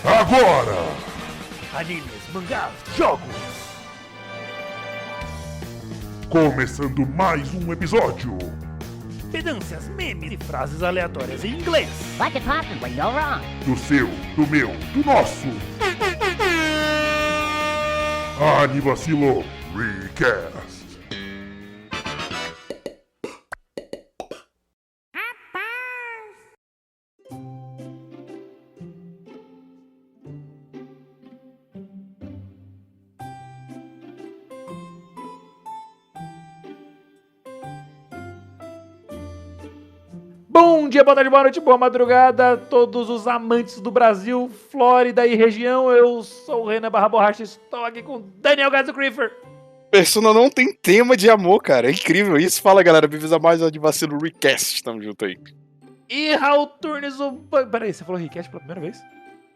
Agora! Animes, mangás, jogos. Começando mais um episódio Pedâncias, memes e frases aleatórias em inglês. Like it poppin' when you're wrong. do seu, do meu, do nosso Anivacilo Recast. Bom dia, boa tarde, boa noite, boa madrugada a todos os amantes do Brasil, Flórida e região. Eu sou o Renan Barra Borracha, estou aqui com Daniel Gazo Creeper. Persona não tem tema de amor, cara. É incrível isso. Fala, galera. Bem-vindos a mais um Anivacilo Recast. Tamo junto aí. E Raul Turnes, Peraí, você falou Request pela primeira vez?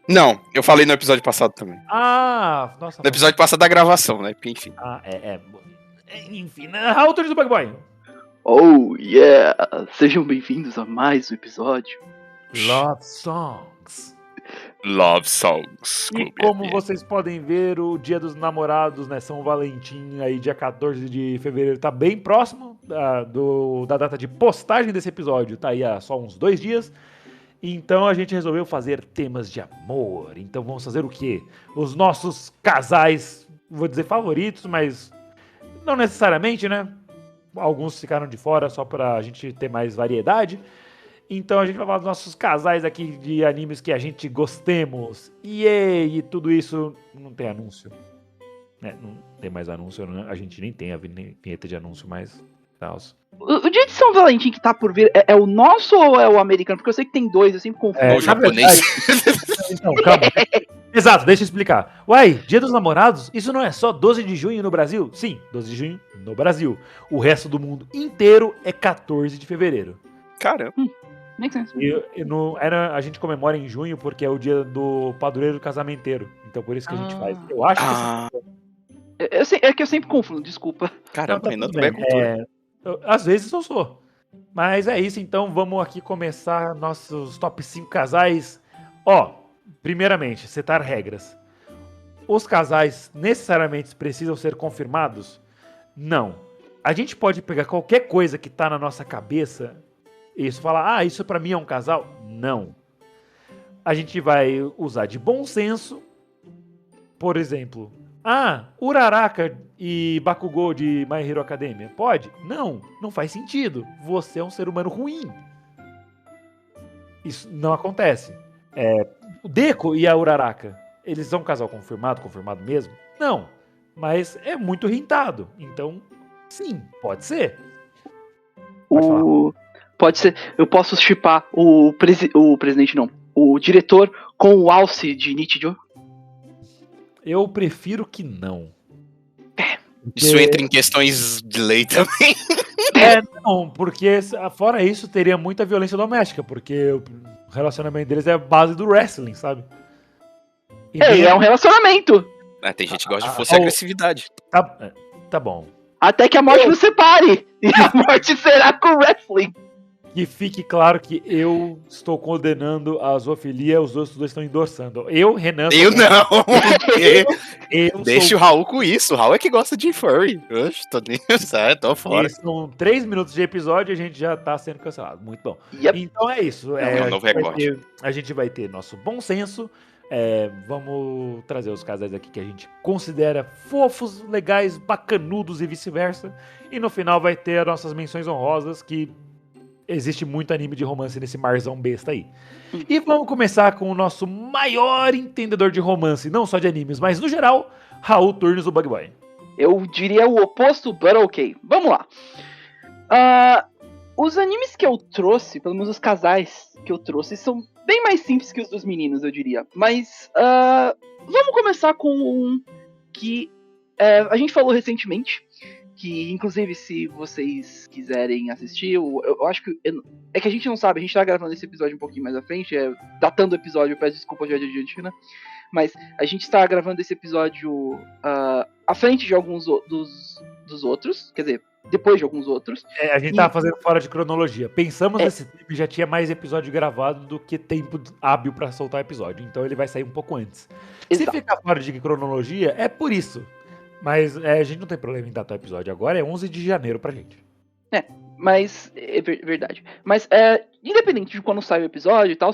Não, eu falei no episódio passado também. Ah, nossa. No episódio passado da gravação, né? Porque, enfim. Ah, enfim, né? Raul Turnes do Bug Boy. Oh yeah! Sejam bem-vindos a mais um episódio. Love Songs. Love Songs. E como vocês podem ver, o Dia dos Namorados, né, São Valentim, aí dia 14 de fevereiro, tá bem próximo da data de postagem desse episódio, tá aí há só uns 2 dias. Então a gente resolveu fazer temas de amor. Então vamos fazer o quê? Os nossos casais, vou dizer favoritos, mas não necessariamente, né? Alguns ficaram de fora só pra gente ter mais variedade. Então a gente vai falar dos nossos casais aqui de animes que a gente gostemos. E tudo isso não tem anúncio. Né? Não tem mais anúncio, né? A gente nem tem a vinheta de anúncio mais. O dia de São Valentim que tá por vir é o nosso ou é o americano? Porque eu sei que tem dois, eu sempre confundo. É o japonês. Então, calma. Exato, deixa eu explicar. Uai, Dia dos Namorados, isso não é só 12 de junho no Brasil? Sim, 12 de junho no Brasil. O resto do mundo inteiro é 14 de fevereiro. Caramba. Make sense. A gente comemora em junho porque é o dia do padroeiro casamenteiro. Então por isso que a gente faz. Eu acho que É que eu sempre confundo, desculpa. Caramba, Renan tudo também é bem. cultura. Às vezes eu sou. Mas é isso, então vamos aqui começar nossos top 5 casais. Ó, primeiramente, setar regras. Os casais necessariamente precisam ser confirmados? Não. A gente pode pegar qualquer coisa que tá na nossa cabeça e isso falar, isso pra mim é um casal? Não. A gente vai usar de bom senso. Por exemplo, Uraraka e Bakugou de My Hero Academia. Pode? Não faz sentido. Você é um ser humano ruim. Isso não acontece. O Deco e a Uraraka, eles são um casal confirmado mesmo? Não. Mas é muito rentado. Então, sim, pode ser. Pode ser. Eu posso shippar o presidente, não. O diretor com o Alce de Nichijou. Eu prefiro que não. Isso entra em questões de lei também. Não, porque fora isso teria muita violência doméstica, porque o relacionamento deles é a base do wrestling, sabe? É um relacionamento. Tem gente que gosta de força e agressividade. Tá bom. Até que a morte nos separe. E a morte será com o wrestling. Que fique claro que eu estou condenando a zoofilia, os outros dois estão endossando. Eu, Renan... Eu não! Deixa sou... o Raul com isso. O Raul é que gosta de furry. Oxe, tô nem certo, tô fora. São 3 minutos de episódio e a gente já tá sendo cancelado. Muito bom. Yep. Então é isso. um novo recorde. A gente vai ter nosso bom senso. Vamos trazer os casais aqui que a gente considera fofos, legais, bacanudos e vice-versa. E no final vai ter as nossas menções honrosas, que existe muito anime de romance nesse marzão besta aí. E vamos começar com o nosso maior entendedor de romance, não só de animes, mas no geral, Raul Turnes, do Bug Boy. Eu diria o oposto, but ok. Vamos lá. Os animes que eu trouxe, pelo menos os casais que eu trouxe, são bem mais simples que os dos meninos, eu diria. Mas vamos começar com um que a gente falou recentemente, que inclusive se vocês quiserem assistir, eu acho que... É que a gente não sabe, a gente tá gravando esse episódio um pouquinho mais à frente, datando o episódio, peço desculpa já de Argentina, mas a gente tá gravando esse episódio à frente de alguns dos outros, quer dizer, depois de alguns outros. A gente tava fazendo fora de cronologia. Pensamos nesse tempo e já tinha mais episódio gravado do que tempo hábil pra soltar o episódio. Então ele vai sair um pouco antes. Exato. Se ficar fora de cronologia, é por isso. Mas a gente não tem problema em datar o episódio. Agora é 11 de janeiro pra gente. Mas, é verdade. Mas, independente de quando sai o episódio e tal,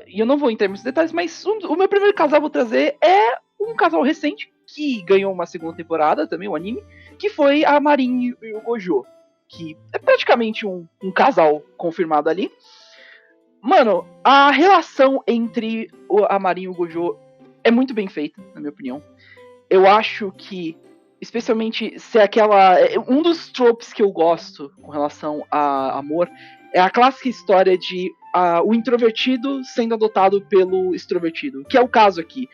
e eu não vou entrar em muitos detalhes, mas o meu primeiro casal que eu vou trazer é um casal recente, que ganhou uma segunda temporada também, um anime, que foi a Marin e o Gojo, que é praticamente um casal confirmado ali. Mano, a relação entre a Marin e o Gojo é muito bem feita, na minha opinião. Eu acho que, especialmente se é aquela... Um dos tropes que eu gosto com relação a amor é a clássica história de o introvertido sendo adotado pelo extrovertido, que é o caso aqui.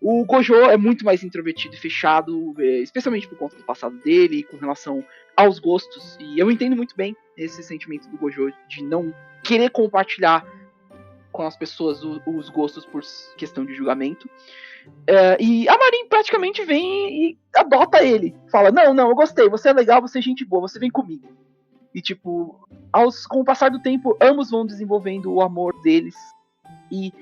O Gojo é muito mais introvertido e fechado, especialmente por conta do passado dele, com relação aos gostos. E eu entendo muito bem esse sentimento do Gojo de não querer compartilhar com as pessoas os gostos por questão de julgamento. E a Marin praticamente vem e adota ele. Fala, não, eu gostei, você é legal, você é gente boa, você vem comigo. E tipo, com o passar do tempo, ambos vão desenvolvendo o amor deles. E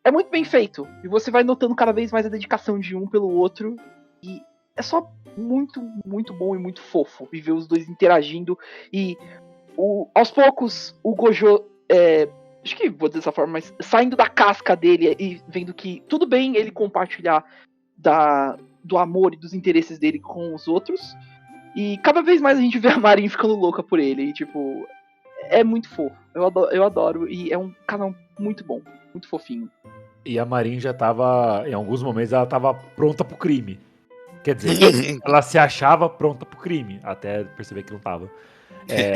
é muito bem feito. E você vai notando cada vez mais a dedicação de um pelo outro. E é só muito, muito bom e muito fofo viver os dois interagindo. E aos poucos, o Gojo, acho que vou dizer dessa forma, mas saindo da casca dele e vendo que tudo bem ele compartilhar do amor e dos interesses dele com os outros. E cada vez mais a gente vê a Marin ficando louca por ele. E tipo, é muito fofo. Eu adoro. E é um canal muito bom, muito fofinho. E a Marin já tava, em alguns momentos, ela tava pronta pro crime. Quer dizer, ela se achava pronta pro crime, até perceber que não tava.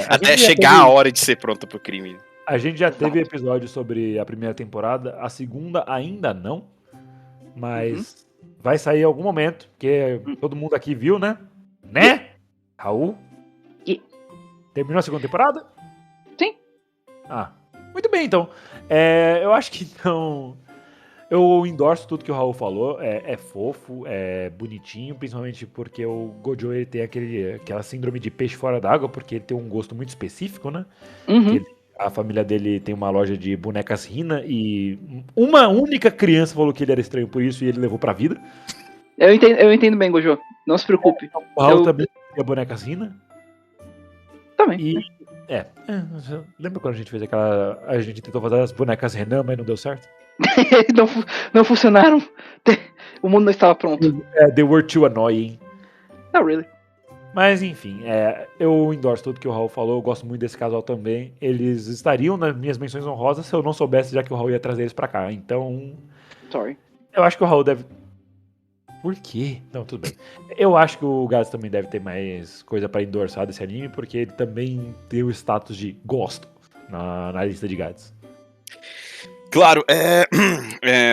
Até chegar a hora de ser pronta pro crime. A gente já teve episódio sobre a primeira temporada, a segunda ainda não, mas vai sair em algum momento, porque todo mundo aqui viu, né? Né? Raul? Terminou a segunda temporada? Sim. Muito bem, então. Eu acho que então... Eu endorso tudo que o Raul falou, é fofo, é bonitinho, principalmente porque o Gojo ele tem aquela síndrome de peixe fora d'água, porque ele tem um gosto muito específico, né? A família dele tem uma loja de bonecas Rina e uma única criança falou que ele era estranho por isso e ele levou pra vida. Eu entendo bem, Gojo, não se preocupe. O Raul também tem bonecas Rina. Também. Lembra quando a gente fez a gente tentou fazer as bonecas Renan, mas não deu certo? Não funcionaram. O mundo não estava pronto. They were too annoying. Not really. Mas enfim, eu endorso tudo que o Raul falou, eu gosto muito desse casal também. Eles estariam nas minhas menções honrosas se eu não soubesse, já que o Raul ia trazer eles pra cá. Então, Sorry. eu acho que o Raul deve... Por quê? Não, tudo bem. Eu acho que o Gats também deve ter mais coisa pra endossar desse anime, porque ele também tem o status de gosto na lista de Gats. Claro,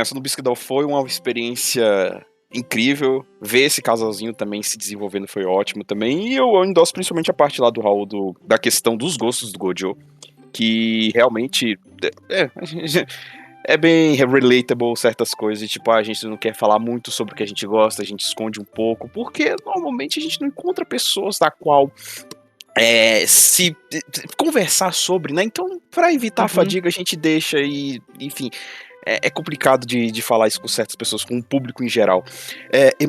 Sonobisque Doll foi uma experiência incrível. Ver esse casalzinho também se desenvolvendo foi ótimo também. E eu endosso principalmente a parte lá do Raul da questão dos gostos do Gojo, que realmente é bem relatable certas coisas. E, tipo, a gente não quer falar muito sobre o que a gente gosta, a gente esconde um pouco, porque normalmente a gente não encontra pessoas da qual... se conversar sobre, né? Então, pra evitar a fadiga, a gente deixa e, enfim, é complicado de falar isso com certas pessoas, com o público em geral.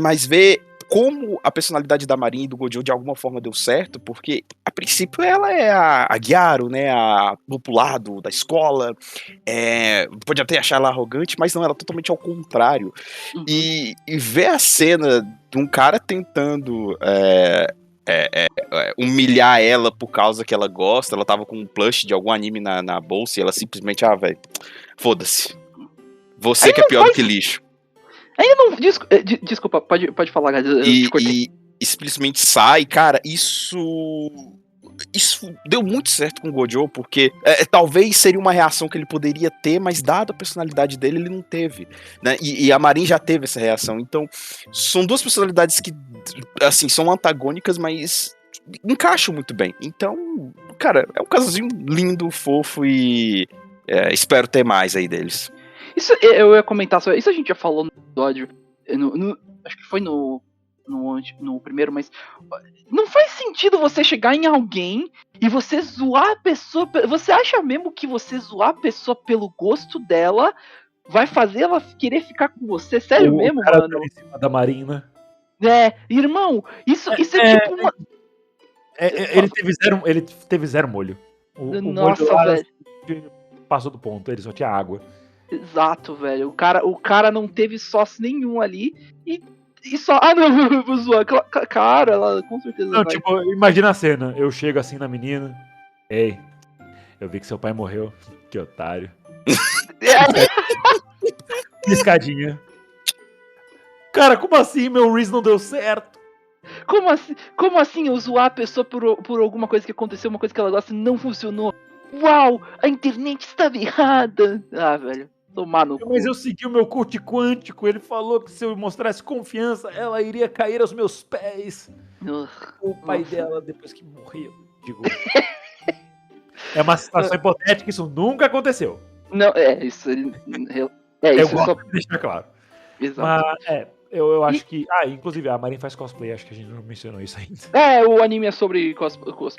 Mas ver como a personalidade da Marin e do Gojo de alguma forma deu certo, porque a princípio ela é a Gyaru, né? A popular da escola, pode até achar ela arrogante, mas não, ela é totalmente ao contrário. E ver a cena de um cara tentando... humilhar ela por causa que ela gosta. Ela tava com um plush de algum anime na bolsa e ela simplesmente, velho, foda-se. Você que é pior do que lixo. Ainda não. Desculpa, pode falar, Gats. E simplesmente sai, cara, isso deu muito certo com o Gojo, porque talvez seria uma reação que ele poderia ter, mas dado a personalidade dele, ele não teve, né? E a Marin já teve essa reação. Então, são duas personalidades que, assim, são antagônicas, mas encaixam muito bem. Então, cara, é um casalzinho lindo, fofo e espero ter mais aí deles. Isso eu ia comentar sobre. Isso a gente já falou no episódio. Acho que foi no no primeiro, mas não faz sentido você chegar em alguém e você zoar a pessoa. Você acha mesmo que você zoar a pessoa pelo gosto dela vai fazer ela querer ficar com você? Sério O mesmo, cara mano? tá em cima da Marina. Irmão, isso é tipo uma. Ele teve zero molho. O Nossa, molho lá velho. passou do ponto, ele só tinha água. Exato, velho. O cara não teve sócio nenhum ali e só. Ah, não, eu vou zoar. Cara, ela com certeza Não, vai. tipo, imagina a cena. Eu chego assim na menina. Ei, eu vi que seu pai morreu. Que otário. Piscadinha. Cara, como assim meu Reese não deu certo? Como assim eu zoar a pessoa por alguma coisa que aconteceu, uma coisa que ela gosta e não funcionou? Uau, a internet estava errada. Ah, velho, tomar no cu. Mas eu segui o meu coach quântico. Ele falou que se eu mostrasse confiança, ela iria cair aos meus pés. O pai Nossa. dela, depois que morreu. Digo. É uma situação hipotética, isso nunca aconteceu. Não, isso. Eu Isso gosto só. de deixar claro. Exato. Mas, eu acho que... inclusive, a Marin faz cosplay, acho que a gente não mencionou isso ainda. O anime é sobre cosplays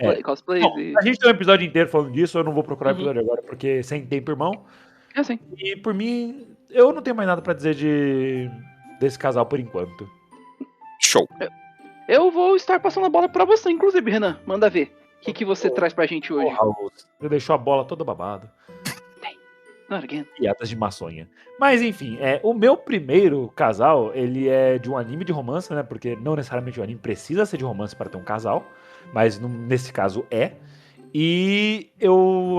Bom, e. a gente tem um episódio inteiro falando disso, eu não vou procurar o Uhum. episódio agora, porque sem tempo, irmão. É assim. E por mim, eu não tenho mais nada pra dizer desse casal por enquanto. Show. Eu vou estar passando a bola pra você, inclusive, Renan. Manda ver. O que você traz pra gente hoje? Raul, você deixou a bola toda babada. Not again. Piadas de maçonha. Mas enfim, o meu primeiro casal, ele é de um anime de romance, né? Porque não necessariamente o anime precisa ser de romance para ter um casal, mas nesse caso é. E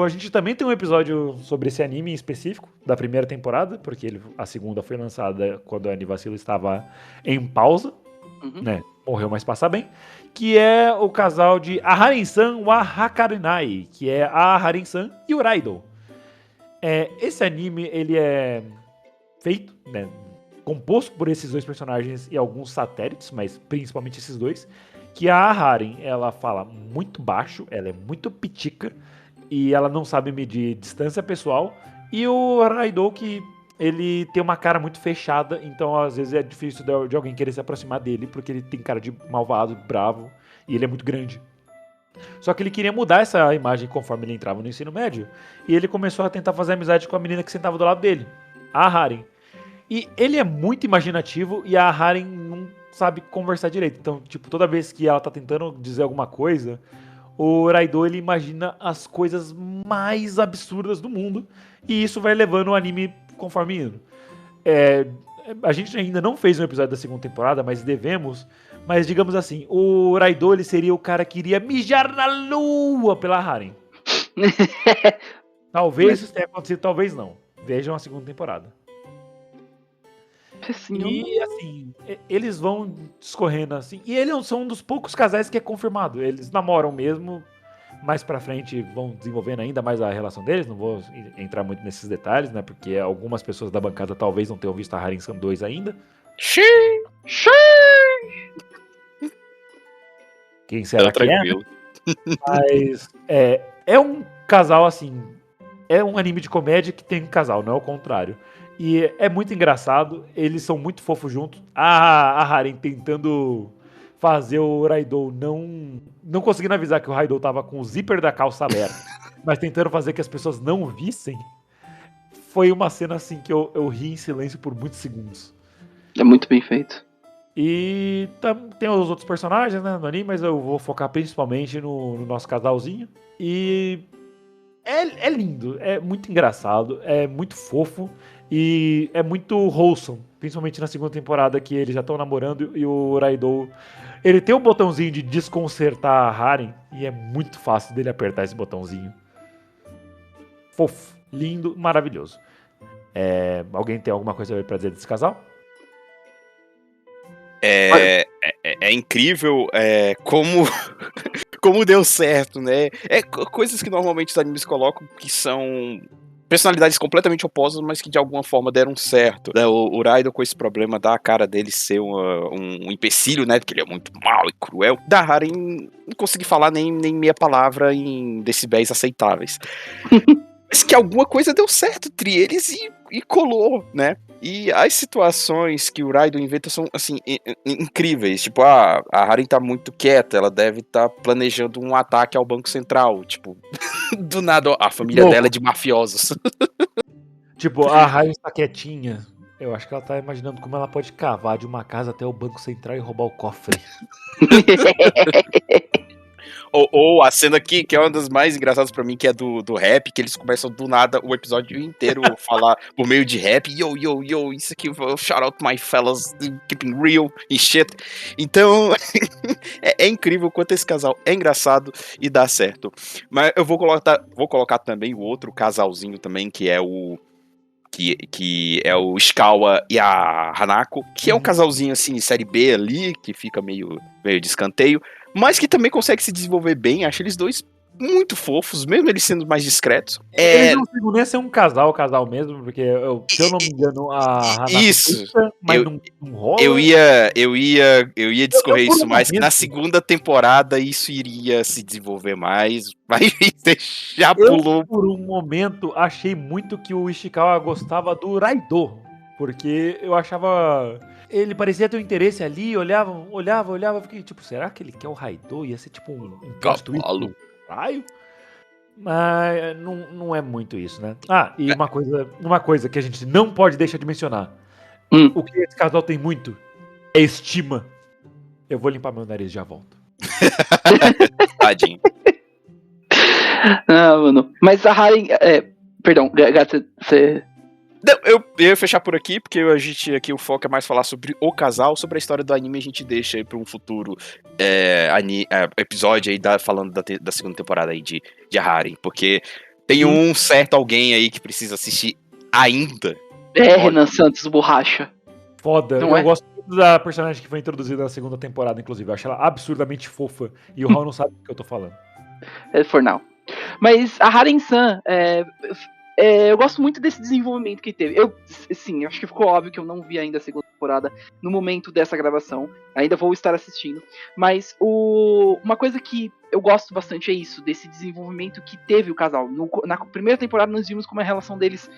a gente também tem um episódio sobre esse anime em específico, da primeira temporada, porque a segunda foi lançada quando a Anivacilo estava em pausa, Uhum. né? Morreu, mas passa bem. Que é o casal de Aharin-san wa Hakarinai, que é a Aharin-san e o Raido. Esse anime, ele é feito, né, composto por esses dois personagens e alguns satélites, mas principalmente esses dois, que a Aharin, ela fala muito baixo, ela é muito pitica, e ela não sabe medir distância pessoal, e o Raido, que ele tem uma cara muito fechada, então às vezes é difícil de alguém querer se aproximar dele, porque ele tem cara de malvado, bravo, e ele é muito grande. Só que ele queria mudar essa imagem conforme ele entrava no ensino médio. E ele começou a tentar fazer amizade com a menina que sentava do lado dele, a Aharin. E ele é muito imaginativo e a Aharin não sabe conversar direito. Então, tipo, toda vez que ela tá tentando dizer alguma coisa, o Raido, ele imagina as coisas mais absurdas do mundo. E isso vai levando o anime conforme indo. A gente ainda não fez um episódio da segunda temporada, mas devemos. Mas digamos assim, o Raido, ele seria o cara que iria mijar na lua pela Aharin. Talvez isso tenha acontecido, talvez não. Vejam a segunda temporada. E assim, eles vão discorrendo assim. E eles são um dos poucos casais que é confirmado. Eles namoram mesmo. Mais pra frente vão desenvolvendo ainda mais a relação deles. Não vou entrar muito nesses detalhes, né? Porque algumas pessoas da bancada talvez não tenham visto a Aharin-san 2 ainda. Quem será que é? Tranquilo. Mas é um casal assim. É um anime de comédia que tem casal, não é o contrário. E é muito engraçado. Eles são muito fofos juntos. A Aharin tentando fazer o Raido não conseguindo avisar que o Raido tava com o zíper da calça aberto, mas tentando fazer que as pessoas não vissem. Foi uma cena assim que eu ri em silêncio por muitos segundos. É muito bem feito. E tem os outros personagens, né, no anime, mas eu vou focar principalmente no nosso casalzinho. E é lindo, é muito engraçado, é muito fofo e é muito wholesome, principalmente na segunda temporada que eles já estão namorando e o Raido, ele tem um botãozinho de desconcertar a Aharin e é muito fácil dele apertar esse botãozinho. Fofo, lindo, maravilhoso. Alguém tem alguma coisa pra dizer desse casal? É incrível como deu certo, né? Coisas que normalmente os animes colocam que são personalidades completamente opostas, mas que de alguma forma deram certo. O Raido com esse problema da cara dele ser um empecilho, né? Porque ele é muito mau e cruel. Da Aharin não consegui falar nem meia palavra em decibéis aceitáveis. Mas que alguma coisa deu certo entre eles e colou, né? E as situações que o Raiden inventa são, assim, incríveis. Tipo, a Haren tá muito quieta, ela deve estar planejando um ataque ao Banco Central. Tipo, do nada, ó, a família Louco. dela é de mafiosos. Tipo, a Raio está quietinha. Eu acho que ela tá imaginando como ela pode cavar de uma casa até o Banco Central e roubar o cofre. Ou a cena que é uma das mais engraçadas pra mim, que é do rap, que eles começam do nada o episódio inteiro falar por meio de rap, yo, yo, yo, isso aqui, shout out my fellas, keeping real e shit. Então, é incrível o quanto esse casal é engraçado e dá certo. Mas eu vou colocar também o outro casalzinho também, que é o que é o Shikawa e a Hanako, que é um casalzinho assim, série B ali, que fica meio de escanteio, mas que também consegue se desenvolver bem. Acho eles dois muito fofos, mesmo eles sendo mais discretos. Eles não chegam nem a ser um casal mesmo, porque se eu não me engano, a Hanako Isso. tenta, mas Eu- não rola. Eu ia discorrer por um isso mais, que na momento- segunda temporada isso iria se desenvolver mais, mas já Eu, pulou. por um momento, achei muito que o Ishikawa gostava do Raido, porque eu achava... Ele parecia ter um interesse ali, olhava, eu fiquei tipo, será que ele quer o Raido? Ia ser tipo um plot twist Cavalo. do raio? Mas não é muito isso, né? Ah, e uma coisa que a gente não pode deixar de mencionar. O que esse casal tem muito é estima. Eu vou limpar meu nariz e já volto. Tadinho. Ah, mano. Mas a Haren. Perdão, Gato, você. Não, eu ia fechar por aqui, porque a gente aqui o foco é mais falar sobre o casal, sobre a história do anime a gente deixa aí pra um futuro episódio aí falando da segunda temporada aí de Haren, porque tem um certo alguém aí que precisa assistir ainda. Renan Santos, borracha. Foda. Não Eu é? gosto muito da personagem que foi introduzida na segunda temporada, inclusive. Eu acho ela absurdamente fofa. E o Raul não sabe do que eu tô falando. For now. Mas a Haren-san, eu gosto muito desse desenvolvimento que teve. Sim, acho que ficou óbvio que eu não vi ainda a segunda temporada no momento dessa gravação. Ainda vou estar assistindo. Mas uma coisa que eu gosto bastante é isso, desse desenvolvimento que teve o casal. Na primeira temporada nós vimos como é a relação deles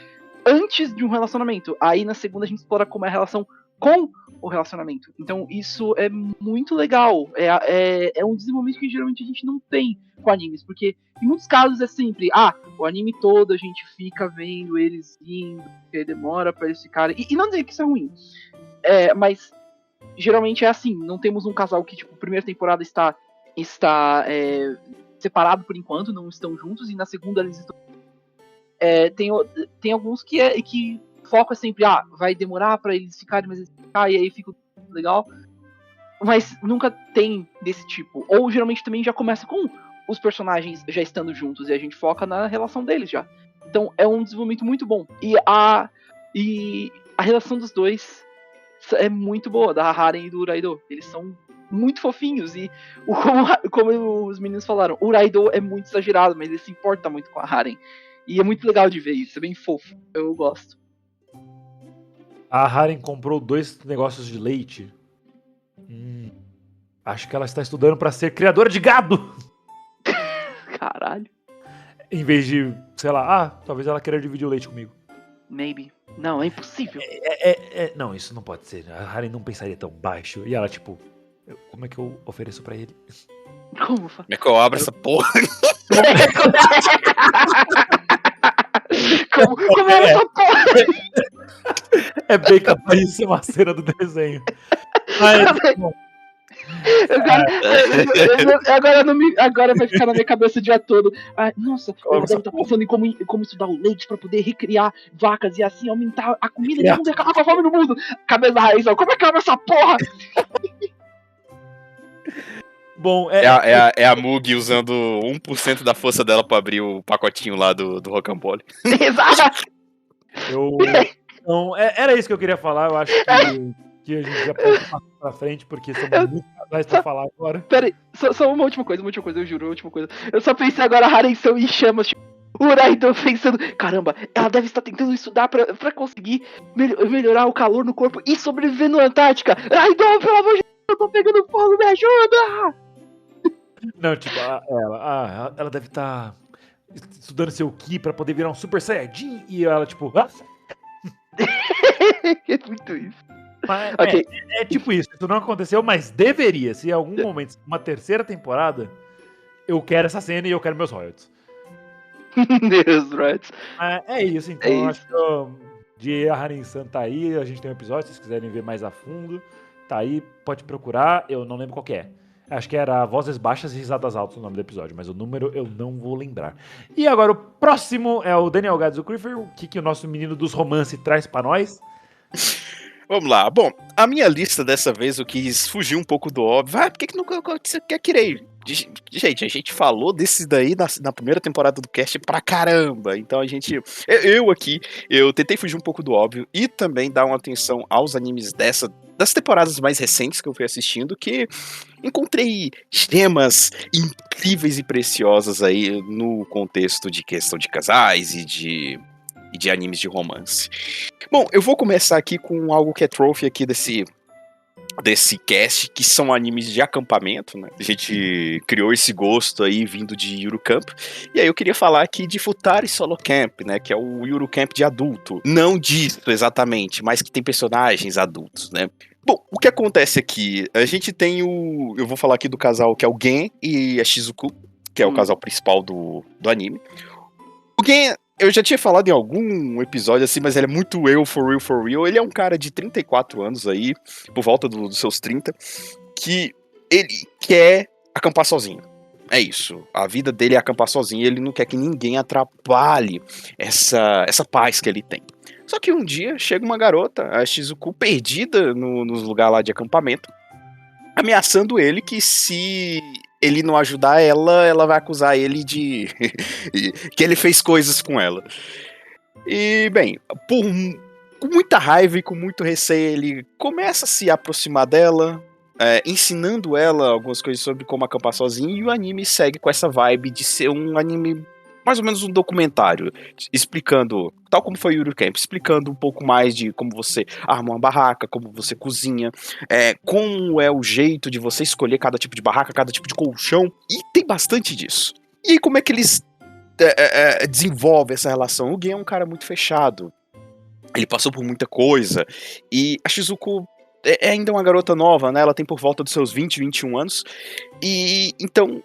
antes de um relacionamento. Aí na segunda a gente explora como é a relação com o relacionamento. Então isso é muito legal. É um desenvolvimento que geralmente a gente não tem com animes, porque em muitos casos é sempre, o anime todo a gente fica vendo eles indo, porque demora pra eles ficarem. E não dizer que isso é ruim. Mas geralmente é assim, não temos um casal que, tipo, a primeira temporada está separado por enquanto, não estão juntos, e na segunda eles estão. Tem alguns que foco é sempre, vai demorar pra eles ficarem, mas eles ficam, e aí fica legal. Mas nunca tem desse tipo. Ou geralmente também já começa com os personagens já estando juntos e a gente foca na relação deles já. Então é um desenvolvimento muito bom. E a relação dos dois é muito boa, da Haren e do Raido. Eles são muito fofinhos e como os meninos falaram, o Raido é muito exagerado, mas ele se importa muito com a Haren. E é muito legal de ver isso, é bem fofo. Eu gosto. A Haren comprou 2 negócios de leite. Acho que ela está estudando pra ser criadora de gado. Caralho. Em vez de, sei lá, talvez ela queira dividir o leite comigo. Maybe. Não, é impossível. Não, isso não pode ser. A Haren não pensaria tão baixo. E ela, tipo, como é que eu ofereço pra ele? Como? Como é que eu abro essa porra? Como é essa porra? É bem capaz de ser uma cena do desenho. Mas, bom, Agora vai ficar na minha cabeça o dia todo. Nossa, ela essa deve estar pensando em como estudar o leite pra poder recriar vacas e assim aumentar a comida do mundo e acabar com a fome no mundo. Cabeça da raiz, como é que abre essa porra? bom, É a Mug usando 1% da força dela pra abrir o pacotinho lá do Rocambole. Exato. Então, era isso que eu queria falar. Eu acho que a gente já pode passar pra frente, porque são muitos casais pra falar agora. Pera aí, só uma última coisa, eu juro, uma última coisa. Eu só pensei agora a Haren-san em chamas, tipo, o Raido pensando, caramba, ela deve estar tentando estudar pra conseguir melhorar o calor no corpo e sobreviver na Antártica. Raido, pelo amor de Deus, eu tô pegando fogo, me ajuda! Não, tipo, ela deve estar estudando seu Ki pra poder virar um Super Saiyajin. E ela, tipo, É muito isso. Mas, Ok. é tipo isso, isso não aconteceu, mas deveria. Se em algum momento, uma terceira temporada, eu quero essa cena e eu quero meus royalties. Deus, right? É isso, então É eu isso. acho que de Harin-san tá aí, a gente tem um episódio, se vocês quiserem ver mais a fundo, tá aí, pode procurar, eu não lembro qual que é. Acho que era Vozes Baixas e Risadas Altas o nome do episódio, mas o número eu não vou lembrar. E agora o próximo é o Daniel Gadzo Creeper, o que o nosso menino dos romances traz pra nós. Vamos lá. Bom, a minha lista dessa vez eu quis fugir um pouco do óbvio. Por que não você quer querer? Gente, a gente falou desse daí na primeira temporada do cast pra caramba. Então a gente. Eu tentei fugir um pouco do óbvio e também dar uma atenção aos animes das temporadas mais recentes que eu fui assistindo, que encontrei gemas incríveis e preciosas aí no contexto de questão de casais e de animes de romance. Bom, eu vou começar aqui com algo que é trophy aqui desse cast, que são animes de acampamento, né? A gente criou esse gosto aí vindo de Yuru Camp. E aí eu queria falar aqui de Futari Solo Camp, né? Que é o Yuru Camp de adulto. Não disso exatamente, mas que tem personagens adultos, né? Bom, o que acontece aqui? A gente tem eu vou falar aqui do casal que é o Gen e a Shizuku, que é o casal principal do anime. O Gen, eu já tinha falado em algum episódio assim, mas ele é muito for real. Ele é um cara de 34 anos aí, por volta dos seus 30, que ele quer acampar sozinho. É isso. A vida dele é acampar sozinho. Ele não quer que ninguém atrapalhe essa paz que ele tem. Só que um dia chega uma garota, a Shizuku, perdida nos lugares lá de acampamento, ameaçando ele que se ele não ajudar ela vai acusar ele de que ele fez coisas com ela. E, bem, com muita raiva e com muito receio, ele começa a se aproximar dela, ensinando ela algumas coisas sobre como acampar sozinho, e o anime segue com essa vibe de ser um anime mais ou menos um documentário, explicando, tal como foi Yuru Camp, explicando um pouco mais de como você arma uma barraca, como você cozinha, como é o jeito de você escolher cada tipo de barraca, cada tipo de colchão, e tem bastante disso. E como é que eles desenvolvem essa relação? O Gen é um cara muito fechado, ele passou por muita coisa, e a Shizuku é ainda uma garota nova, né? Ela tem por volta dos seus 20, 21 anos, e então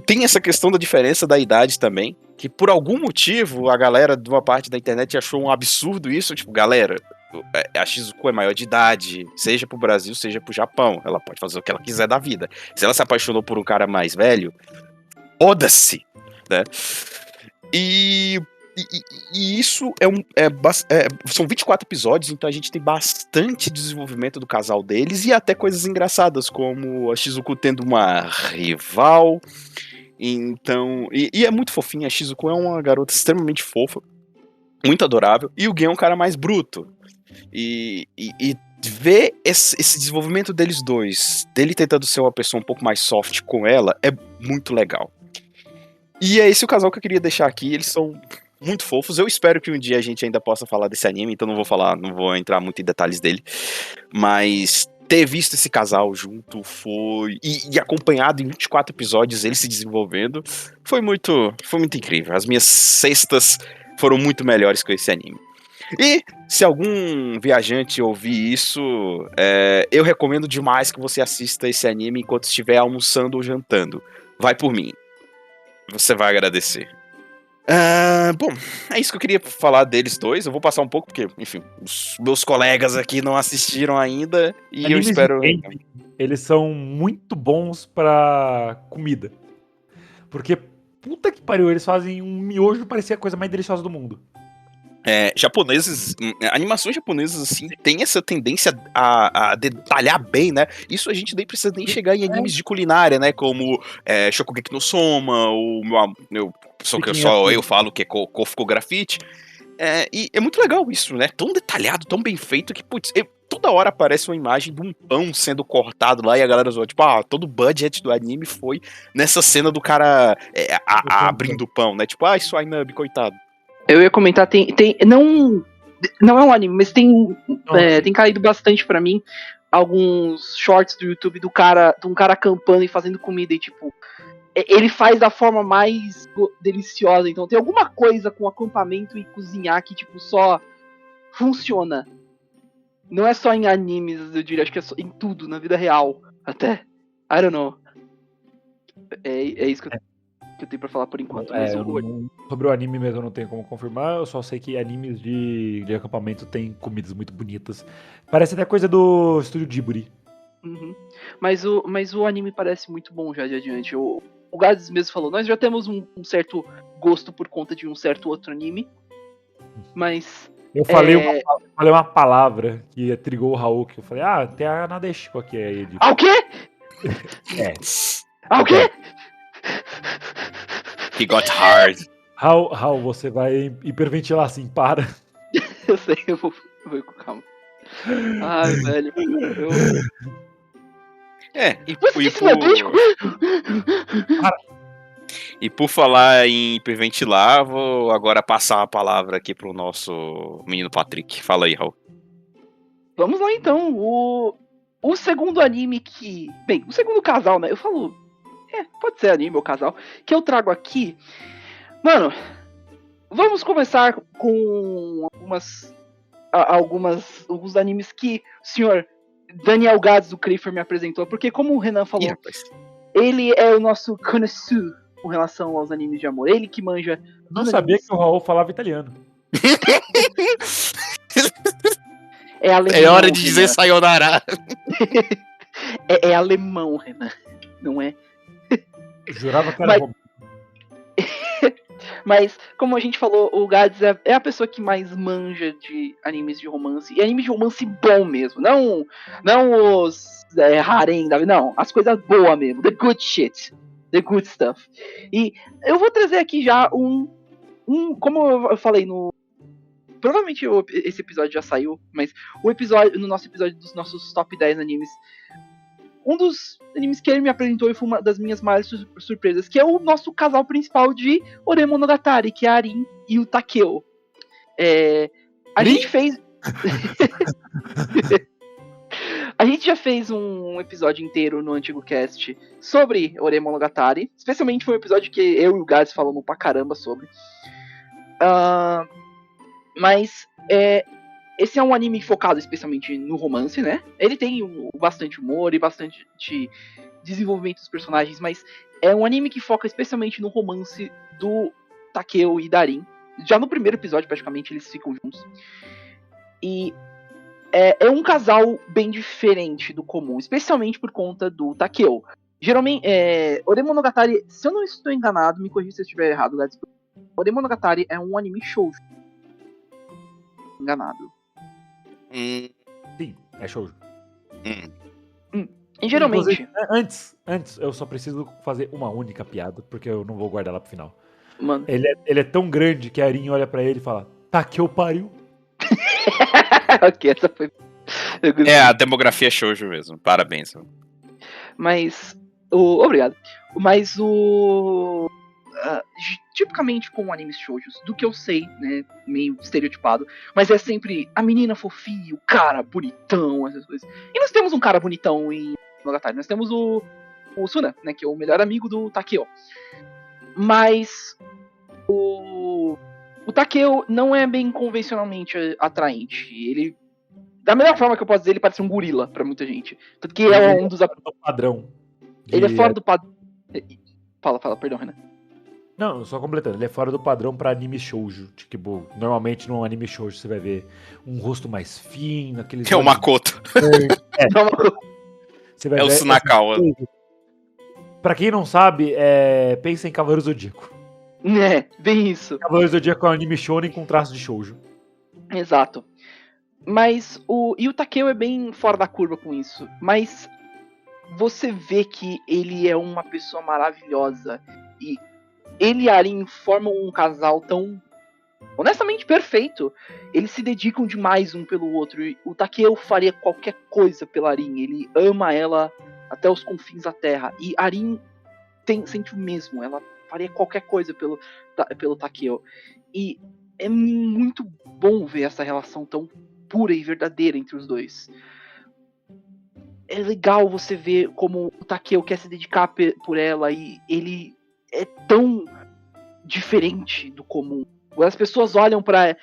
tem essa questão da diferença da idade também, que por algum motivo a galera de uma parte da internet achou um absurdo isso, tipo, galera, a Shizuku é maior de idade, seja pro Brasil, seja pro Japão, ela pode fazer o que ela quiser da vida. Se ela se apaixonou por um cara mais velho, foda-se, né? E isso são 24 episódios, então a gente tem bastante desenvolvimento do casal deles e até coisas engraçadas, como a Shizuku tendo uma rival. Então, e é muito fofinha. A Shizuku é uma garota extremamente fofa, muito adorável, e o Gen é um cara mais bruto. E ver esse desenvolvimento deles dois, dele tentando ser uma pessoa um pouco mais soft com ela, é muito legal. E é esse o casal que eu queria deixar aqui. Eles são muito fofos. Eu espero que um dia a gente ainda possa falar desse anime, então não vou entrar muito em detalhes dele. Mas ter visto esse casal junto foi. E acompanhado em 24 episódios, ele se desenvolvendo, foi muito incrível. As minhas sextas foram muito melhores com esse anime. E se algum viajante ouvir isso, eu recomendo demais que você assista esse anime enquanto estiver almoçando ou jantando. Vai por mim. Você vai agradecer. Bom, é isso que eu queria falar deles dois. Eu vou passar um pouco, porque, enfim, os meus colegas aqui não assistiram ainda. E Animes eu espero. de camping, eles são muito bons pra comida. Porque, puta que pariu, eles fazem um miojo parecer a coisa mais deliciosa do mundo. Animações japonesas, assim, tem essa tendência a detalhar bem, né? Isso a gente nem precisa nem chegar em animes de culinária, né? Como Shokugeki no Soma, eu falo que é Kofuku Graffiti. E é muito legal isso, né? Tão detalhado, tão bem feito que, putz, toda hora aparece uma imagem de um pão sendo cortado lá e a galera zoa, tipo, todo o budget do anime foi nessa cena do cara abrindo o pão, né? Tipo, isso aí, Nub, coitado. Eu ia comentar, não é um anime, mas tem caído bastante pra mim alguns shorts do YouTube de um cara acampando e fazendo comida e tipo, ele faz da forma mais deliciosa. Então tem alguma coisa com acampamento e cozinhar que tipo só funciona. Não é só em animes, eu diria, acho que é só em tudo, na vida real. Até. I don't know. É isso que eu tenho pra falar por enquanto. Mas Sobre o anime mesmo eu não tenho como confirmar, eu só sei que animes de acampamento tem comidas muito bonitas. Parece até coisa do estúdio Ghibli. Uhum. Mas o anime parece muito bom já de adiante. O Gades mesmo falou, nós já temos um certo gosto por conta de um certo outro anime. Mas. Eu falei uma palavra que trigou o Raul, que eu falei, tem a Nadeshiko aqui. Aí ele... Ah, o quê? Ah, o quê? He got hard. Raul, você vai hiperventilar assim, para. Eu sei, eu vou ir com calma. Ai, velho. E por falar em hiperventilar, vou agora passar a palavra aqui pro nosso menino Patrick. Fala aí, Raul. Vamos lá então. O segundo anime que. Bem, o segundo casal, né? Eu falo. Pode ser anime ou casal. Que eu trago aqui. Mano, vamos começar com alguns animes que o senhor Daniel Gades do Creeper me apresentou. Porque, como o Renan falou, ele é o nosso connoisseur com relação aos animes de amor. Ele que manja. Não sabia que o Raul falava italiano. É alemão. É hora de dizer sayonara. É alemão, Renan. Não é? Eu jurava que era romano. Mas, como a gente falou, o Gades é a pessoa que mais manja de animes de romance. E anime de romance bom mesmo. Não os harem, não. As coisas boas mesmo. The good shit. The good stuff. E eu vou trazer aqui já como eu falei no... Provavelmente esse episódio já saiu, mas no nosso episódio dos nossos top 10 animes, um dos animes que ele me apresentou e foi uma das minhas maiores surpresas, que é o nosso casal principal de Ore Monogatari, que é a Arin e o Takeo. A gente fez... A gente já fez um episódio inteiro no antigo cast sobre Ore Monogatari. Especialmente foi um episódio que eu e o Gades falamos pra caramba sobre. Mas esse é um anime focado especialmente no romance, né? Ele tem bastante humor e bastante desenvolvimento dos personagens, mas é um anime que foca especialmente no romance do Takeo e Darin. Já no primeiro episódio, praticamente, eles ficam juntos. E é um casal bem diferente do comum, especialmente por conta do Takeo. Geralmente, Ore Monogatari, se eu não estou enganado, me corrija se eu estiver errado, Gades. Ore Monogatari é um anime shoujo. Enganado. Sim, é shoujo. E geralmente... Antes, eu só preciso fazer uma única piada, porque eu não vou guardar lá pro final. Mano. Ele é tão grande que a Arin olha pra ele e fala, tá que eu pariu. Ok, essa foi... A demografia é shoujo mesmo. Parabéns. Mas... Obrigado. Mas tipicamente com animes shoujos, do que eu sei, né, meio estereotipado, mas é sempre a menina fofinha, o cara bonitão, essas coisas. E nós temos um cara bonitão em Monogatari, nós temos o Suna, né, que é o melhor amigo do Takeo. Mas o Takeo não é bem convencionalmente atraente. Ele, da melhor forma que eu posso dizer, ele parece um gorila pra muita gente. Tanto que é um dos... padrão. Ele é fora do padrão. Fala, perdão, Renan. Não, só completando, ele é fora do padrão pra anime shoujo. Tipo, normalmente num anime shoujo você vai ver um rosto mais fino, aqueles... É o Makoto. Você vai o ver Sunakawa. Pra quem não sabe, pensa em Cavaleiro Zodíaco. Bem isso. Cavaleiro Zodíaco é um anime shonen com traço de shoujo. Exato. Mas o Takeo é bem fora da curva com isso. Mas você vê que ele é uma pessoa maravilhosa. E ele e a Arin formam um casal tão honestamente perfeito. Eles se dedicam demais um pelo outro. E o Takeo faria qualquer coisa pela Arin. Ele ama ela até os confins da terra. E a Arin sente o mesmo. Ela faria qualquer coisa pelo Takeo. E é muito bom ver essa relação tão pura e verdadeira entre os dois. É legal você ver como o Takeo quer se dedicar por ela e ele é tão diferente do comum. As pessoas olham pra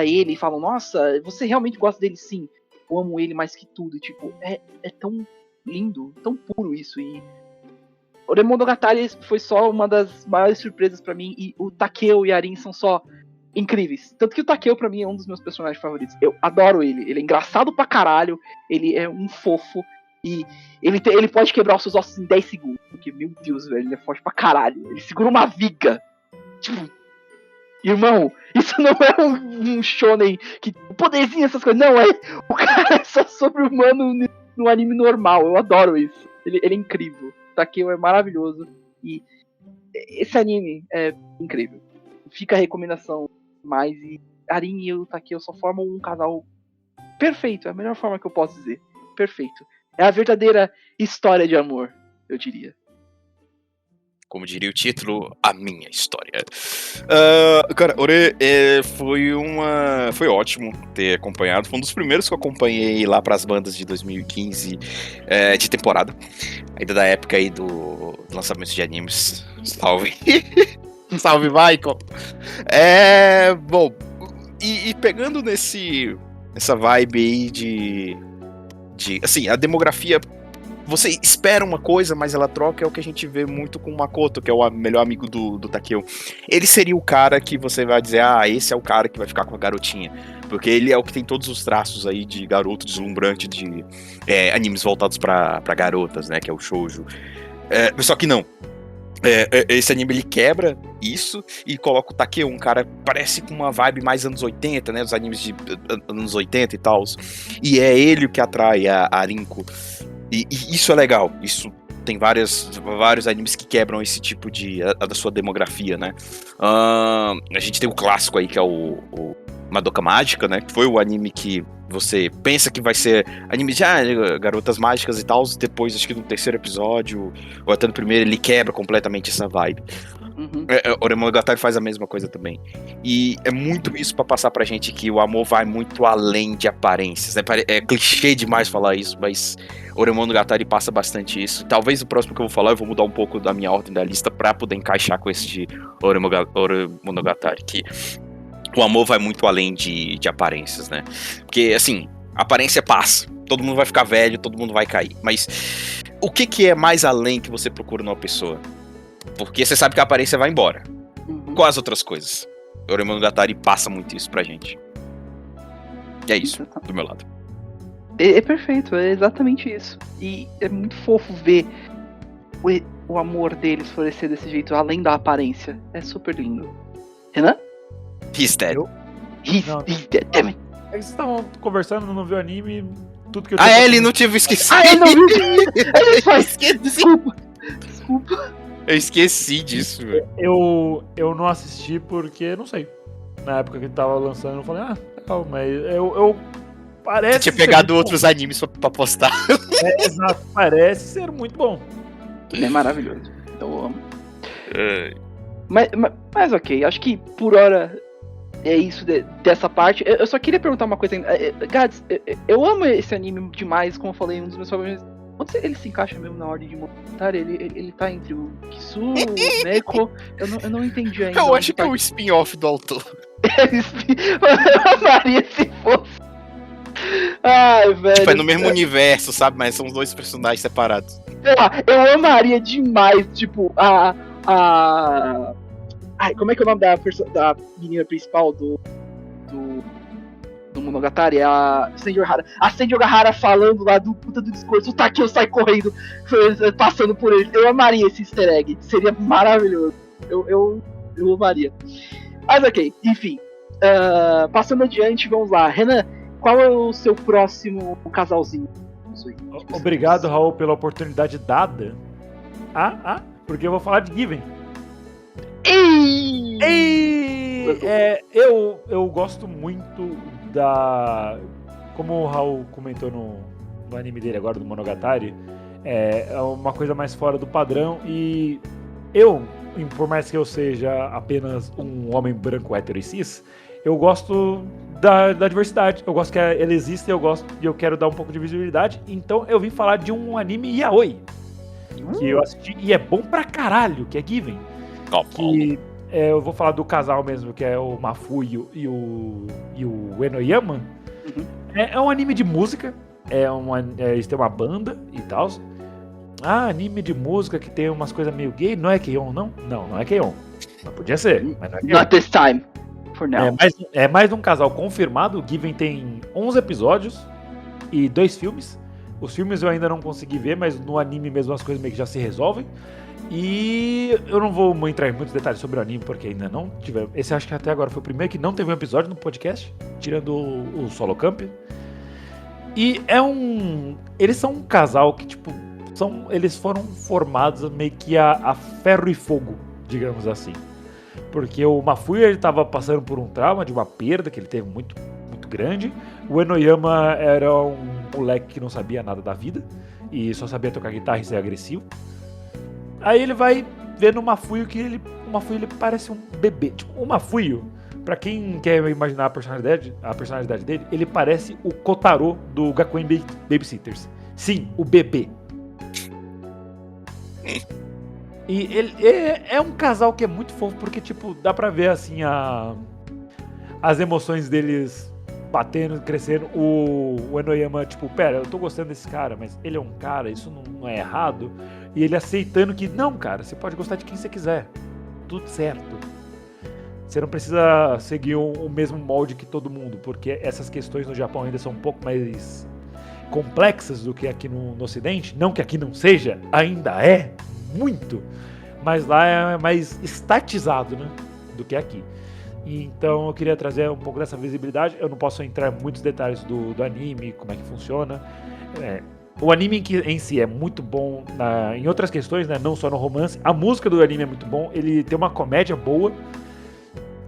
ele e falam, nossa, você realmente gosta dele sim. eu amo ele mais que tudo. Tipo, é tão lindo, tão puro isso. E Oremonogatari foi só uma das maiores surpresas pra mim. E o Takeo e a Arin são só incríveis. Tanto que o Takeo pra mim é um dos meus personagens favoritos. Eu adoro ele. Ele é engraçado pra caralho. Ele é um fofo. E ele pode quebrar os seus ossos em 10 segundos. Porque, meu Deus, velho, ele é forte pra caralho. Ele segura uma viga. Tipo, irmão, isso não é um shonen que poderzinho, essas coisas. Não, o cara é só sobre-humano no anime normal. Eu adoro isso. Ele é incrível. O Takeo é maravilhoso. E esse anime é incrível. Fica a recomendação mais. E Arin e o Takeo só formam um casal perfeito. É a melhor forma que eu posso dizer. Perfeito. É a verdadeira história de amor, eu diria. Como diria o título, a minha história. Cara, Ore, foi ótimo ter acompanhado. Foi um dos primeiros que eu acompanhei lá pras bandas de 2015 de temporada. Ainda da época aí do lançamento de animes. Salve! Salve, Michael! Bom, e pegando nessa vibe aí de assim, a demografia. Você espera uma coisa, mas ela troca, é o que a gente vê muito com o Makoto, que é o melhor amigo do Takeo. Ele seria o cara que você vai dizer, esse é o cara que vai ficar com a garotinha. Porque ele é o que tem todos os traços aí de garoto deslumbrante de animes voltados pra garotas, né, que é o shoujo. Só que não. Esse anime ele quebra isso e coloca o Takeo, um cara parece com uma vibe mais anos 80, né, dos animes de anos 80 e tal. E é ele o que atrai a Rinko. E isso é legal, isso tem vários animes que quebram esse tipo da sua demografia, né? A gente tem o clássico aí, que é o Madoka Mágica, né? Que foi o anime que você pensa que vai ser anime de garotas mágicas e tal, depois acho que no terceiro episódio, ou até no primeiro, ele quebra completamente essa vibe. Uhum. Oremonogatari faz a mesma coisa também. E é muito isso pra passar pra gente que o amor vai muito além de aparências, né? É clichê demais falar isso, mas Oremonogatari passa bastante isso. Talvez o próximo que eu vou falar eu vou mudar um pouco da minha ordem da lista pra poder encaixar com esse de Oremonogatari, que o amor vai muito além de aparências, né? Porque, assim, aparência passa. Todo mundo vai ficar velho, todo mundo vai cair. Mas o que é mais além que você procura numa pessoa? Porque você sabe que a aparência vai embora. Uhum. Quais outras coisas? Oremonogatari passa muito isso pra gente. E é isso, do meu lado. É perfeito, é exatamente isso. E é muito fofo ver o amor deles florescer desse jeito, além da aparência. É super lindo. Renan? He's dead. He's dead, damn it. É que vocês estavam conversando, não viu anime, tudo que eu Ele não tive esquecido. Eu não vi. Desculpa. Eu esqueci disso, velho. Eu não assisti porque, não sei. Na época que ele tava lançando, eu falei, legal, mas eu parece. Você tinha pegado outros animes pra postar. Exato, parece ser muito bom. É maravilhoso. Eu amo. Mas ok, acho que por hora é isso dessa parte. Eu só queria perguntar uma coisa ainda. Gads, eu amo esse anime demais, como eu falei, um dos meus favoritos. Onde ele se encaixa mesmo na ordem de montar? Ele tá entre o Kisu, o Neko. Eu não entendi ainda. Eu acho que é o spin-off do autor. Eu amaria se fosse. Ai, velho. Tipo, é no mesmo universo, sabe? Mas são os dois personagens separados. Eu amaria demais, tipo, Ai, como é que é o nome da menina principal do Monogatari? É a Senju Ohara. A Senju Ohara falando lá do puta do discurso, o Takeo sai correndo, passando por ele. Eu amaria esse easter egg. Seria maravilhoso. Eu amaria. Mas ok, enfim. Passando adiante, vamos lá. Renan, qual é o seu próximo casalzinho? Obrigado, Raul, pela oportunidade dada. Porque eu vou falar de Given. Eu gosto muito da... Como o Raul comentou no anime dele agora, do Monogatari, é uma coisa mais fora do padrão. E por mais que eu seja apenas um homem branco, hétero e cis, eu gosto da diversidade. Eu gosto que ela existe e eu quero dar um pouco de visibilidade. Então eu vim falar de um anime yaoi que eu assisti e é bom pra caralho, que é Given. Que eu vou falar do casal mesmo, que é o Mafuyu e o Enoyama. É um anime de música, eles têm uma banda e tal. Ah, anime de música que tem umas coisas meio gay, não é Keion, não? Não é Keion. Mas podia ser, mas não é Keion. Not this time. For now. É mais um casal confirmado. O Given tem 11 episódios e 2 filmes. Os filmes eu ainda não consegui ver, mas no anime mesmo as coisas meio que já se resolvem. E eu não vou entrar em muitos detalhes sobre o anime, porque ainda não tive. Esse acho que até agora foi o primeiro que não teve um episódio no podcast, tirando o Solo Camp. E eles são um casal que, tipo, eles foram formados meio que a ferro e fogo, digamos assim. Porque o Mafuyu, ele tava passando por um trauma de uma perda que ele teve muito, muito grande. O Enoyama era um moleque que não sabia nada da vida e só sabia tocar guitarra e ser agressivo. Aí ele vai ver no Mafuyu que o Mafuyu ele parece um bebê. Tipo, o Mafuyu, pra quem quer imaginar a personalidade dele, ele parece o Kotaro do Gakuen Babysitters. Sim, o bebê. E ele é um casal que é muito fofo, porque, tipo, dá pra ver, assim, as emoções deles batendo, crescendo. O Enoyama, tipo, pera, eu tô gostando desse cara, mas ele é um cara, isso não é errado. E ele aceitando que, não, cara, você pode gostar de quem você quiser. Tudo certo. Você não precisa seguir o mesmo molde que todo mundo, porque essas questões no Japão ainda são um pouco mais complexas do que aqui no Ocidente. Não que aqui não seja, ainda é muito, mas lá é mais estatizado, né, do que aqui. E então eu queria trazer um pouco dessa visibilidade. Eu não posso entrar em muitos detalhes do anime, como é que funciona. O anime em si é muito bom em outras questões, né, não só no romance. A música do anime é muito bom, ele tem uma comédia boa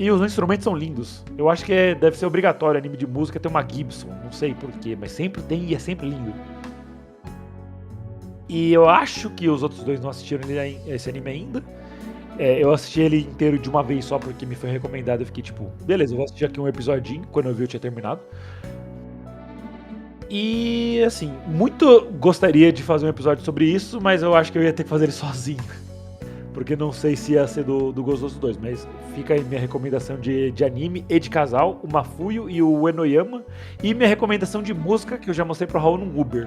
e os instrumentos são lindos. Eu acho que deve ser obrigatório anime de música ter uma Gibson, não sei porquê, mas sempre tem e é sempre lindo. E eu acho que os outros dois não assistiram esse anime ainda. Eu assisti ele inteiro de uma vez só porque me foi recomendado. Eu fiquei tipo, beleza, eu vou assistir aqui um episodinho. Quando eu vi eu tinha terminado. E assim, muito gostaria de fazer um episódio sobre isso, mas eu acho que eu ia ter que fazer ele sozinho. Porque não sei se ia ser do gosto dos dois. Mas fica aí minha recomendação de anime e de casal, o Mafuyu e o Enoyama. E minha recomendação de música, que eu já mostrei pro Raul no Uber.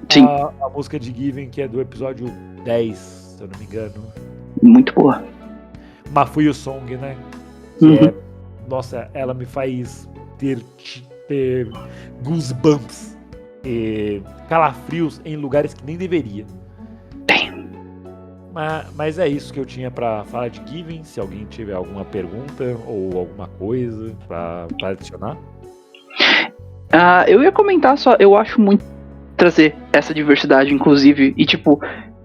Sim. A música de Given, que é do episódio 10, se eu não me engano. Muito boa. Mafuyu Song, né? Que nossa, ela me faz ter goosebumps e calafrios em lugares que nem deveria. Mas é isso que eu tinha pra falar de Given. Se alguém tiver alguma pergunta ou alguma coisa pra adicionar. Eu ia comentar só, eu acho muito trazer essa diversidade, inclusive, e tipo,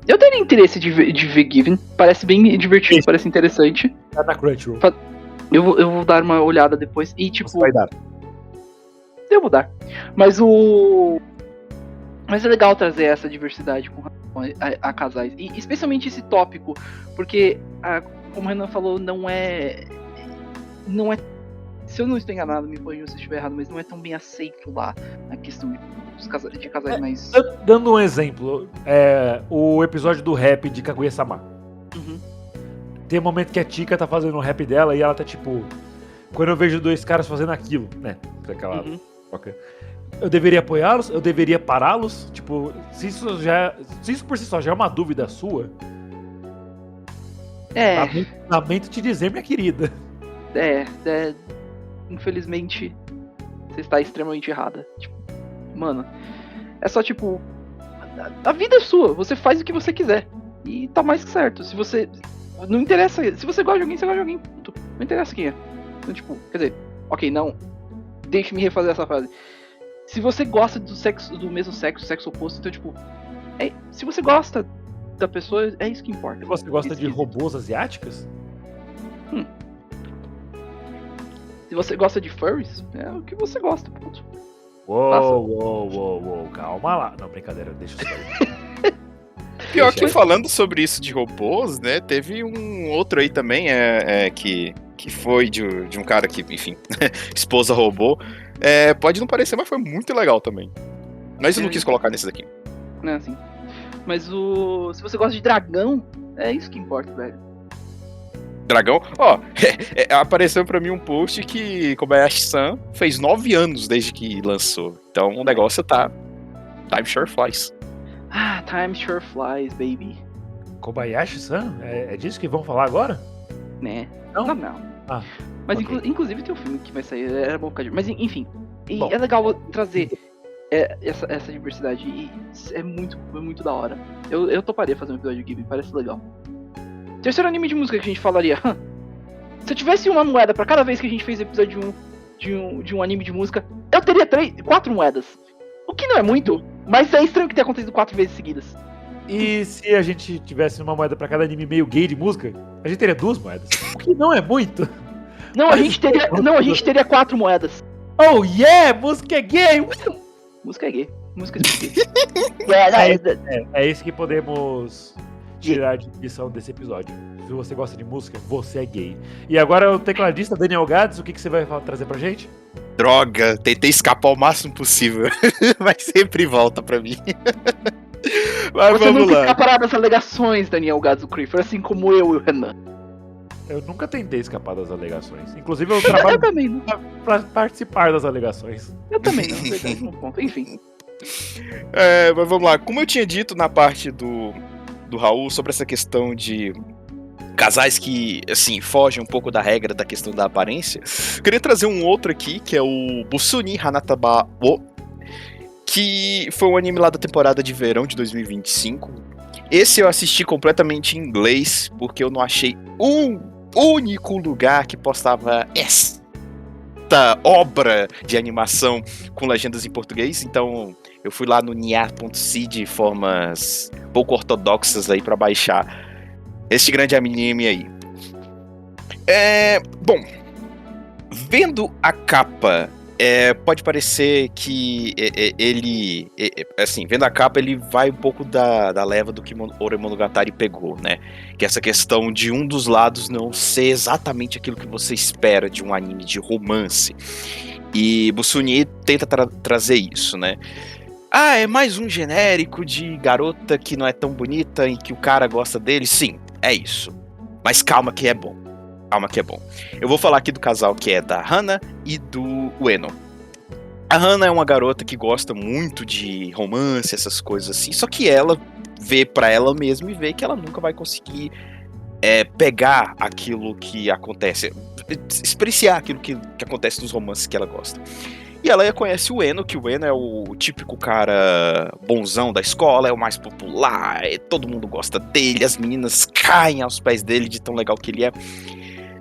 eu teria interesse de ver Given, parece bem divertido, parece interessante. Tá na Crunchyroll. Eu vou dar uma olhada depois, e tipo... Você vai dar. Eu vou dar. Mas é legal trazer essa diversidade com a casais, e especialmente esse tópico, porque, como o Renan falou, não é... Se eu não estou enganado, me corrija se eu estiver errado, mas não é tão bem aceito lá a questão de casais mais... Dando um exemplo, o episódio do rap de Kaguya-sama. Tem um momento que a Tika tá fazendo o rap dela e ela tá tipo... Quando eu vejo dois caras fazendo aquilo, né? Aquela troca. Eu deveria apoiá-los? Eu deveria pará-los? Tipo, se isso por si só já é uma dúvida sua... Lamento te dizer, minha querida. Infelizmente, você está extremamente errada. Tipo, mano, é só tipo... A vida é sua, você faz o que você quiser. E tá mais que certo. Se você... Não interessa... Se você gosta de alguém, você gosta de alguém. Não interessa quem é. Então, tipo, quer dizer... Ok, não... Deixe-me refazer essa frase. Se você gosta do mesmo sexo oposto, então, tipo... se você gosta da pessoa, é isso que importa. Se você gosta de robôs asiáticas? Se você gosta de furries, é o que você gosta, ponto. Uou, calma lá. Não, brincadeira, deixa eu sair. Pior que falando sobre isso de robôs, né, teve um outro aí também, que foi de um cara que, enfim, esposa robô. Pode não parecer, mas foi muito legal também. Mas eu não quis colocar nesses aqui. Não é assim. Mas se você gosta de dragão, é isso que importa, velho. Dragão? Ó, apareceu pra mim um post que Kobayashi-san fez 9 anos desde que lançou. Então o negócio tá... Time sure flies. Ah, time sure flies, baby. Kobayashi-san? É disso que vão falar agora? Né? Não? Não. Ah, Mas ok. Inclusive tem um filme que vai sair, era bom ficar de... Mas enfim, e Bom. é legal trazer essa diversidade e é muito da hora. Eu toparia fazer um episódio de Ghibli, parece legal. Terceiro anime de música que a gente falaria. Se eu tivesse uma moeda pra cada vez que a gente fez episódio de um anime de música, eu teria 4 moedas. O que não é muito, mas é estranho que tenha acontecido 4 vezes seguidas. E se a gente tivesse uma moeda pra cada anime meio gay de música, a gente teria 2 moedas. O que não é muito. Não, a gente teria 4 moedas. Oh yeah, música é gay! Música é gay. Música é gay. É isso que podemos tirar de lição desse episódio. Se você gosta de música, você é gay. E agora o tecladista Daniel Gades, o que você vai trazer pra gente? Droga, tentei escapar o máximo possível, mas sempre volta pra mim. Mas Você vamos nunca lá. escapará das alegações, Daniel Gadzo Creeper, assim como eu e o Renan. Eu nunca tentei escapar das alegações. Inclusive, eu Eu trabalho também não. pra participar das alegações. Eu também não. Verdade, no ponto. Enfim. Mas vamos lá. Como eu tinha dito na parte do Raul sobre essa questão de casais que, assim, fogem um pouco da regra da questão da aparência, eu queria trazer um outro aqui, que é o Busuni Hanataba wo, que foi um anime lá da temporada de verão de 2025. Esse eu assisti completamente em inglês, porque eu não achei um único lugar que postava esta obra de animação com legendas em português, então eu fui lá no nia.c de formas pouco ortodoxas aí pra baixar este grande anime aí. Bom, vendo a capa, pode parecer que ele, assim, vendo a capa, ele vai um pouco da leva do que Oremonogatari pegou, né? Que é essa questão de um dos lados não ser exatamente aquilo que você espera de um anime de romance. E Busuni tenta trazer isso, né? Ah, é mais um genérico de garota que não é tão bonita e que o cara gosta dele? Sim, é isso. Mas calma que é bom. Calma que é bom. Eu vou falar aqui do casal que é da Hana e do Ueno. A Hana é uma garota que gosta muito de romance, essas coisas assim, só que ela vê pra ela mesma e vê que ela nunca vai conseguir pegar aquilo que acontece, experienciar aquilo que acontece nos romances que ela gosta. E ela conhece o Ueno, que o Ueno é o típico cara bonzão da escola, é o mais popular, todo mundo gosta dele, as meninas caem aos pés dele de tão legal que ele é.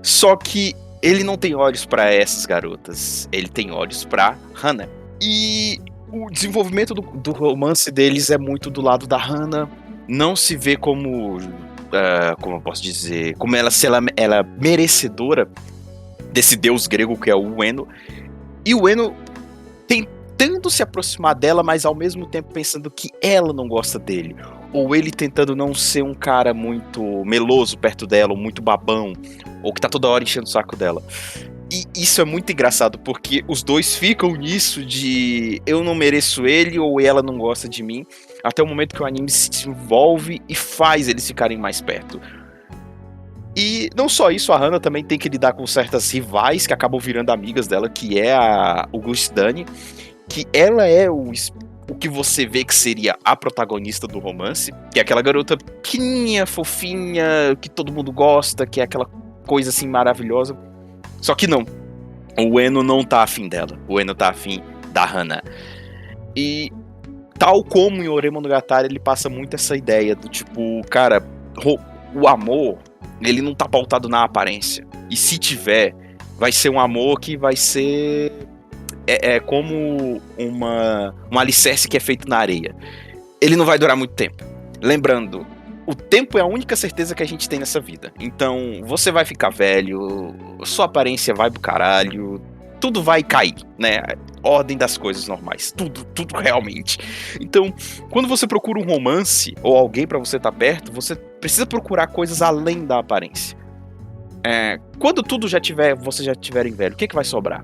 Só que ele não tem olhos pra essas garotas, ele tem olhos pra Hana. E o desenvolvimento do romance deles é muito do lado da Hana, não se vê como eu posso dizer, como ela é merecedora desse deus grego que é o Ueno. E o Ueno tentando se aproximar dela, mas ao mesmo tempo pensando que ela não gosta dele. Ou ele tentando não ser um cara muito meloso perto dela, ou muito babão, ou que tá toda hora enchendo o saco dela. E isso é muito engraçado, porque os dois ficam nisso de eu não mereço ele, ou ela não gosta de mim, até o momento que o anime se desenvolve e faz eles ficarem mais perto. E não só isso, a Hana também tem que lidar com certas rivais que acabam virando amigas dela, que é o Gustani, que ela é o que você vê que seria a protagonista do romance, que é aquela garota pequenininha, fofinha, que todo mundo gosta, que é aquela coisa assim maravilhosa. Só que não, o Ueno não tá afim dela, o Ueno tá afim da Hana. E tal como em Oremonogatari, ele passa muito essa ideia do tipo, cara, o amor, ele não tá pautado na aparência. E se tiver, vai ser um amor que vai ser como um alicerce que é feito na areia. Ele não vai durar muito tempo. Lembrando, o tempo é a única certeza que a gente tem nessa vida. Então, você vai ficar velho, sua aparência vai pro caralho, tudo vai cair, né? Ordem das coisas normais, tudo realmente. Então, quando você procura um romance ou alguém pra você estar perto, você precisa procurar coisas além da aparência. Quando você já tiverem velho, o que vai sobrar?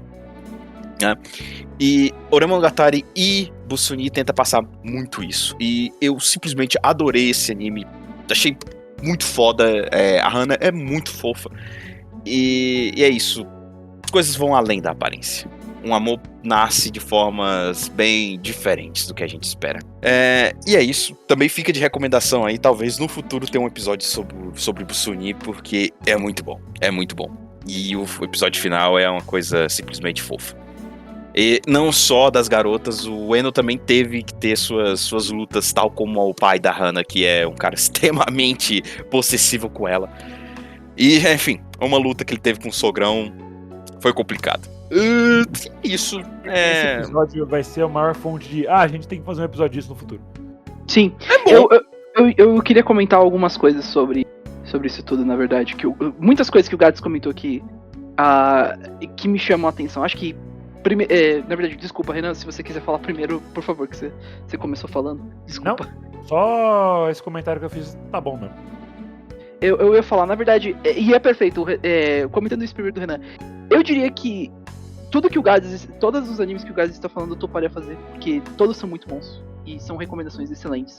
E Oremonogatari e Busuni tenta passar muito isso. E eu simplesmente adorei esse anime. Achei muito foda, a Hana é muito fofa. E é isso. As coisas vão além da aparência. Um amor nasce de formas bem diferentes do que a gente espera. E é isso. Também fica de recomendação aí, talvez no futuro tenha um episódio sobre Busuni, porque é muito bom. É muito bom. E o episódio final é uma coisa simplesmente fofa. E não só das garotas, o Eno também teve que ter suas lutas, tal como o pai da Hana, que é um cara extremamente possessivo com ela. E, enfim, uma luta que ele teve com o sogrão foi complicado. Isso Esse episódio vai ser a maior fonte de... a gente tem que fazer um episódio disso no futuro. Sim. Eu queria comentar algumas coisas sobre isso tudo, na verdade. Muitas coisas que o Gads comentou que me chamam a atenção. Acho que na verdade, desculpa, Renan, se você quiser falar primeiro, por favor, que você começou falando. Desculpa. Não, só esse comentário que eu fiz tá bom mesmo. Eu ia falar, na verdade, e é perfeito, comentando isso primeiro do Renan, eu diria que todos os animes que o Gads está falando eu toparia fazer, porque todos são muito bons e são recomendações excelentes.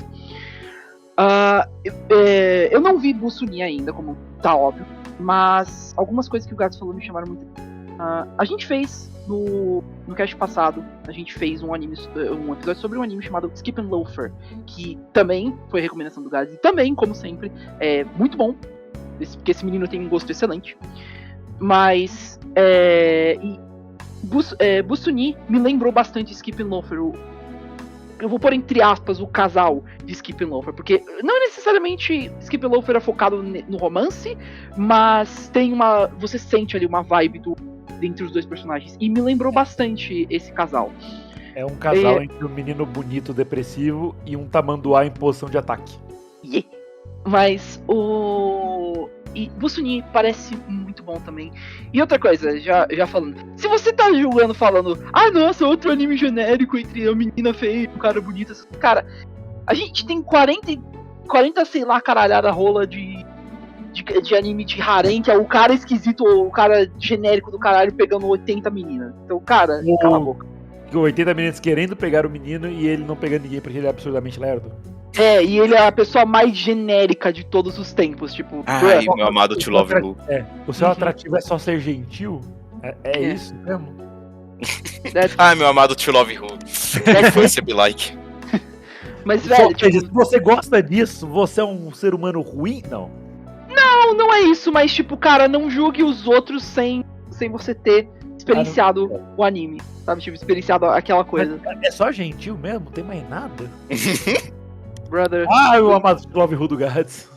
Eu não vi Busuni ainda, como tá óbvio, mas algumas coisas que o Gads falou me chamaram muito. A gente fez no cast passado, a gente fez um episódio sobre um anime chamado Skip and Loafer, que também foi recomendação do Gads, e também, como sempre, é muito bom, porque esse menino tem um gosto excelente. Mas Busuni me lembrou bastante Skip and Loafer. Eu vou pôr entre aspas o casal de Skip and Loafer, porque não é necessariamente Skip and Loafer é focado no romance, mas você sente ali uma vibe entre os dois personagens, e me lembrou bastante esse casal. É um casal entre um menino bonito, depressivo, e um tamanduá em posição de ataque. Yeah. Mas e Busuni parece muito bom também. E outra coisa, já falando, se você tá julgando falando, nossa, outro anime genérico entre a menina feia e o cara bonito, cara, a gente tem 40 sei lá, caralhada rola de anime de harem, que é o cara esquisito, o cara genérico do caralho pegando 80 meninas. Então, cara, cala a boca. 80 meninas querendo pegar o menino e ele não pegando ninguém porque ele é absurdamente lerdo. E ele é a pessoa mais genérica de todos os tempos, tipo... meu amado To Love Ru. O seu atrativo é só ser gentil? É isso mesmo? Meu amado To Love Ru. Foi esse be like. Mas, velho... Se você gosta disso, você é um ser humano ruim? Não é isso, mas tipo, cara, não julgue os outros sem você ter experienciado o anime, sabe? Tipo, experienciado aquela coisa. É só gentil mesmo? Não tem mais nada? Brother... eu amado Love Ru do Gads.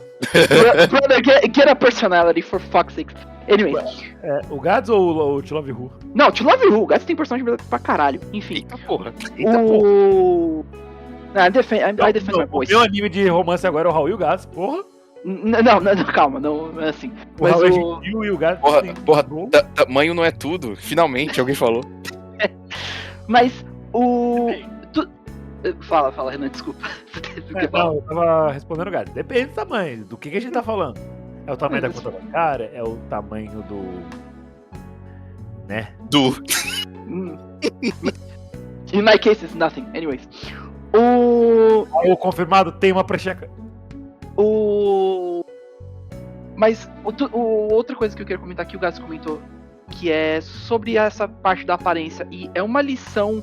Brother, get a personality, for fuck's sake. Anyway. O Gads ou o To Love Ru? Não, To Love Ru, o Gads tem personagem pra caralho. Enfim. Eita porra. I defend my voice. O meu anime de romance agora é o Raul e o Gads, porra. Não, calma, não é assim. O Raul é gentil e o Gads porra, tamanho não é tudo. Finalmente, alguém falou. Mas Fala, Renan, desculpa. Eu tava respondendo o Gads. Depende do tamanho. Do que a gente tá falando? É o tamanho da conta bancária? É o tamanho do... né? In my case, it's nothing. Anyways. O confirmado tem uma precheca. Mas outra coisa que eu quero comentar que o Gads comentou, que é sobre essa parte da aparência, e é uma lição...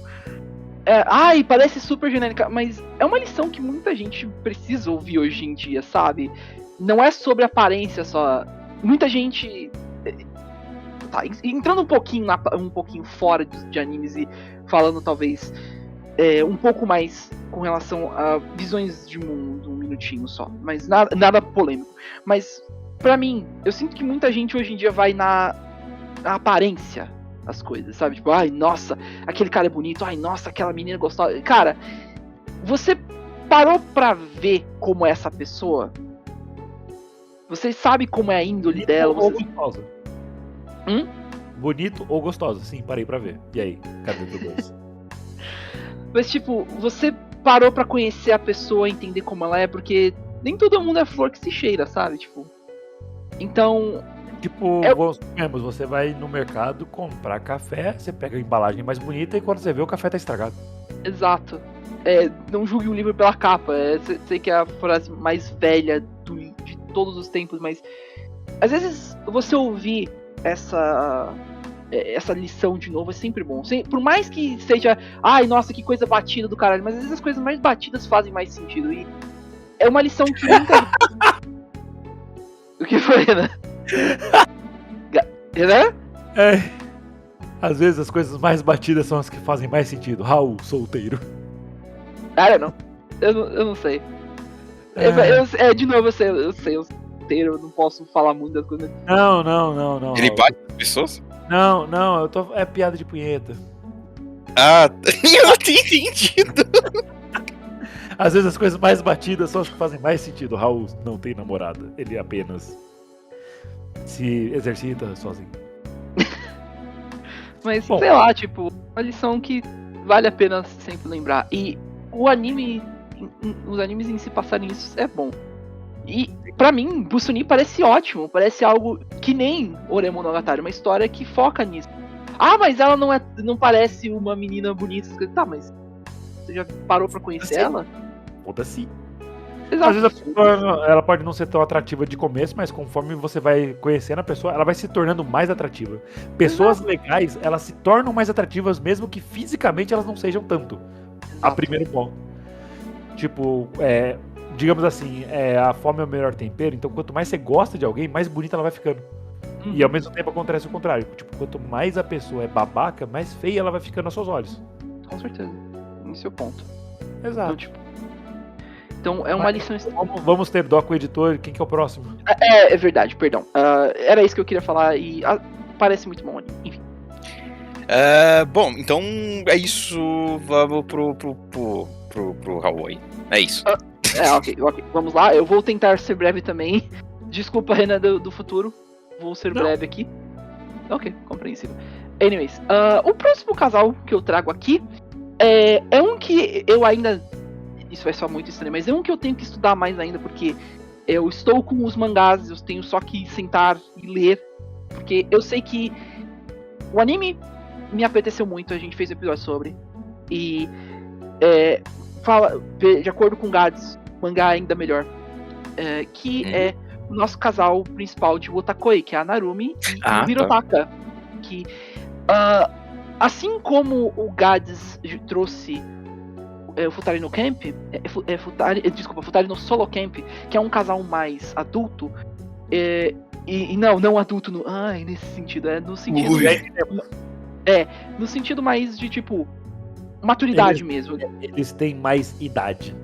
parece super genérica, mas é uma lição que muita gente precisa ouvir hoje em dia, sabe? Não é sobre aparência só. Muita gente... entrando um pouquinho fora de animes e falando talvez um pouco mais com relação a visões de mundo, um minutinho só, mas nada polêmico. Mas pra mim, eu sinto que muita gente hoje em dia vai na aparência as coisas, sabe? Tipo, nossa, aquele cara é bonito, nossa, aquela menina gostosa. Cara, você parou pra ver como é essa pessoa? Você sabe como é a índole dela? Gostosa. Bonito ou gostosa? Sim, parei pra ver. E aí? Cadê tudo isso? Mas tipo, você parou pra conhecer a pessoa, entender como ela é, porque nem todo mundo é flor que se cheira, sabe? Tipo, então... Tipo, você vai no mercado comprar café, você pega a embalagem mais bonita e quando você vê o café tá estragado. Exato. Não julgue um livro pela capa. Sei que é a frase mais velha de todos os tempos, mas às vezes você ouvir essa lição de novo é sempre bom. Por mais que seja, ai, nossa, que coisa batida do caralho, mas às vezes as coisas mais batidas fazem mais sentido. E é uma lição que nunca. O que foi, né? Né? Às vezes as coisas mais batidas são as que fazem mais sentido. Raul, solteiro. Cara, não. Eu não sei. De novo, eu sei, eu não posso falar muito das coisas. Não. Ele Raul. bate nas pessoas? Não, é piada de punheta. Ah, eu não tinha entendido. Às vezes as coisas mais batidas são as que fazem mais sentido. Raul não tem namorada, ele apenas se exercita sozinho. Mas, Bom. sei lá, tipo, uma lição que vale a pena sempre lembrar. E o anime, os animes em si passarem isso é bom. E, pra mim, Busuni parece ótimo. Parece algo que nem Oremonogatari, uma história que foca nisso. Ah, mas ela não parece uma menina bonita. Tá, mas você já parou pra conhecer ela? Foda-se. Exato. Às vezes a pessoa, ela pode não ser tão atrativa de começo, mas conforme você vai conhecendo a pessoa, ela vai se tornando mais atrativa. Pessoas legais, elas se tornam mais atrativas mesmo que fisicamente elas não sejam tanto. A primeiro ponto. Tipo, digamos assim, a fome é o melhor tempero, então quanto mais você gosta de alguém, mais bonita ela vai ficando. E ao mesmo tempo acontece o contrário. Tipo, quanto mais a pessoa é babaca, mais feia ela vai ficando aos seus olhos. Com certeza. Esse é o ponto. Exato. Então é uma lição. Vamos ter dó com o editor. Quem que é o próximo? É verdade, perdão. Era isso que eu queria falar e parece muito bom. Enfim. Bom, então é isso. Vamos pro Raul aí. É isso. Ok. Vamos lá. Eu vou tentar ser breve também. Desculpa, Renan do futuro. Vou ser breve aqui. Ok, compreensível. Anyways, o próximo casal que eu trago aqui é um que eu ainda... Isso vai soar muito estranho, mas é um que eu tenho que estudar mais ainda, porque eu estou com os mangás, eu tenho só que sentar e ler, porque eu sei que o anime me apeteceu muito, a gente fez episódio sobre, e fala, de acordo com o Gads, mangá ainda melhor, que é o nosso casal principal de Wotakoi, que é a Narumi e o Hirotaka, que assim como o Gads trouxe o Futari no Camp, Futari no Solo Camp, que é um casal mais adulto, e não adulto nesse sentido, no sentido no sentido mais de tipo maturidade mesmo. Eles têm mais idade.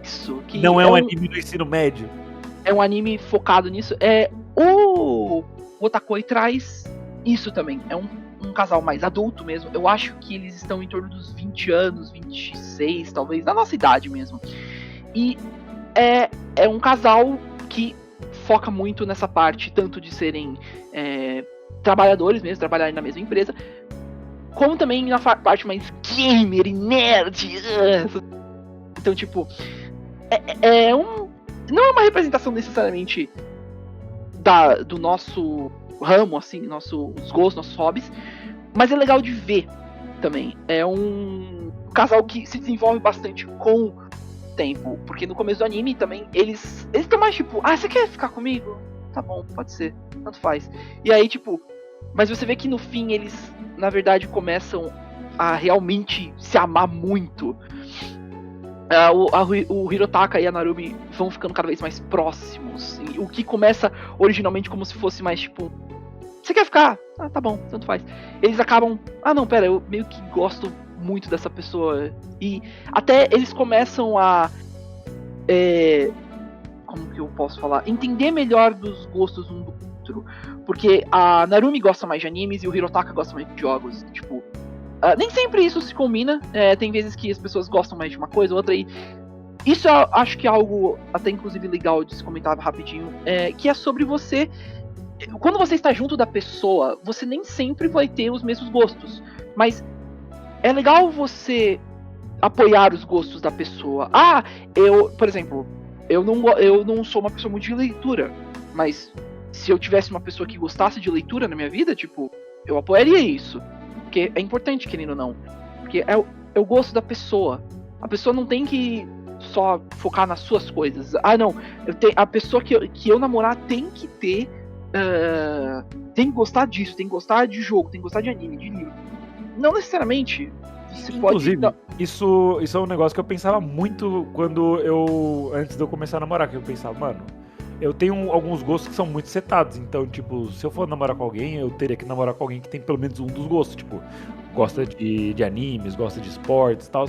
Isso, que não é um anime do ensino médio. É um anime focado nisso. O Otakoi traz isso também. É um casal mais adulto mesmo. Eu acho que eles estão em torno dos 20 anos, 26, talvez, da nossa idade mesmo. E é um casal que foca muito nessa parte, tanto de serem trabalhadores mesmo, trabalharem na mesma empresa, como também na parte mais gamer e nerd. Então, tipo, não é uma representação necessariamente do nosso ramo, assim, os gostos, nossos hobbies, mas é legal de ver também. É um casal que se desenvolve bastante com o tempo, porque no começo do anime também eles estão mais tipo, você quer ficar comigo? Tá bom, pode ser, tanto faz. E aí, tipo, mas você vê que no fim eles, na verdade, começam a realmente se amar muito. O Hirotaka e a Narumi vão ficando cada vez mais próximos. O que começa originalmente como se fosse mais tipo, você quer ficar? Tá bom, tanto faz. Eles acabam, não, pera, eu meio que gosto muito dessa pessoa. E até eles começam a como que eu posso falar? Entender melhor dos gostos um do outro. Porque a Narumi gosta mais de animes e o Hirotaka gosta mais de jogos. Tipo, nem sempre isso se combina. Tem vezes que as pessoas gostam mais de uma coisa ou outra. E isso eu acho que é algo até inclusive legal de se comentar rapidinho. Que é sobre você. Quando você está junto da pessoa, você nem sempre vai ter os mesmos gostos. Mas é legal você apoiar os gostos da pessoa. Por exemplo, eu não sou uma pessoa muito de leitura. Mas se eu tivesse uma pessoa que gostasse de leitura na minha vida, tipo, eu apoiaria isso. Porque é importante, querendo ou não. Porque é o gosto da pessoa. A pessoa não tem que só focar nas suas coisas. Ah, não, a pessoa que eu namorar tem que ter. Tem que gostar disso, tem que gostar de jogo, tem que gostar de anime, de livro. Não necessariamente. Você Inclusive, pode. isso é um negócio que eu pensava muito antes de eu começar a namorar, que eu pensava, mano, eu tenho alguns gostos que são muito setados, então, tipo, se eu for namorar com alguém, eu teria que namorar com alguém que tem pelo menos um dos gostos, tipo, gosta de animes, gosta de esportes e tal.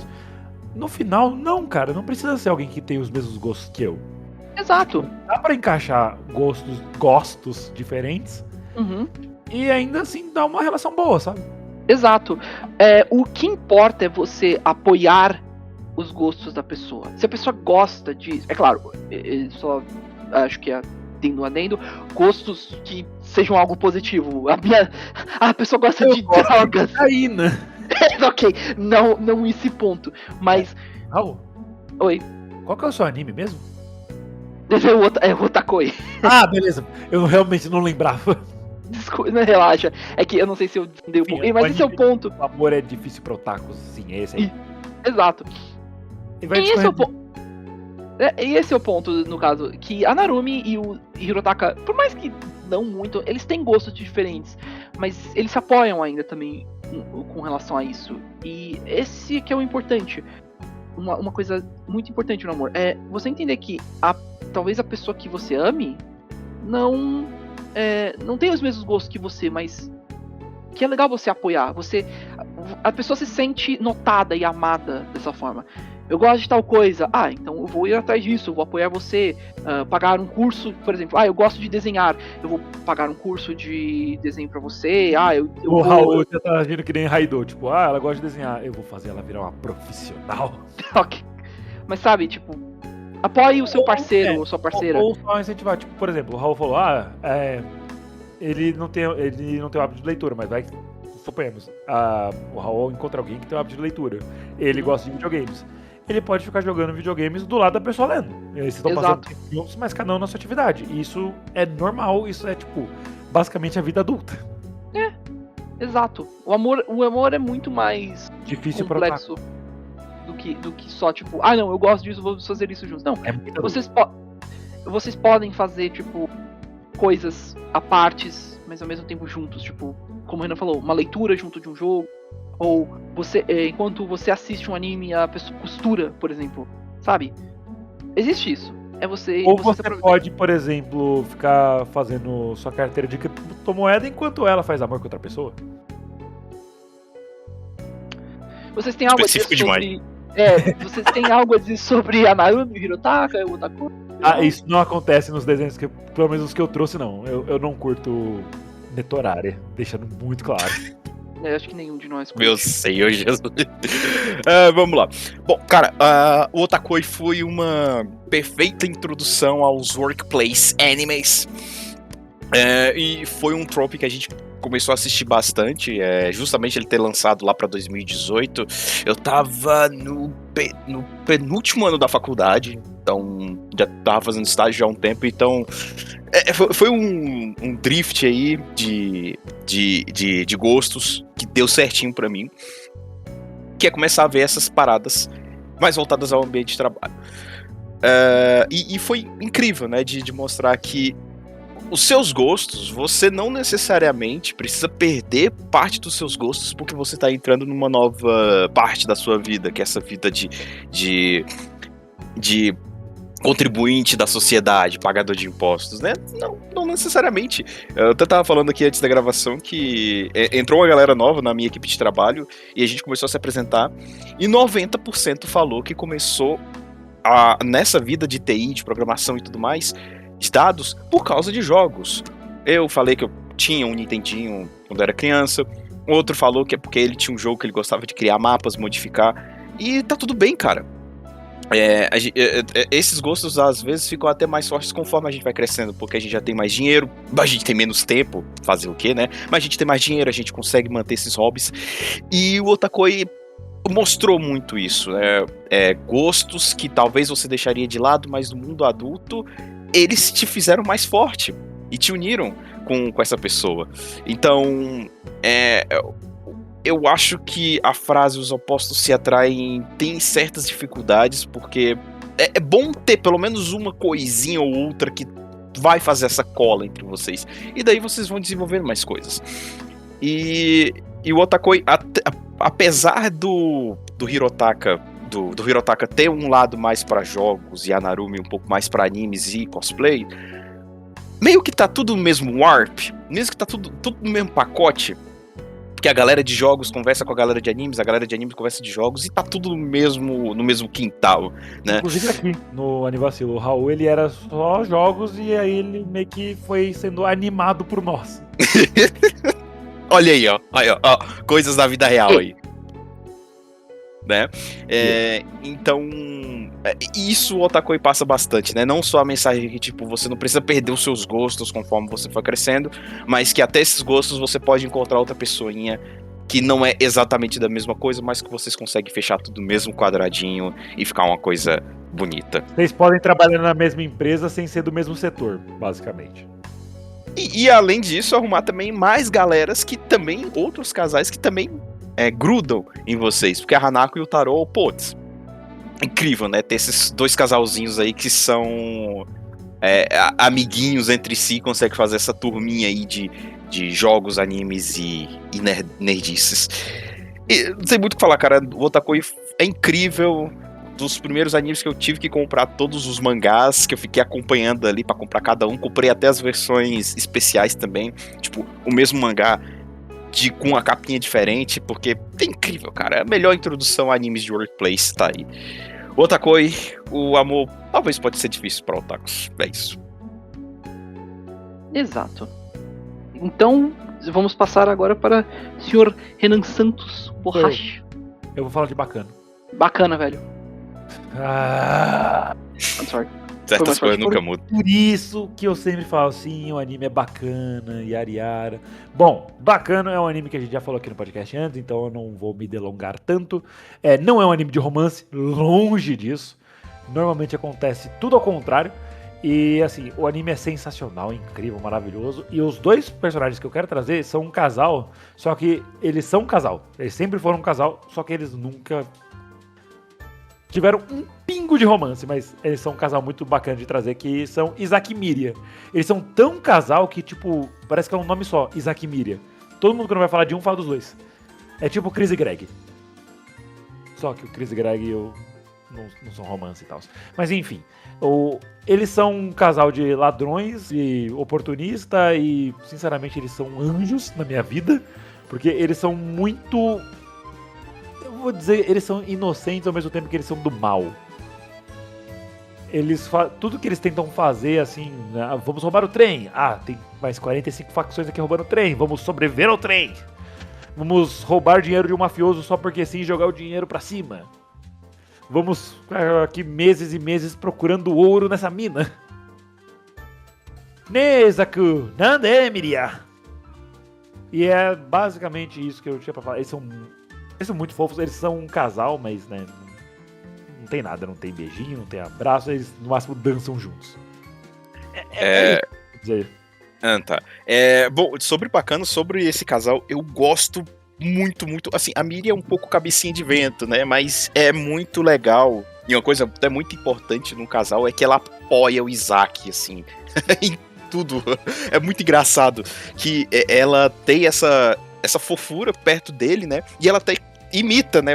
No final, não, cara, não precisa ser alguém que tem os mesmos gostos que eu. Exato. Dá pra encaixar gostos diferentes Uhum. e ainda assim dar uma relação boa, sabe? Exato. O que importa é você apoiar os gostos da pessoa. Se a pessoa gosta disso, é claro, só acho que tendo um adendo, gostos que sejam algo positivo. A pessoa gosta de drogas. Cocaína. Ok, não esse ponto. Mas. Raul, Oi. qual que é o seu anime mesmo? É o Otakoi. Ah, beleza. Eu realmente não lembrava. Desculpa, não, relaxa. É que eu não sei se eu dei um pouco. Mas esse é o ponto. O amor é difícil pra otakus, sim, é esse aí. Exato. E vai E esse é o discorrer- ponto. E esse é o ponto, no caso, que a Narumi e o Hirotaka, por mais que não muito, eles têm gostos diferentes, mas eles se apoiam ainda também com relação a isso. E esse que é o importante. Uma coisa muito importante no amor é você entender que talvez a pessoa que você ame não tem os mesmos gostos que você, mas que é legal você apoiar. A pessoa se sente notada e amada dessa forma. Eu gosto de tal coisa. Então eu vou ir atrás disso, eu vou apoiar você. Pagar um curso, por exemplo. Eu gosto de desenhar. Eu vou pagar um curso de desenho pra você. O Raul já tá agindo que nem Raidou. Tipo, ela gosta de desenhar. Eu vou fazer ela virar uma profissional. Ok. Mas sabe, tipo, apoie o seu parceiro ou sua parceira. Ou só incentivar. Tipo, por exemplo, o Raul falou, ele não tem o hábito de leitura, mas vai, suponhamos, o Raul encontra alguém que tem o hábito de leitura. Ele gosta de videogames. Ele pode ficar jogando videogames do lado da pessoa lendo. Eles estão passando Exato. tempo juntos, mas cada um na sua atividade. E isso é normal, isso é, tipo, basicamente a vida adulta. Exato. O amor é muito mais Difícil pra otaku. complexo do que só, tipo, não, eu gosto disso, vou fazer isso juntos. Não, É muito adulto. vocês podem fazer, tipo, coisas à partes, mas ao mesmo tempo juntos. Tipo, como a Renan falou, uma leitura junto de um jogo. Ou você, enquanto você assiste um anime, a pessoa costura, por exemplo. Sabe? Existe isso. É você. Ou você você se aproveitar. pode, por exemplo, ficar fazendo sua carteira de criptomoeda enquanto ela faz amor com outra pessoa. Vocês têm algo a dizer Específico sobre. Vocês têm algo a dizer sobre a Narumi, o Hirotaka, o Otaku? Isso não acontece nos desenhos, pelo menos os que eu trouxe, não. Eu não curto Netorare, deixando muito claro. Acho que nenhum de nós. Meu Senhor Jesus. Vamos lá. Bom, cara, o Otakoi foi uma perfeita introdução aos workplace animes. E foi um trope que a gente começou a assistir bastante. Justamente ele ter lançado lá pra 2018. Eu tava no penúltimo ano da faculdade. Então, já tava fazendo estágio já há um tempo. Então, foi um drift aí de gostos que deu certinho pra mim. Que é começar a ver essas paradas mais voltadas ao ambiente de trabalho. E foi incrível, né? De mostrar que os seus gostos, você não necessariamente precisa perder parte dos seus gostos porque você tá entrando numa nova parte da sua vida, que é essa vida de contribuinte da sociedade, pagador de impostos, né? Não necessariamente. Eu até tava falando aqui antes da gravação que entrou uma galera nova na minha equipe de trabalho e a gente começou a se apresentar e 90% falou que começou nessa vida de TI, de programação e tudo mais, de dados, por causa de jogos. Eu falei que eu tinha um Nintendinho quando era criança, outro falou que é porque ele tinha um jogo que ele gostava de criar mapas, modificar, e tá tudo bem, cara. Esses gostos às vezes ficam até mais fortes conforme a gente vai crescendo, porque a gente já tem mais dinheiro, a gente tem menos tempo, fazer o quê, né? Mas a gente tem mais dinheiro, a gente consegue manter esses hobbies. E o Otakoi mostrou muito isso, né? Gostos que talvez você deixaria de lado, mas no mundo adulto eles te fizeram mais forte e te uniram com essa pessoa. Então, eu acho que a frase os opostos se atraem tem certas dificuldades, porque é bom ter pelo menos uma coisinha ou outra que vai fazer essa cola entre vocês. E daí vocês vão desenvolvendo mais coisas. E o Otakoi, apesar do Hirotaka do Hirotaka ter um lado mais pra jogos e a Narumi um pouco mais pra animes e cosplay, meio que tá tudo no mesmo warp, mesmo que tá tudo no mesmo pacote, porque a galera de jogos conversa com a galera de animes, a galera de animes conversa de jogos, e tá tudo no mesmo quintal, né? Inclusive aqui no Anivacilo, o Raul, ele era só jogos e aí ele meio que foi sendo animado por nós. Olha aí, ó, coisas da vida real aí. Né? Então, isso o Otakoi passa bastante, né? Não só a mensagem que, tipo, você não precisa perder os seus gostos conforme você for crescendo, mas que até esses gostos você pode encontrar outra pessoinha que não é exatamente da mesma coisa, mas que vocês conseguem fechar tudo no mesmo quadradinho e ficar uma coisa bonita. Vocês podem trabalhar na mesma empresa sem ser do mesmo setor, basicamente. E além disso, arrumar também mais galeras que também, outros casais que também grudam em vocês, porque a Hanako e o Taro, putz, incrível, né, ter esses dois casalzinhos aí que são amiguinhos entre si, conseguem fazer essa turminha aí de jogos, animes e nerdices. E não sei muito o que falar, cara, o Otakoi é incrível. Dos primeiros animes que eu tive que comprar todos os mangás, que eu fiquei acompanhando ali pra comprar cada um, comprei até as versões especiais também, tipo, o mesmo mangá com uma capinha diferente, porque é incrível, cara. É a melhor introdução a animes de workplace, tá aí. O Otakoi, o amor, talvez pode ser difícil pra otakus. É isso. Exato. Então, vamos passar agora para o senhor Renan Santos Borracha. Eu vou falar de bacana. Bacana, velho. I'm sorry. Certas coisas nunca mudam. Por isso que eu sempre falo assim, o anime é bacana, yara. Bom, Bacana é um anime que a gente já falou aqui no podcast antes, então eu não vou me delongar tanto. Não é um anime de romance, longe disso. Normalmente acontece tudo ao contrário. E assim, o anime é sensacional, incrível, maravilhoso. E os dois personagens que eu quero trazer são um casal, só que eles são um casal. Eles sempre foram um casal, só que eles nunca tiveram um pingo de romance, mas eles são um casal muito bacana de trazer, que são Isaac e Miria. Eles são tão casal que, tipo, parece que é um nome só, Isaac e Miria. Todo mundo que não vai falar de um, fala dos dois. É tipo Chris e Greg. Só que o Chris e Greg não são romance e tal. Mas enfim, eles são um casal de ladrões e oportunista e, sinceramente, eles são anjos na minha vida, porque eles são muito... vou dizer, eles são inocentes ao mesmo tempo que eles são do mal. Tudo que eles tentam fazer, assim, vamos roubar o trem. Tem mais 45 facções aqui roubando o trem. Vamos sobreviver ao trem. Vamos roubar dinheiro de um mafioso só porque sim, jogar o dinheiro pra cima. Vamos ficar aqui meses e meses procurando ouro nessa mina. Nezaku, nande, Miria. E é basicamente isso que eu tinha pra falar. Eles são muito fofos, eles são um casal, mas, né, não tem nada, não tem beijinho, não tem abraço, eles no máximo dançam juntos. Tá. Bom, sobre Bacana, sobre esse casal, eu gosto muito, assim, a Miri é um pouco cabecinha de vento, né, mas é muito legal, e uma coisa até muito importante num casal é que ela apoia o Isaac, assim, em tudo. É muito engraçado que ela tem essa fofura perto dele, né, e ela imita, né,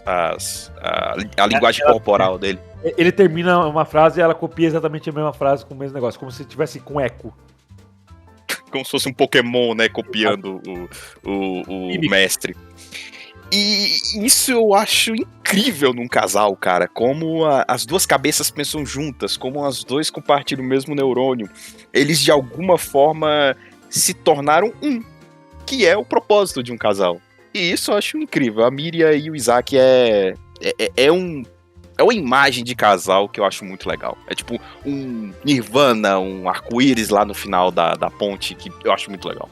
a linguagem corporal dele. Ele termina uma frase e ela copia exatamente a mesma frase com o mesmo negócio, como se tivesse com eco. Como se fosse um Pokémon, né, copiando o mestre. E isso eu acho incrível num casal, cara, como as duas cabeças pensam juntas, como as dois compartilham o mesmo neurônio. Eles, de alguma forma, se tornaram um, que é o propósito de um casal. E isso eu acho incrível. A Miria e o Isaac é uma imagem de casal que eu acho muito legal. É tipo um Nirvana, um arco-íris lá no final da ponte, que eu acho muito legal.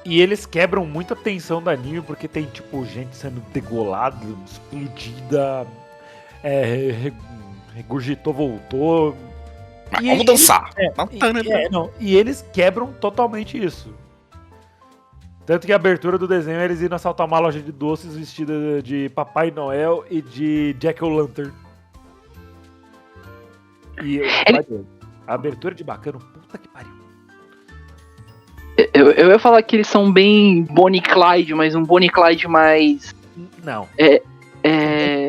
E eles quebram muito a tensão do anime, porque tem, tipo, gente sendo degolada, explodida, regurgitou, voltou. Mas vamos dançar! E eles quebram totalmente isso. Tanto que a abertura do desenho, eles iam assaltar uma loja de doces vestida de Papai Noel e de Jack-O-Lantern. E a abertura de Bacano, puta que pariu. Eu ia falar que eles são bem Bonnie e Clyde, mas um Bonnie e Clyde mais... Não. É...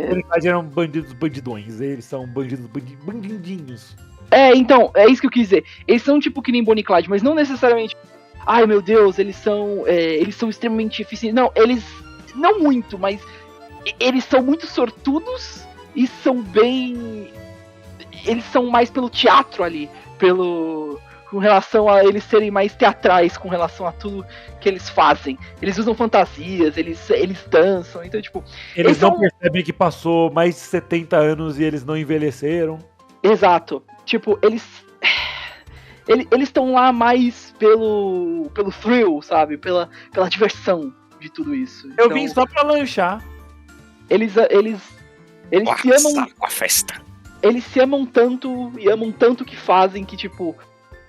Na verdade eram bandidos bandidões, eles são bandidos bandidinhos. Então, é isso que eu quis dizer. Eles são tipo que nem Bonnie e Clyde, mas não necessariamente... Ai, meu Deus, eles são extremamente eficientes. Não, eles... Não muito, mas... Eles são muito sortudos e são bem... Eles são mais pelo teatro ali, com relação a eles serem mais teatrais com relação a tudo que eles fazem. Eles usam fantasias, eles dançam, então, tipo... Eles não percebem que passou mais de 70 anos e eles não envelheceram. Exato. Tipo, eles estão lá mais pelo thrill, sabe? Pela diversão de tudo isso. Eu então, vim só pra lanchar. Eles se amam... com a festa. Eles se amam tanto e amam tanto que fazem que, tipo...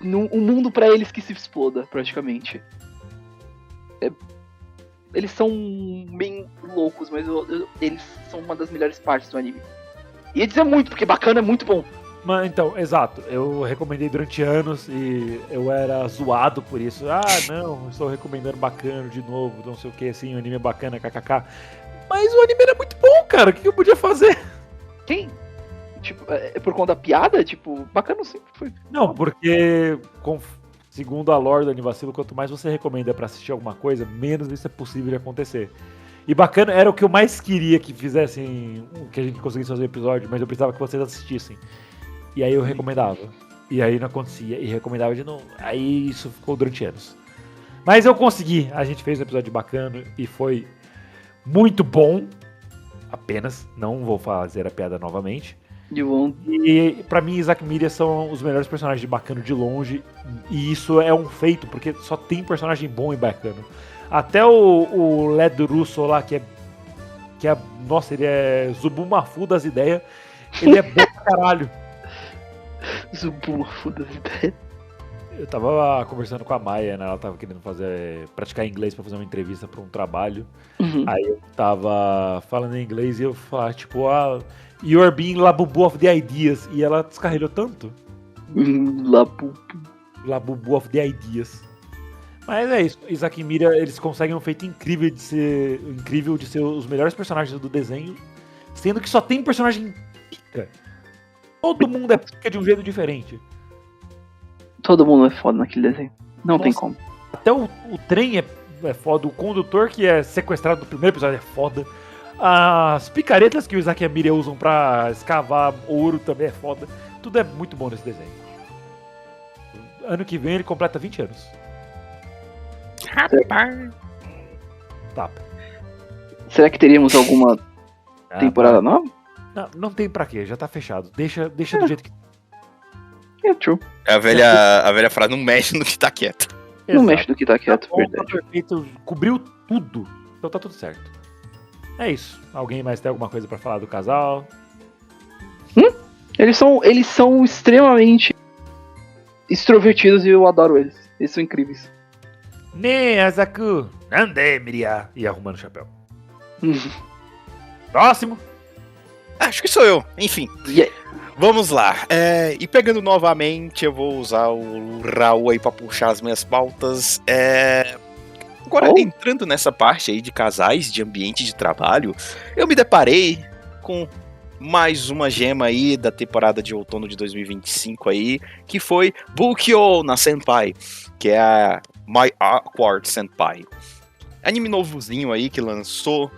O mundo pra eles que se exploda, praticamente. Eles são bem loucos, mas eles são uma das melhores partes do anime. Ia dizer muito, porque Bacana é muito bom. Mas, então, exato. Eu recomendei durante anos e eu era zoado por isso. Ah, não, estou recomendando Bacana de novo, não sei o que, assim, o anime é bacana, kkk. Mas o anime era muito bom, cara, o que eu podia fazer? Quem? Tipo, é por conta da piada? Tipo, Bacana sempre foi. Não, porque, segundo a lore do Anivacilo, quanto mais você recomenda pra assistir alguma coisa, menos isso é possível de acontecer. E Bacana era o que eu mais queria que fizessem, que a gente conseguisse fazer um episódio, mas eu precisava que vocês assistissem. E aí eu recomendava. E aí não acontecia, e recomendava de novo. Aí isso ficou durante anos. Mas eu consegui, a gente fez um episódio bacana e foi muito bom. Apenas, não vou fazer a piada novamente. De bom. E pra mim, Isaac e Miriam são os melhores personagens de Bacano de longe. E isso é um feito, porque só tem personagem bom em Bacano. Até o Led Russo lá, que é. Nossa, ele é Zubumafu das ideias. Ele é bom pra caralho. Zubumafu das ideias. Eu tava conversando com a Maia, né? Ela tava querendo praticar inglês pra fazer uma entrevista pra um trabalho. Uhum. Aí eu tava falando em inglês e eu falava, tipo, you're being Labubu of the Ideas. E ela descarrilhou tanto. Labubu of the Ideas. Mas é isso. Isaac e Miriam, eles conseguem um feito incrível de ser os melhores personagens do desenho. Sendo que só tem personagem pica. Todo mundo é pica de um jeito diferente. Todo mundo é foda naquele desenho. Não Nossa, tem como. Até o trem é foda. O condutor que é sequestrado no primeiro episódio é foda. As picaretas que o Isaac e a Miriam usam pra escavar ouro também é foda. Tudo é muito bom nesse desenho. Ano que vem ele completa 20 anos. Rapaz. Tá. Será que teríamos alguma temporada nova? Não tem pra quê, já tá fechado. Deixa do jeito que... É true. A velha frase, não mexe no que tá quieto. Não Exato. mexe do que tá quieto, Tá verdade. perfeito, cobriu tudo. Então tá tudo certo. É isso. Alguém mais tem alguma coisa pra falar do casal? Eles são extremamente extrovertidos e eu adoro eles. Eles são incríveis. Ne, Azaku, Nande, Miriam. E arrumando o chapéu. Próximo. Acho que sou eu. Enfim. Yeah. Vamos lá. E pegando novamente, eu vou usar o Raul aí pra puxar as minhas pautas. Agora, entrando nessa parte aí de casais, de ambiente de trabalho, eu me deparei com mais uma gema aí da temporada de outono de 2025 aí, que foi Bukyo na Senpai, que é a My Awkward Senpai. Anime novozinho aí que lançou.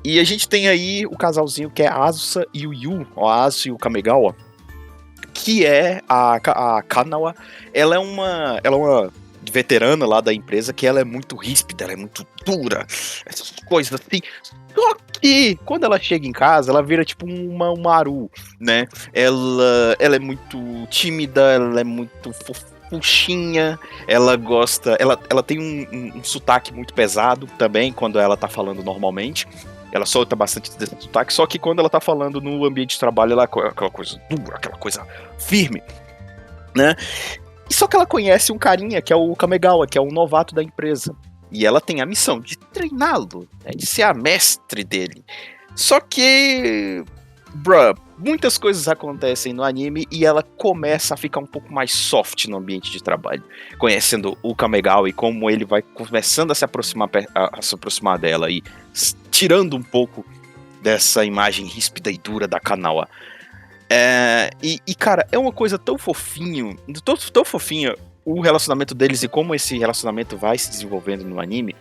E a gente tem aí o casalzinho que é a Asusa e o Yu, a Asusa e o Kamegawa, que é a Kanawa. Ela é uma veterana lá da empresa, que ela é muito ríspida, ela é muito dura, essas coisas assim. Só que quando ela chega em casa, ela vira tipo uma Maru, né? Ela é muito tímida, ela é muito fofuchinha, ela gosta, ela tem um sotaque muito pesado também quando ela tá falando normalmente. Ela solta bastante desse sotaque, só que quando ela tá falando no ambiente de trabalho, ela é aquela coisa dura, aquela coisa firme, né? E só que ela conhece um carinha que é o Kamegawa, que é um novato da empresa. E ela tem a missão de treiná-lo, né, de ser a mestre dele. Só que muitas coisas acontecem no anime e ela começa a ficar um pouco mais soft no ambiente de trabalho. Conhecendo o Kamegawa e como ele vai começando a se aproximar dela e tirando um pouco dessa imagem ríspida e dura da Kanawa. Cara, é uma coisa tão fofinha o relacionamento deles e como esse relacionamento vai se desenvolvendo no anime,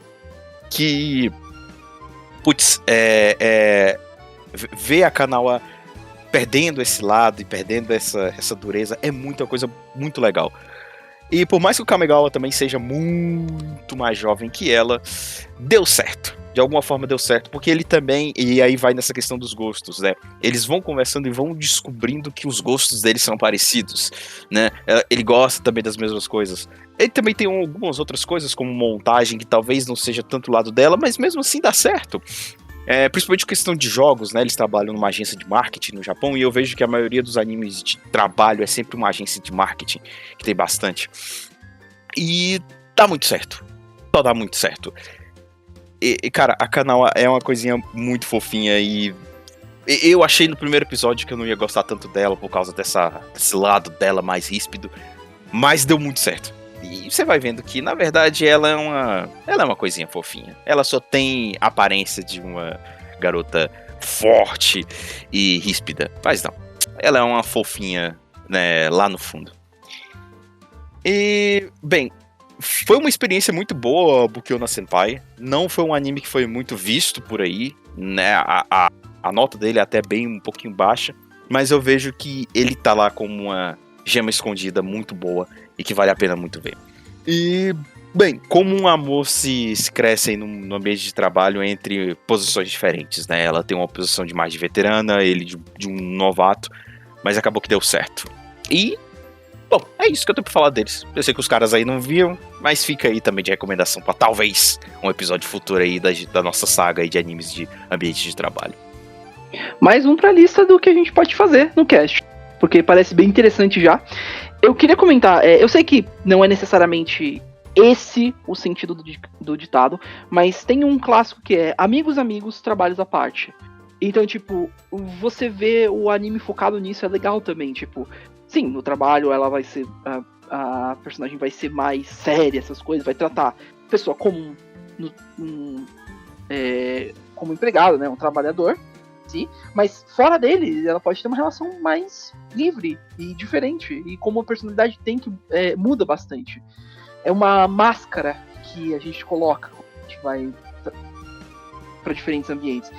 que ver a Kanawa perdendo esse lado e perdendo essa dureza é muita coisa muito legal. E por mais que o Kamegawa também seja muito mais jovem que ela, deu certo. De alguma forma deu certo, porque ele também, e aí vai nessa questão dos gostos, né? Eles vão conversando e vão descobrindo que os gostos deles são parecidos, né? Ele gosta também das mesmas coisas. Ele também tem algumas outras coisas, como montagem, que talvez não seja tanto o lado dela, mas mesmo assim dá certo. Principalmente questão de jogos, né? Eles trabalham numa agência de marketing no Japão, e eu vejo que a maioria dos animes de trabalho é sempre uma agência de marketing, que tem bastante. E dá muito certo. Só dá muito certo. E cara, a Kanawa é uma coisinha muito fofinha e eu achei no primeiro episódio que eu não ia gostar tanto dela por causa desse lado dela mais ríspido, mas deu muito certo. E você vai vendo que, na verdade, ela é uma coisinha fofinha. Ela só tem aparência de uma garota forte e ríspida, mas não. Ela é uma fofinha, né, lá no fundo. E, bem, foi uma experiência muito boa, Bukyo no Senpai. Não foi um anime que foi muito visto por aí, né? A nota dele é até bem um pouquinho baixa, mas eu vejo que ele tá lá como uma gema escondida muito boa e que vale a pena muito ver. E, bem, como um amor se cresce aí no ambiente de trabalho entre posições diferentes, né? Ela tem uma posição de mais de veterana, ele de um novato, mas acabou que deu certo. E bom, é isso que eu tenho pra falar deles. Eu sei que os caras aí não viam, mas fica aí também de recomendação pra talvez um episódio futuro aí da nossa saga aí de animes de ambiente de trabalho. Mais um pra lista do que a gente pode fazer no cast, porque parece bem interessante já. Eu queria comentar, eu sei que não é necessariamente esse o sentido do ditado, mas tem um clássico que é amigos, amigos, trabalhos à parte. Então, tipo, você vê o anime focado nisso é legal também, tipo, sim, no trabalho ela vai ser. A personagem vai ser mais séria, essas coisas, vai tratar a pessoa como como empregado, né? Um trabalhador, sim, mas fora dele, ela pode ter uma relação mais livre e diferente. E como a personalidade muda bastante. É uma máscara que a gente coloca quando a gente vai para diferentes ambientes.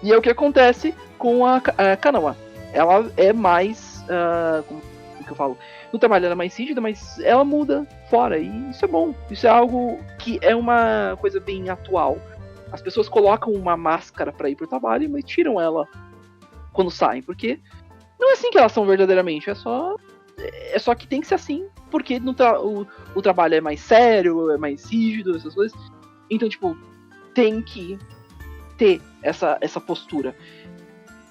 E é o que acontece com a Kanawa. Ela é mais. Como que eu falo? No trabalho ela é mais rígida, mas ela muda fora. E isso é bom. Isso é algo que é uma coisa bem atual. As pessoas colocam uma máscara pra ir pro trabalho, mas tiram ela quando saem. Porque não é assim que elas são verdadeiramente. É só que tem que ser assim. Porque o trabalho é mais sério, é mais rígido, essas coisas. Então, tipo, tem que ter essa postura.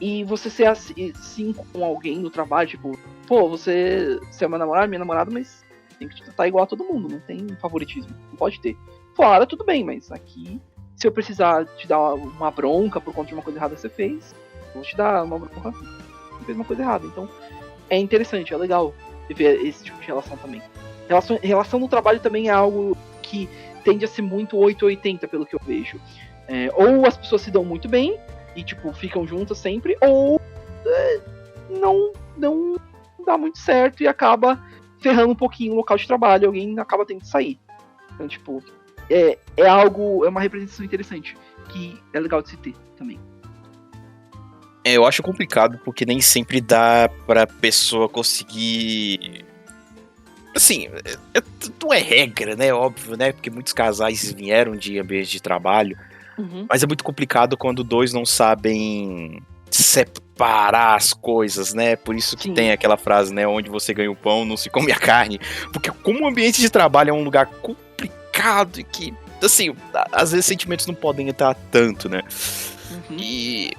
E você ser assim com alguém no trabalho, tipo, pô, você é meu namorado, minha namorada, mas tem que te tratar igual a todo mundo, não tem favoritismo, não pode ter. Fora, tudo bem, mas aqui, se eu precisar te dar uma bronca por conta de uma coisa errada que você fez, eu vou te dar uma bronca porque você fez uma coisa errada. Então, é interessante, é legal ver esse tipo de relação também. Relação no trabalho também é algo que tende a ser muito 880, pelo que eu vejo. Ou as pessoas se dão muito bem e, tipo, ficam juntas sempre, ou não dá muito certo e acaba ferrando um pouquinho o local de trabalho, alguém acaba tendo que sair. Então, tipo, é uma representação interessante, que é legal de se ter também. Eu acho complicado, porque nem sempre dá pra pessoa conseguir. Assim, não é regra, né? Óbvio, né? Porque muitos casais vieram de ambiente de trabalho. Uhum. Mas é muito complicado quando dois não sabem separar as coisas, né? Por isso que tem aquela frase, né? Onde você ganha o pão, não se come a carne. Porque como o ambiente de trabalho é um lugar complicado e que, assim, às vezes sentimentos não podem entrar tanto, né? Uhum. E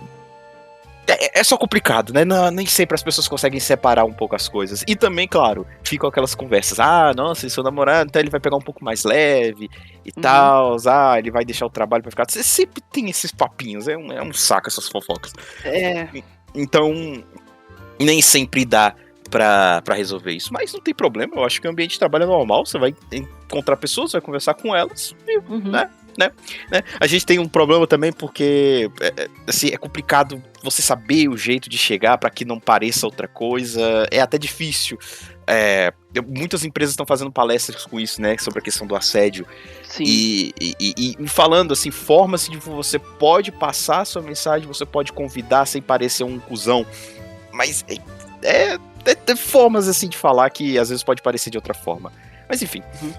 é só complicado, né? Nem sempre as pessoas conseguem separar um pouco as coisas. E também, claro, ficam aquelas conversas. Ah, nossa, seu namorado, então ele vai pegar um pouco mais leve e tal. Ah, ele vai deixar o trabalho pra ficar. Você sempre tem esses papinhos. É um saco essas fofocas. Então, nem sempre dá pra resolver isso. Mas não tem problema, eu acho que o ambiente de trabalho é normal. Você vai encontrar pessoas, vai conversar com elas, e, Uhum. né? A gente tem um problema também porque assim, é complicado você saber o jeito de chegar pra que não pareça outra coisa. É até difícil. Muitas empresas estão fazendo palestras com isso, né? Sobre a questão do assédio. Sim. E falando assim, formas de você pode passar a sua mensagem, você pode convidar sem parecer um cuzão. Mas tem formas assim de falar que às vezes pode parecer de outra forma. Mas enfim. Uhum.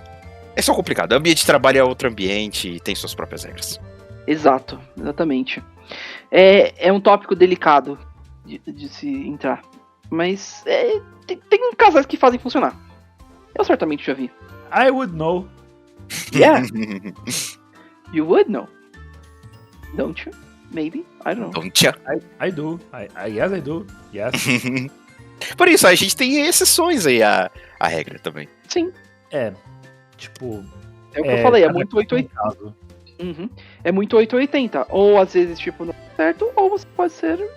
É só complicado. O ambiente de trabalho é outro ambiente e tem suas próprias regras. Exato, exatamente. É um tópico delicado de se entrar. Mas tem casais que fazem funcionar. Eu certamente já vi. I would know. Yeah, you would know. Don't you? Maybe? I don't know. Então, tchau. I do. I guess I do. Yes. Por isso, a gente tem exceções aí à regra também. Sim, Tipo. é o que eu falei, é cada muito caso 880. caso. Uhum. É muito 880. Ou às vezes, tipo, não dá certo, ou você pode ser.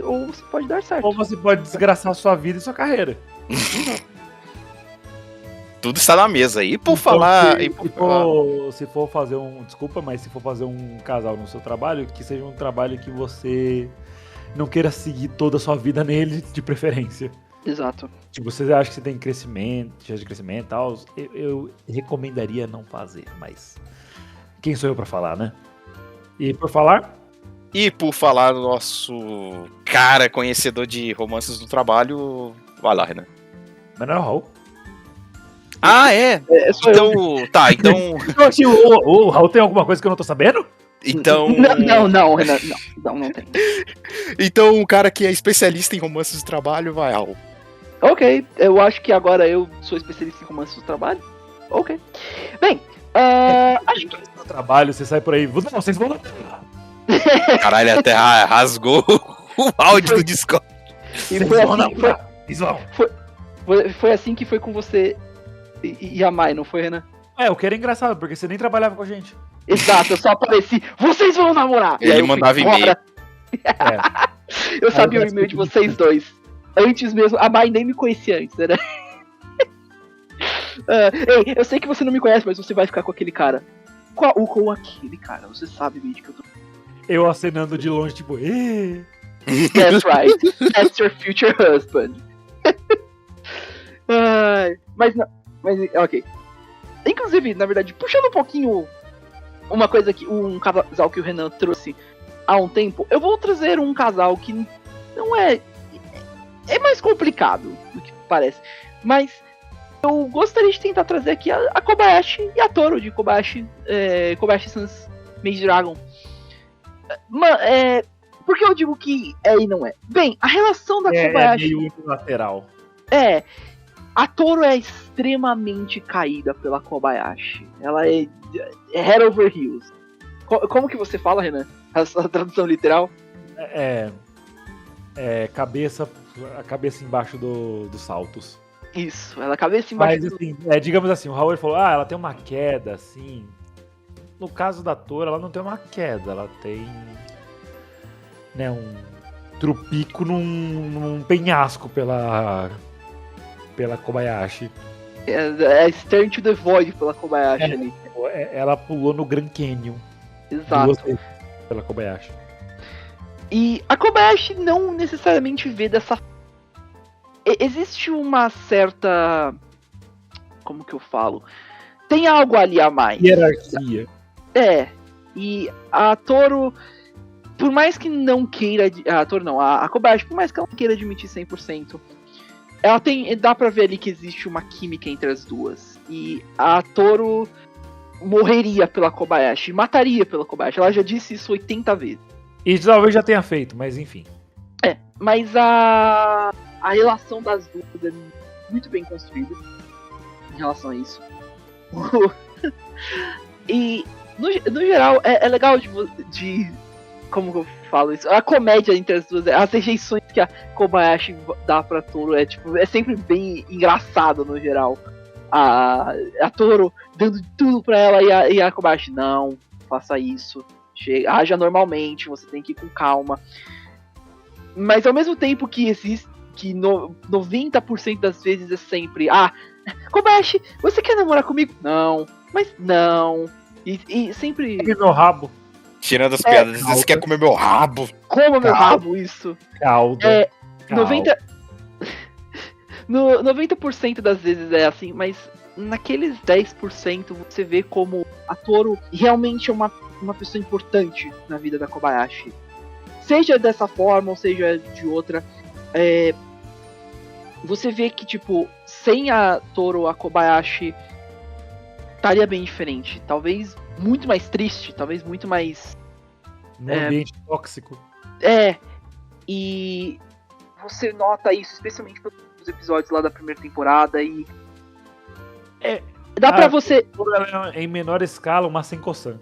Ou você pode dar certo. Ou você pode desgraçar sua vida e sua carreira. Tudo está na mesa. E por Então, falar. se for fazer um. Desculpa, mas se for fazer um casal no seu trabalho, que seja um trabalho que você não queira seguir toda a sua vida nele, de preferência. Exato. Tipo, você acha que você tem crescimento, chance de crescimento e tal, eu recomendaria não fazer, mas quem sou eu pra falar, né? E por falar, no nosso cara conhecedor de romances do trabalho, vai lá, Renan. Menor Raul. Ah, é? Sou eu. Então, tá, então. Eu achei, o Raul tem alguma coisa que eu não tô sabendo? Então. Não, Renan. Não tem. Então, um cara que é especialista em romances do trabalho vai ao. Ok, eu acho que agora eu sou especialista em romances do trabalho. Ok. Bem, acho que. No trabalho, você sai por aí, não, vocês vão... Caralho, até rasgou o áudio do Discord. E Vocês foi vão assim, namorar, vocês vão. foi assim que foi com você e a Mai, não foi, Renan? O que era engraçado, porque você nem trabalhava com a gente. Exato, eu só apareci, vocês vão namorar! Ele E aí eu fui mandava e-mail. embora. É. Eu sabia o Aí eu e-mail de vocês dois. Antes mesmo, a Mai nem me conhecia antes, né? Ei, eu sei que você não me conhece, mas você vai ficar com aquele cara. Com aquele cara, você sabe, Mid, que eu tô. Eu acenando de longe, tipo, "Ê". That's right. That's your future husband. Mas, ok. Inclusive, na verdade, puxando um pouquinho uma coisa que um casal que o Renan trouxe há um tempo, eu vou trazer um casal que não é mais complicado do que parece, mas eu gostaria de tentar trazer aqui a Kobayashi e a Toro de Kobayashi Sans Maid Dragon. Por que eu digo que e não é? Bem, a relação da É Kobayashi meio unilateral. a Toro é extremamente caída pela Kobayashi. Ela é head over heels. Como que você fala, Renan? A tradução literal? A cabeça embaixo dos saltos. Isso, ela cabeça embaixo. Mas assim, digamos assim, o Raul falou, ela tem uma queda, assim. No caso da Toro, ela não tem uma queda, ela tem, né, um trupico num penhasco pela Kobayashi. É Stern to the Void pela Kobayashi ali. Ela pulou no Grand Canyon. Exato. 2 vezes pela Kobayashi. E a Kobayashi não necessariamente vê dessa. Existe uma certa. Como que eu falo? Tem algo ali a mais. Hierarquia. E a Toro, por mais que não queira. A Toro não, a Kobayashi, por mais que ela não queira admitir 100%, ela tem. Dá pra ver ali que existe uma química entre as duas. E a Toro morreria pela Kobayashi, mataria pela Kobayashi. Ela já disse isso 80 vezes. E talvez já tenha feito, mas enfim. Mas a relação das duas é muito bem construída em relação a isso. E no geral é legal de como que eu falo isso? A comédia entre as duas, as rejeições que a Kobayashi dá pra Toro é sempre bem engraçado no geral. A Toro dando tudo pra ela e a Kobayashi, não, faça isso. Haja normalmente, você tem que ir com calma. Mas ao mesmo tempo que existe, que 90% das vezes é sempre, Kobayashi, você quer namorar comigo? Não, mas não. E sempre Come meu rabo. Tirando as piadas, você quer comer meu rabo? coma meu rabo, isso. Calda. 90% das vezes é assim, mas naqueles 10% você vê como a Toro realmente é uma pessoa importante na vida da Kobayashi. Seja dessa forma ou seja de outra, você vê que, tipo, sem a Toro, a Kobayashi estaria bem diferente. Talvez muito mais triste, talvez muito mais... Num ambiente tóxico. E você nota isso, especialmente nos episódios lá da primeira temporada, e... Dá pra você... Ela é em menor escala, uma Senko-san.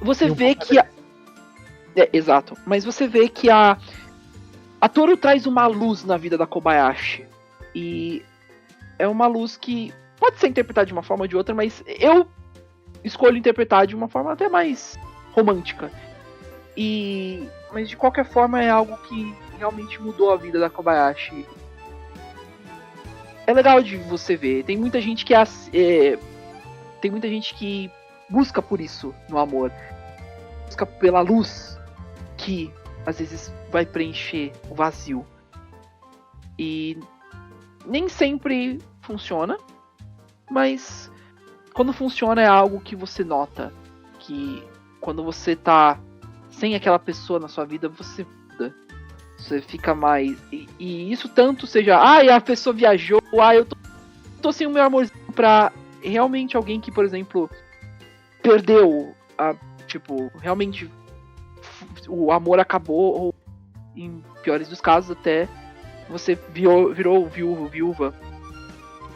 Você vê que... exato. Mas você vê que a Toro traz uma luz na vida da Kobayashi. E é uma luz que pode ser interpretada de uma forma ou de outra, mas eu escolho interpretar de uma forma até mais romântica. Mas de qualquer forma é algo que realmente mudou a vida da Kobayashi. É legal de você ver. Tem muita gente que tem muita gente que busca por isso no amor. Busca pela luz que às vezes vai preencher o vazio. E nem sempre funciona, mas quando funciona é algo que você nota. Que quando você tá sem aquela pessoa na sua vida, você muda. Você fica mais... E isso tanto seja... a pessoa viajou... eu tô sem o meu amorzinho pra... Realmente alguém que, por exemplo... Perdeu... realmente... O amor acabou... Ou, em piores dos casos, até... Você virou viúva.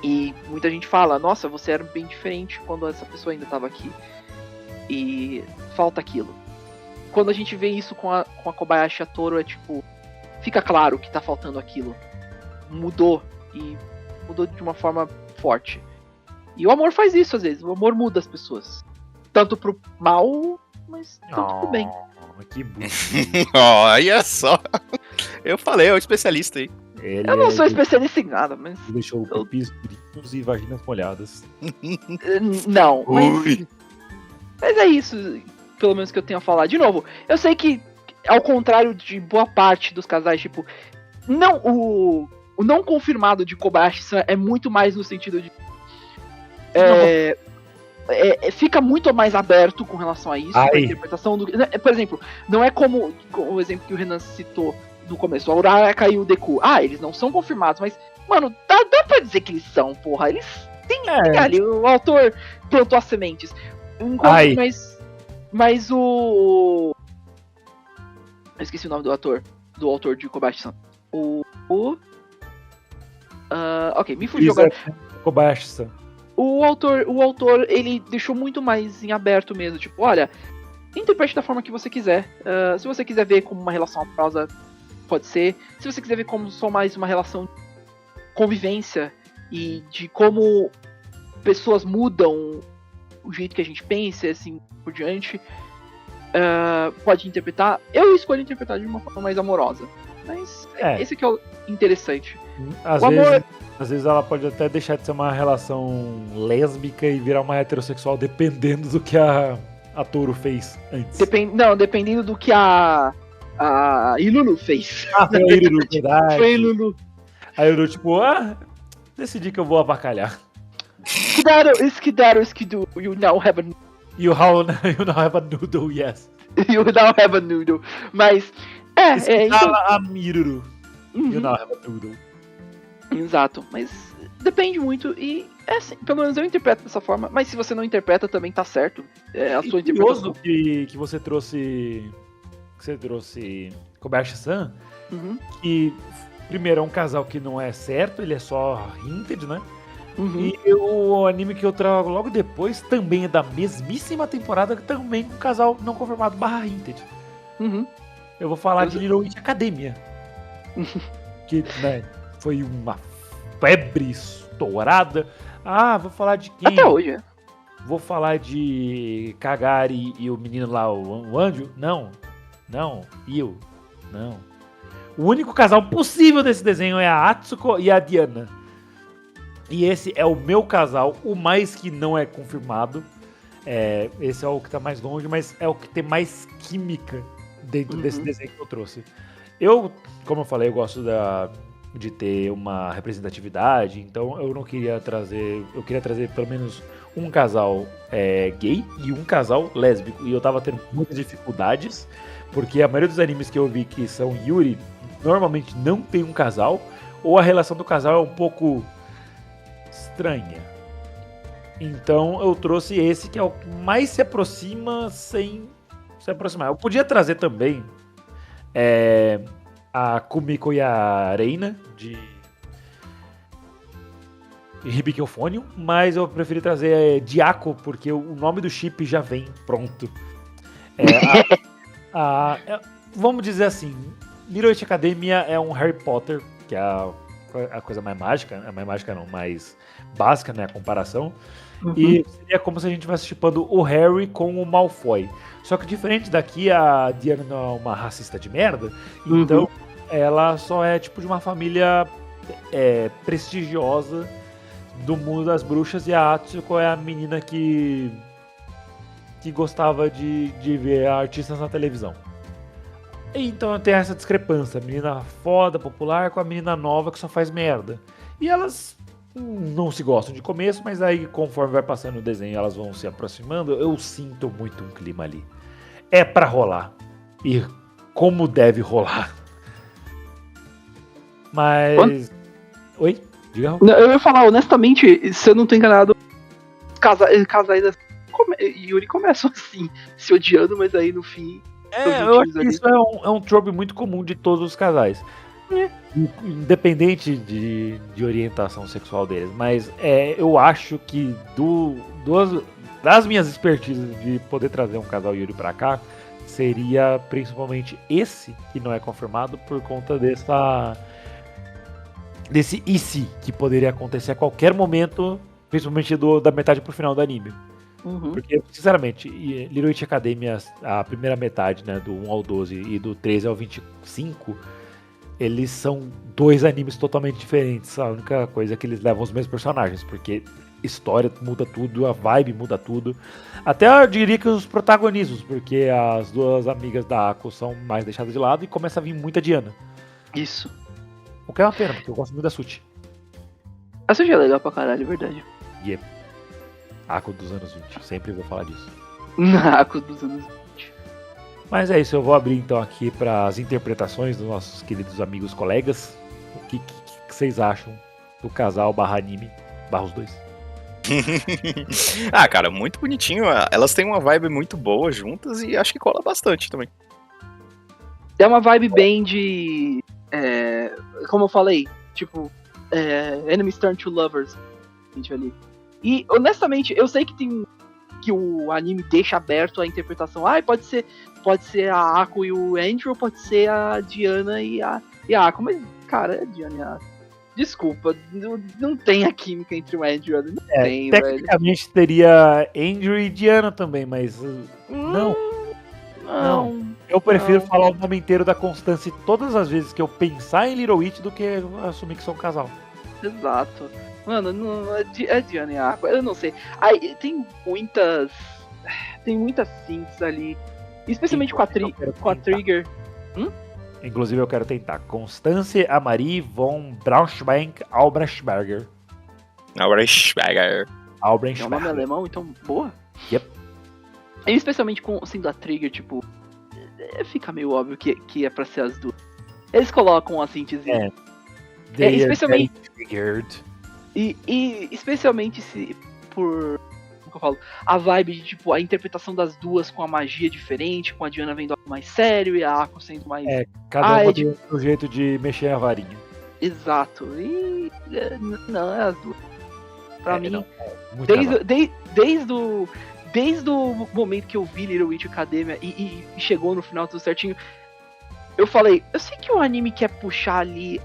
E muita gente fala... Nossa, você era bem diferente quando essa pessoa ainda tava aqui. E... Falta aquilo. Quando a gente vê isso com a Kobayashi e a Toro, é tipo... Fica claro que tá faltando aquilo. Mudou. E mudou de uma forma forte. E o amor faz isso às vezes. O amor muda as pessoas. Tanto pro mal, mas tanto pro bem. Que burro. Olha só. Eu falei, é o especialista aí. Eu não sou especialista em nada, mas... Deixou pipis durinhos e vaginas molhadas. Não, mas é isso. Pelo menos que eu tenho a falar. De novo, eu sei que ao contrário de boa parte dos casais, tipo, não, o não confirmado de Kobayashi-san é muito mais no sentido de... fica muito mais aberto com relação a isso, a interpretação do... Por exemplo, não é como o exemplo que o Renan citou no começo, a Uraraka e o Deku. Eles não são confirmados, mas, mano, dá pra dizer que eles são, porra. Eles têm ali, o autor plantou as sementes. Mas o... Eu esqueci o nome do autor de Kobayashi-san. Ok, me fugiu agora. Kobayashi-san. O autor, ele deixou muito mais em aberto mesmo. Tipo, olha, interprete da forma que você quiser. Se você quiser ver como uma relação amorosa, pode ser. Se você quiser ver como só mais uma relação de convivência e de como pessoas mudam o jeito que a gente pensa, assim por diante, pode interpretar. Eu escolho interpretar de uma forma mais amorosa. Mas esse que é o interessante. Às vezes ela pode até deixar de ser uma relação lésbica e virar uma heterossexual, dependendo do que a Toro fez antes. Dependendo do que a Ilulu fez. Foi a Ilulu, verdade. Foi a Ilulu. A Ilulu, tipo, decidi que eu vou avacalhar. Skidaru, you now have a... You now have a noodle, yes. You now have a noodle. Mas, então... a Miruru. You now have a noodle. Exato, mas depende muito e assim, pelo menos eu interpreto dessa forma, mas se você não interpreta também tá certo. A sua interpretação. Que você trouxe Kobayashi-san, que primeiro é um casal que não é certo, ele é só hinted, né? E o anime que eu trago logo depois também é da mesmíssima temporada, também com um casal não confirmado / hinted. Eu vou falar de Little Witch Academia. Que, né, foi uma febre estourada. Vou falar de quem? Até hoje, Vou falar de Kagari e o menino lá, o Anjo? Não. O único casal possível desse desenho é a Atsuko e a Diana. E esse é o meu casal, o mais que não é confirmado. Esse é o que tá mais longe, mas é o que tem mais química dentro desse desenho que eu trouxe. Eu, como eu falei, eu gosto de ter uma representatividade, então eu não queria trazer... Eu queria trazer pelo menos um casal gay e um casal lésbico. E eu tava tendo muitas dificuldades, porque a maioria dos animes que eu vi que são Yuri, normalmente não tem um casal, ou a relação do casal é um pouco estranha. Então eu trouxe esse que é o que mais se aproxima sem se aproximar. Eu podia trazer também a Kumiko e a Reina de Hibiki Euphonium, mas eu preferi trazer Diako, porque o nome do chip já vem pronto. Vamos dizer assim, Little Witch Academia é um Harry Potter, que é a coisa mais mágica, mais básica, né, a comparação. E seria como se a gente estivesse shippando o Harry com o Malfoy. Só que diferente daqui, a Diana não é uma racista de merda, então ela só é tipo de uma família prestigiosa do mundo das bruxas, e a Atsuko é a menina que gostava de ver artistas na televisão. Então tem essa discrepância, a menina foda, popular, com a menina nova que só faz merda. E elas não se gostam de começo, mas aí conforme vai passando o desenho elas vão se aproximando, eu sinto muito um clima ali. É pra rolar. E como deve rolar. Mas... Oi? Diga. Eu ia falar, honestamente, se eu não tô enganado, casais assim, Yuri começam assim, se odiando, mas aí no fim... eu acho que isso é um trope muito comum de todos os casais. Independente de orientação sexual deles. Mas eu acho que das minhas expertises de poder trazer um casal Yuri pra cá, seria principalmente esse que não é confirmado por conta desse e se que poderia acontecer a qualquer momento, principalmente da metade pro final do anime. Porque, sinceramente, Little Witch Academia, a primeira metade, né, do 1 ao 12 e do 13 ao 25, eles são dois animes totalmente diferentes. A única coisa é que eles levam os mesmos personagens, porque história muda tudo, a vibe muda tudo. Até eu diria que os protagonismos, porque as duas amigas da Ako são mais deixadas de lado e começa a vir muita Diana. Isso. O que é uma pena, porque eu gosto muito da Suchi. A Suchi é legal pra caralho, é verdade. E Ako dos anos 20, sempre vou falar disso. Ako dos anos 20. Mas é isso, eu vou abrir então aqui para as interpretações dos nossos queridos amigos colegas. O que vocês acham do casal /anime /os dois? Cara, muito bonitinho. Elas têm uma vibe muito boa juntas e acho que cola bastante também. É uma vibe bem de... como eu falei, tipo... Enemies Turn to Lovers. Ali. E, honestamente, eu sei que o anime deixa aberto a interpretação. Pode ser a Ako e o Andrew, pode ser a Diana e a Ako. Mas, cara, é Diana e a Ako. Desculpa, não tem a química entre o Andrew e a Ako. Não tem, tecnicamente velho. Teria Andrew e Diana também, mas não. Eu prefiro falar o nome inteiro da Constance todas as vezes que eu pensar em Little Witch do que assumir que são um casal. Exato. Mano, não, é Diana e a Ako, eu não sei. Aí tem muitas synths ali. Especialmente com a Trigger. Inclusive eu quero tentar. Constance Amarie von Braunschweig-Albrechtsberger. É um nome alemão, então boa. Yep. E especialmente sendo a Trigger, tipo... fica meio óbvio que é pra ser as duas. Eles colocam a synthzinha. Especialmente... E especialmente se por... Como que eu falo? A vibe de, tipo, a interpretação das duas com a magia diferente, com a Diana vendo algo mais sério e a Ako sendo mais... cada uma tem o jeito de mexer a varinha. Exato. E... não, é as duas. Pra mim... Desde o momento que eu vi Little Witch Academia e chegou no final tudo certinho, eu falei, eu sei que o anime quer puxar ali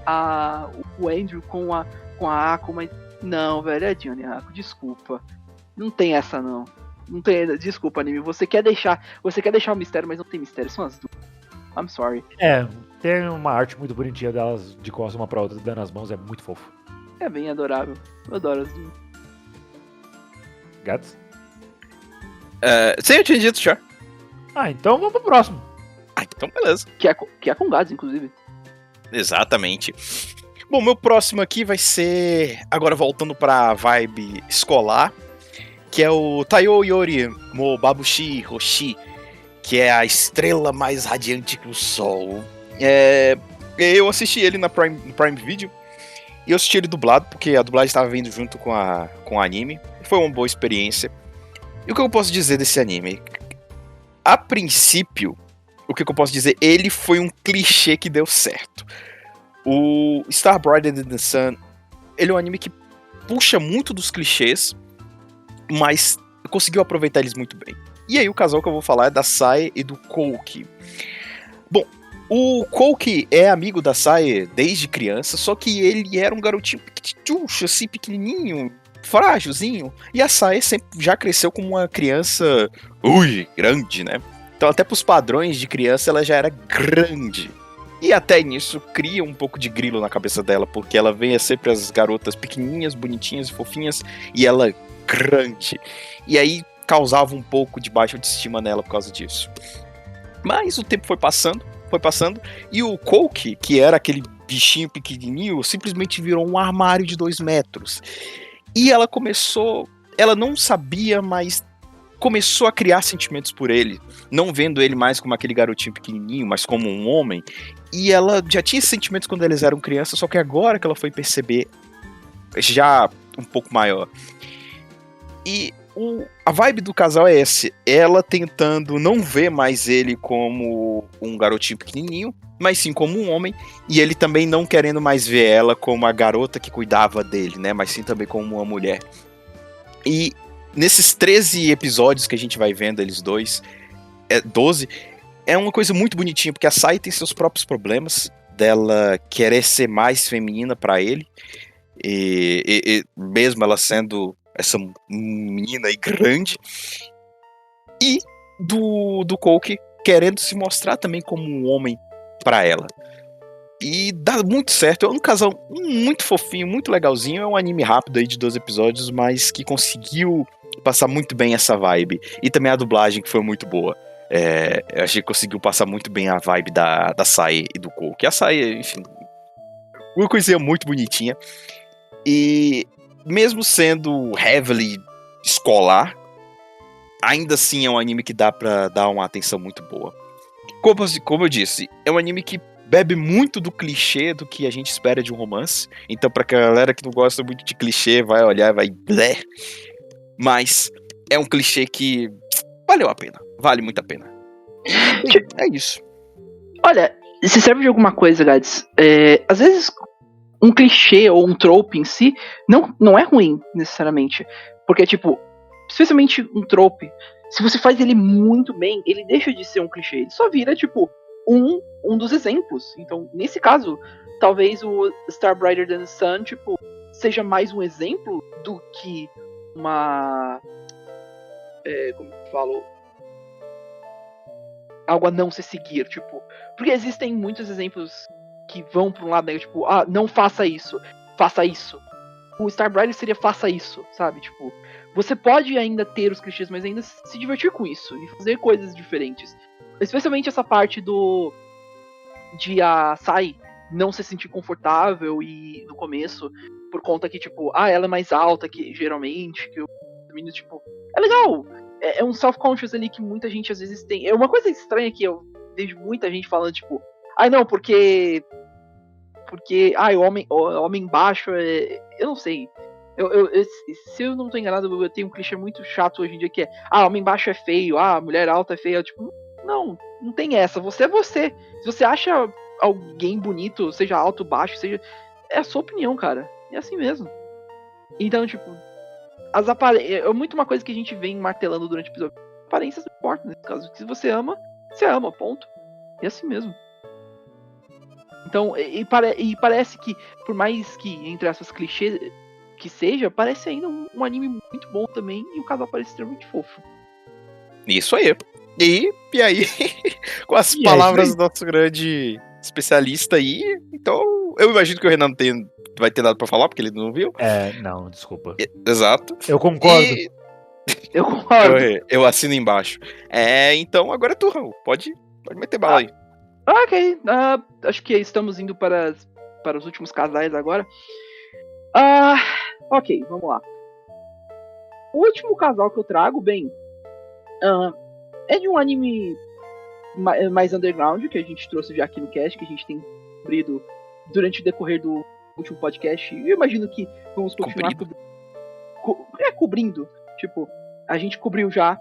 o Andrew com a Ako, mas não, velho, é Diana e a Ako, desculpa. Não tem essa, não. Não tem, desculpa, anime. Você quer deixar o mistério, mas não tem mistério, são as duas. I'm sorry. Tem uma arte muito bonitinha delas de costas uma pra outra, dando as mãos, é muito fofo. É bem adorável. Eu adoro as duas. Gatos? Sim, eu tinha dito já. Então vamos pro próximo. Então beleza. Que é com gatos, inclusive. Exatamente. Bom, meu próximo aqui vai ser, agora voltando pra vibe escolar, que é o Taiyo Yori mo Babushi Hoshi, que é a estrela mais radiante que o sol. Eu assisti ele no Prime Video, e eu assisti ele dublado, porque a dublagem estava vindo junto com o anime. Foi uma boa experiência. E o que eu posso dizer desse anime? A princípio, o que eu posso dizer? Ele foi um clichê que deu certo. O Star Brighter Than the Sun, ele é um anime que puxa muito dos clichês, mas conseguiu aproveitar eles muito bem. E aí o casal que eu vou falar é da Sae e do Kouki. Bom, o Kouki é amigo da Sae desde criança, só que ele era um garotinho piquitucho, assim, pequenininho, frágilzinho. E a Sae sempre já cresceu como uma criança, grande, né? Então até pros padrões de criança ela já era grande. E até nisso cria um pouco de grilo na cabeça dela, porque ela vê sempre as garotas pequenininhas, bonitinhas e fofinhas, e ela grande. E aí causava um pouco de baixa autoestima nela por causa disso. Mas o tempo foi passando, e o Kouki, que era aquele bichinho pequenininho, simplesmente virou um armário de 2 metros. E ela não sabia, mas começou a criar sentimentos por ele, não vendo ele mais como aquele garotinho pequenininho, mas como um homem. E ela já tinha sentimentos quando eles eram crianças, só que agora que ela foi perceber, já um pouco maior. E a vibe do casal é essa, ela tentando não ver mais ele como um garotinho pequenininho, mas sim como um homem, e ele também não querendo mais ver ela como a garota que cuidava dele, né, mas sim também como uma mulher. E nesses 13 episódios que a gente vai vendo eles dois, 12, é uma coisa muito bonitinha, porque a Sae tem seus próprios problemas, dela querer ser mais feminina pra ele, e mesmo ela sendo essa menina aí grande, e do Kouki querendo se mostrar também como um homem pra ela. E dá muito certo, é um casal muito fofinho, muito legalzinho, é um anime rápido aí de 12 episódios, mas que conseguiu passar muito bem essa vibe. E também a dublagem que foi muito boa. Eu achei que conseguiu passar muito bem a vibe da Sae e do Kouki. A Sae, enfim, uma coisinha muito bonitinha. E mesmo sendo heavily escolar, ainda assim é um anime que dá pra dar uma atenção muito boa. Como eu disse, é um anime que bebe muito do clichê do que a gente espera de um romance. Então pra galera que não gosta muito de clichê, vai olhar e vai blé. Mas é um clichê que valeu a pena. Vale muito a pena. É isso. Olha, se serve de alguma coisa, Gads, às vezes um clichê ou um trope em si não é ruim, necessariamente. Porque, tipo, especialmente um trope, se você faz ele muito bem, ele deixa de ser um clichê. Ele só vira, tipo, um dos exemplos. Então, nesse caso, talvez o Star Brighter Than the Sun, tipo, seja mais um exemplo do que uma... como eu falo... algo a não se seguir, tipo... Porque existem muitos exemplos que vão pra um lado negativo, tipo, não faça isso, faça isso. O Star Brighter seria faça isso, sabe? Tipo, você pode ainda ter os clichês, mas ainda se divertir com isso e fazer coisas diferentes. Especialmente essa parte de a Sae não se sentir confortável e no começo, por conta que, tipo, ela é mais alta que geralmente, que o menino, tipo, é legal. É um self-conscious ali que muita gente às vezes tem. É uma coisa estranha que eu vejo muita gente falando, tipo, não, porque o homem baixo eu não sei. Se eu não tô enganado, eu tenho um clichê muito chato hoje em dia que é homem baixo é feio, mulher alta é feia. Tipo, não tem essa. Você é você. Se você acha alguém bonito, seja alto, baixo, seja... É a sua opinião, cara. É assim mesmo. Então, tipo, é muito uma coisa que a gente vem martelando durante o episódio. Aparências não importam nesse caso. Se você ama, ponto. É assim mesmo. Então, parece que, por mais que, entre aspas, clichê que seja, parece ainda um anime muito bom também, e o casal parece extremamente fofo. Isso aí. E aí, com as E é palavras isso do nosso grande especialista aí, então eu imagino que o Renan vai ter nada pra falar, porque ele não viu. Não, desculpa. Exato. Eu concordo. E Eu concordo. eu assino embaixo. Então agora é tu, Raul. Pode meter bala aí. Ok, acho que estamos indo para os últimos casais agora. Ok, vamos lá. O último casal que eu trago, bem, é de um anime mais underground, que a gente trouxe já aqui no cast, que a gente tem cobrido durante o decorrer do último podcast. Eu imagino que vamos continuar cobrindo. Tipo, a gente cobriu já,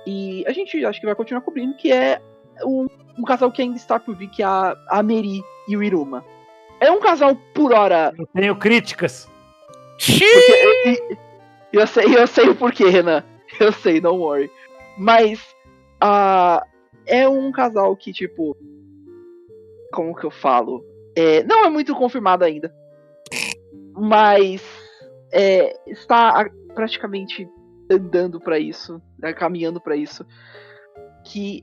e a gente acho que vai continuar cobrindo, que é um casal que ainda está por vir, que é a Meri e o Iruma. É um casal por hora. Eu tenho críticas. Porque, eu sei o porquê, Renan. Eu sei, don't worry. Mas é um casal que, tipo, como que eu falo? Não é muito confirmado ainda. Mas está praticamente andando pra isso, caminhando pra isso. Que,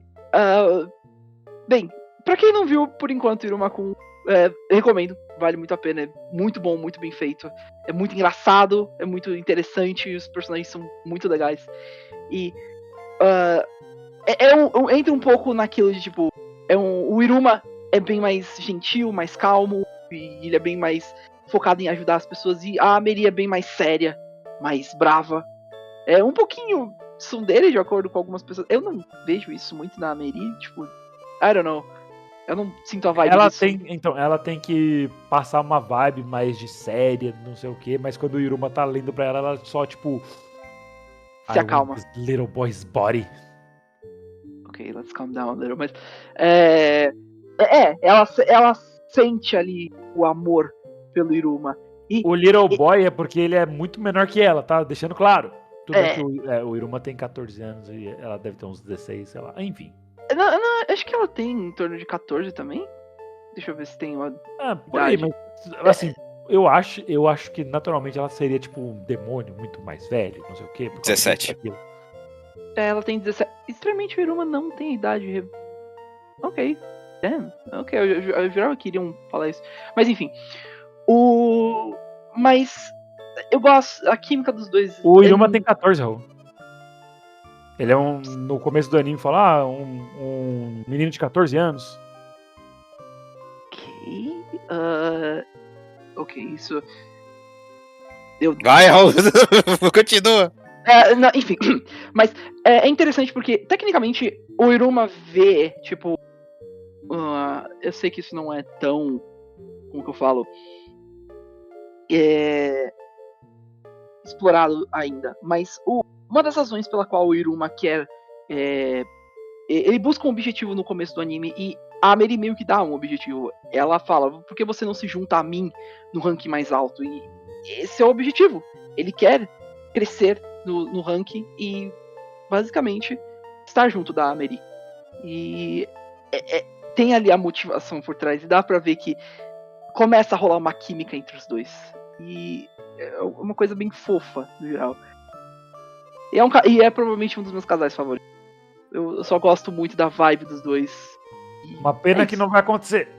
bem, pra quem não viu, por enquanto, Iruma-kun, recomendo, vale muito a pena, é muito bom, muito bem feito, é muito engraçado, é muito interessante, os personagens são muito legais, e entra um pouco naquilo de, tipo, o Iruma é bem mais gentil, mais calmo, e ele é bem mais focado em ajudar as pessoas, e a Meri é bem mais séria, mais brava, um pouquinho tsundere, de acordo com algumas pessoas. Eu não vejo isso muito na Meri, tipo, I don't know. Eu não sinto a vibe disso. Ela tem que passar uma vibe mais de séria, não sei o quê, mas quando o Iruma tá lendo pra ela, ela só, tipo... Se acalma. I want this little boy's body. Ok, let's calm down a little, mas... ela sente ali o amor pelo Iruma. O little boy é porque ele é muito menor que ela, tá? Deixando claro. Tudo bem que o Iruma tem 14 anos e ela deve ter uns 16, sei lá. Enfim. Não, acho que ela tem em torno de 14 também. Deixa eu ver se tem uma por aí, mas assim, eu acho que naturalmente ela seria tipo um demônio muito mais velho, não sei o quê. 17. Ela tem 17. Extremamente, o Iruma não tem idade. Ok. Damn. Ok, eu jurava que iriam falar isso. Mas enfim. Mas eu gosto. A química dos dois. O Iruma tem 14, Raul. Ele é no começo do anime fala, um menino de 14 anos. Ok, isso. Vai, Raul, continua. Não, enfim, mas é interessante porque, tecnicamente, o Iruma vê, tipo, eu sei que isso não é tão, como que eu falo, explorado ainda, mas uma das razões pela qual o Iruma quer, ele busca um objetivo no começo do anime e a Meri meio que dá um objetivo. Ela fala, por que você não se junta a mim no ranking mais alto? E esse é o objetivo. Ele quer crescer no ranking e, basicamente, estar junto da Meri. E tem ali a motivação por trás. E dá pra ver que começa a rolar uma química entre os dois. E é uma coisa bem fofa, no geral. E é provavelmente um dos meus casais favoritos. Eu só gosto muito da vibe dos dois. Uma pena que não vai acontecer.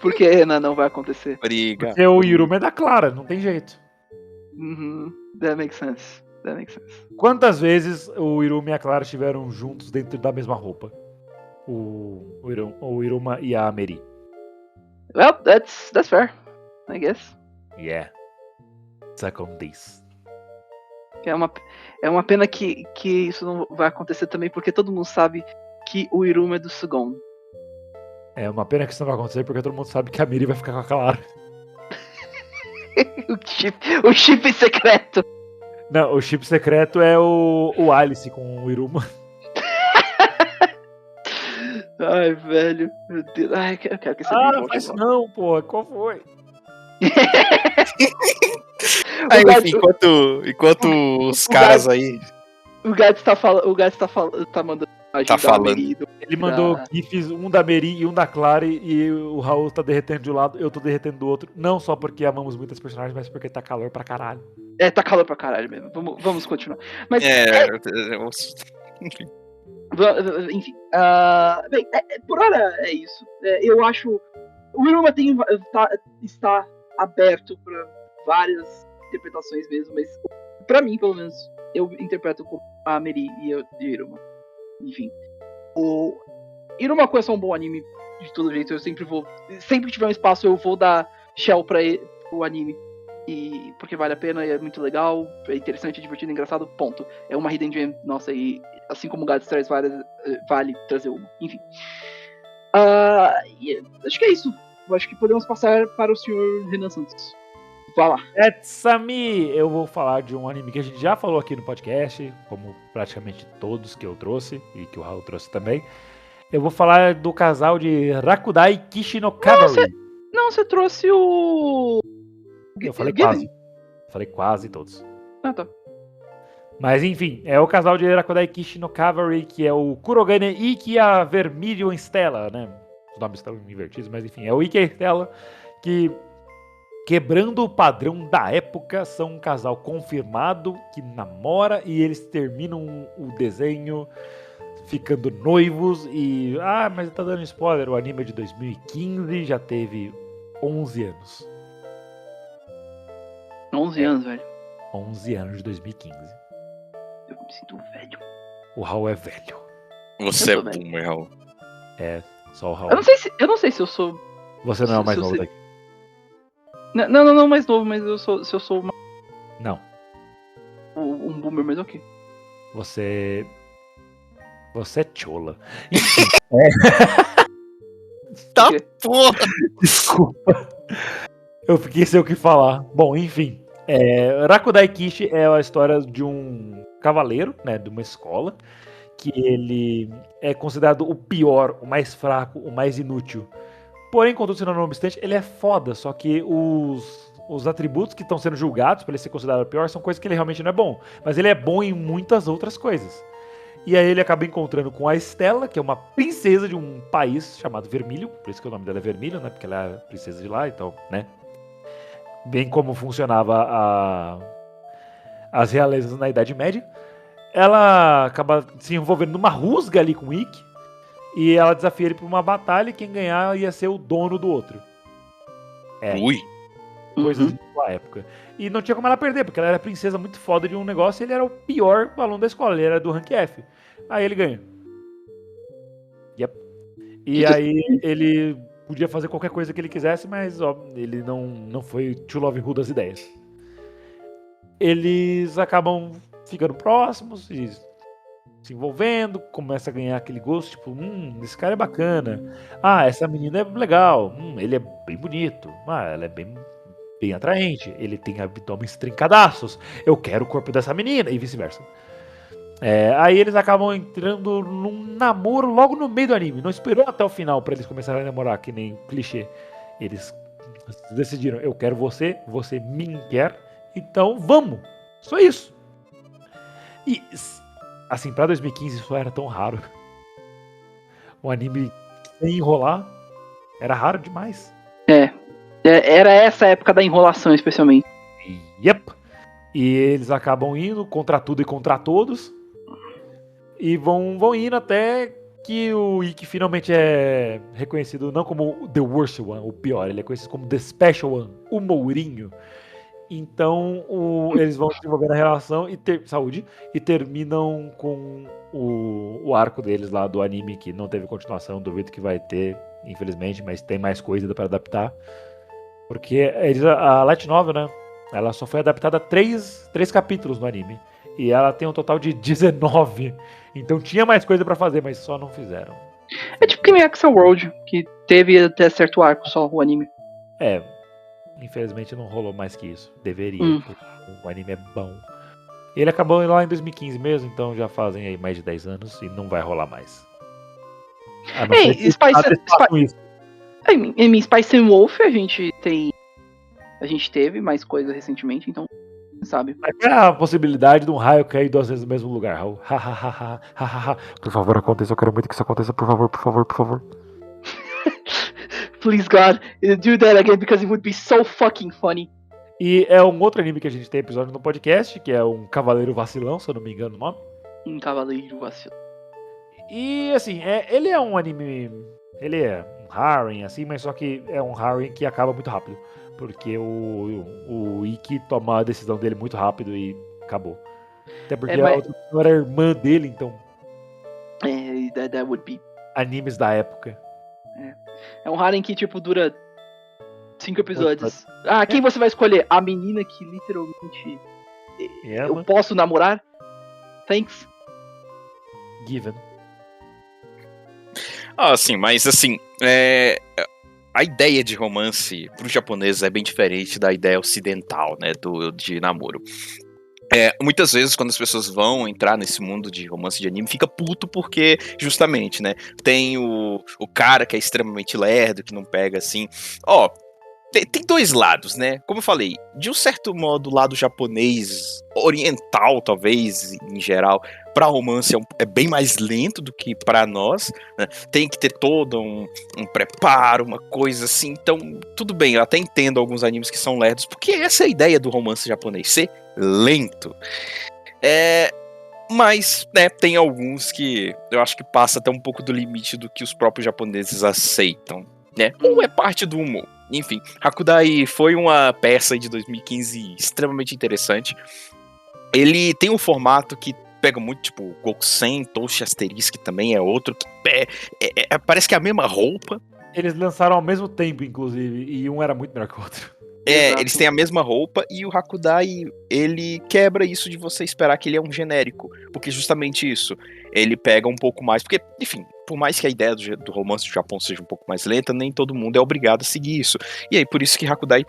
Por que, Renan, não vai acontecer? Briga. Porque o Iruma é da Clara, não tem jeito. That makes sense. Quantas vezes o Iruma e a Clara estiveram juntos dentro da mesma roupa? O Iruma e a Meri. Well, that's fair, I guess. Yeah. Suck on this. É uma pena que isso não vai acontecer também, porque todo mundo sabe que o Iruma é do Sugon. É uma pena que isso não vai acontecer, porque todo mundo sabe que a Meri vai ficar com a Clara. o chip secreto. Não, o chip secreto é o Alice com o Iruma. Ai, velho. Meu Deus. Ai, eu quero que esse anime volte Faz logo. não, pô. Qual foi? Aí, enfim, enquanto os caras aí... O Gats tá mandando ajuda Tá falando. a Meri do- Ele mandou gifs, um da Meri e um da Clara, e o Raul tá derretendo de um lado, eu tô derretendo do outro. Não só porque amamos muitas personagens, mas porque tá calor pra caralho. Tá calor pra caralho mesmo. Vamos continuar. Mas Enfim. Enfim. Bem, por hora é isso. Eu acho. O Iruma está aberto para várias interpretações mesmo, mas pra mim, pelo menos, eu interpreto como a Meri e o Iruma. Enfim. O Iruma-kun é só um bom anime de todo jeito. Eu sempre que tiver um espaço, eu vou dar shell pra o anime. Porque vale a pena, é muito legal, é interessante, é divertido, é engraçado, ponto. É uma Hidden Gem, nossa, e assim como o Gats traz várias, vale trazer uma. Enfim. Acho que é isso. Eu acho que podemos passar para o senhor Renan Santos. Vai lá. Etsami! Eu vou falar de um anime que a gente já falou aqui no podcast, como praticamente todos que eu trouxe, e que o Raul trouxe também. Eu vou falar do casal de Rakudai Kishi no Cavalry. Não, você trouxe o... Eu falei Given. quase. Falei quase todos. Ah, tá. Mas enfim, é o casal de Rakudai Kishi no Cavalry, que é o Kurogane Ikki e a Vermilion Stella, né? Os nomes estão invertidos, mas enfim, é o Ikki e a Stella, que, quebrando o padrão da época, são um casal confirmado que namora e eles terminam o desenho ficando noivos e... Ah, mas tá dando spoiler, o anime é de 2015, já teve 11 anos. 11 anos, velho. 11 anos de 2015. Eu me sinto velho. O Raul é velho. Você é Eu tô bem. boomer, Raul. É, só o Raul. Eu não sei se eu sou... Você não é o mais se eu novo sei- daqui. Não mais novo, mas se eu sou Não. um boomer, mas ok. Você é chola. Tá, Ok. porra! Desculpa. Eu fiquei sem o que falar. Bom, enfim. Rakudai Kishi é a história de um cavaleiro, né, de uma escola, que ele é considerado o pior, o mais fraco, o mais inútil. Porém, contudo, sendo não obstante, ele é foda, só que os atributos que estão sendo julgados para ele ser considerado o pior são coisas que ele realmente não é bom. Mas ele é bom em muitas outras coisas. E aí ele acaba encontrando com a Stella, que é uma princesa de um país chamado Vermilion, por isso que o nome dela é Vermilion, né? Porque ela é a princesa de lá, então, né? Bem como funcionava as realezas na Idade Média. Ela acaba se envolvendo numa rusga ali com o Ikki, e ela desafia ele para uma batalha e quem ganhar ia ser o dono do outro. Ui. Coisas Uhum. da época. E não tinha como ela perder, porque ela era princesa muito foda de um negócio e ele era o pior aluno da escola, ele era do rank F. Aí ele ganha. Yep. E aí ele podia fazer qualquer coisa que ele quisesse, mas ó, ele não foi to love who das ideias. Eles acabam ficando próximos e se envolvendo, começa a ganhar aquele gosto, tipo, esse cara é bacana. Ah, essa menina é legal. Ele é bem bonito. Ah, ela é bem atraente. Ele tem abdômenes trincadaços. Eu quero o corpo dessa menina e vice-versa. Aí eles acabam entrando num namoro logo no meio do anime. Não esperou até o final pra eles começarem a namorar, que nem clichê. Eles decidiram, eu quero você, você me quer, então vamos. Só isso. E, assim, pra 2015 isso era tão raro. Um anime sem enrolar era raro demais. Era essa época da enrolação, especialmente. Yep. E eles acabam indo contra tudo e contra todos. E vão indo até que o Ikki finalmente é reconhecido não como The Worst One, o pior. Ele é conhecido como The Special One, o Mourinho. Então eles vão desenvolvendo a relação e terminam com o arco deles lá do anime, que não teve continuação. Duvido que vai ter, infelizmente, mas tem mais coisa para adaptar. Porque a Light Novel, né? Ela só foi adaptada a 3 capítulos no anime. E ela tem um total de 19. Então tinha mais coisa pra fazer, mas só não fizeram. É tipo que nem Axel World, que teve até certo arco só o anime. Infelizmente não rolou mais que isso. Deveria, porque o anime é bom. Ele acabou lá em 2015 mesmo, então já fazem aí mais de 10 anos e não vai rolar mais. A não ser que os caras façam isso. Em Spice and Wolf a gente teve mais coisa recentemente, então quem sabe. Mas é a possibilidade de um raio cair 2 vezes no mesmo lugar, Raul. Por favor, aconteça. Eu quero muito que isso aconteça. Por favor, por favor, por favor. Please God, do that again because it would be so fucking funny. E é um outro anime que a gente tem episódio no podcast, que é um Cavaleiro Vacilão, se eu não me engano o nome. Um cavaleiro vacilo. E assim, ele é um anime. Ele é um harem, assim, mas só que é um harem que acaba muito rápido. Porque o Ikki toma a decisão dele muito rápido e acabou. Até porque mas- a outra pessoa era irmã dele, então. That would be. Animes da época. É um harem que, tipo, dura 5 episódios. Ah, quem você vai escolher? A menina que literalmente eu posso namorar? Thanks. Given. Ah, sim, mas assim, a ideia de romance pro japonês é bem diferente da ideia ocidental, né, de namoro. Muitas vezes, quando as pessoas vão entrar nesse mundo de romance de anime, fica puto porque, justamente, né, tem o cara que é extremamente lerdo, que não pega assim. Ó, tem dois lados, né? Como eu falei, de um certo modo, o lado japonês, oriental, talvez, em geral, pra romance é bem mais lento do que pra nós, né? Tem que ter todo um preparo, uma coisa assim. Então, tudo bem, eu até entendo alguns animes que são lerdos, porque essa é a ideia do romance japonês, ser lento. Mas, né, tem alguns que eu acho que passa até um pouco do limite do que os próprios japoneses aceitam, né? Ou é parte do humor. Enfim, Hakudai foi uma peça de 2015 extremamente interessante. Ele tem um formato que pega muito, tipo, Gokusen, Touch Asterisk também é outro, que parece que é a mesma roupa. Eles lançaram ao mesmo tempo, inclusive, e um era muito melhor que o outro. Exato. Eles têm a mesma roupa e o Hakudai, ele quebra isso de você esperar que ele é um genérico, porque justamente isso, ele pega um pouco mais, porque, enfim, por mais que a ideia do romance do Japão seja um pouco mais lenta, nem todo mundo é obrigado a seguir isso. E aí, por isso que Hakudai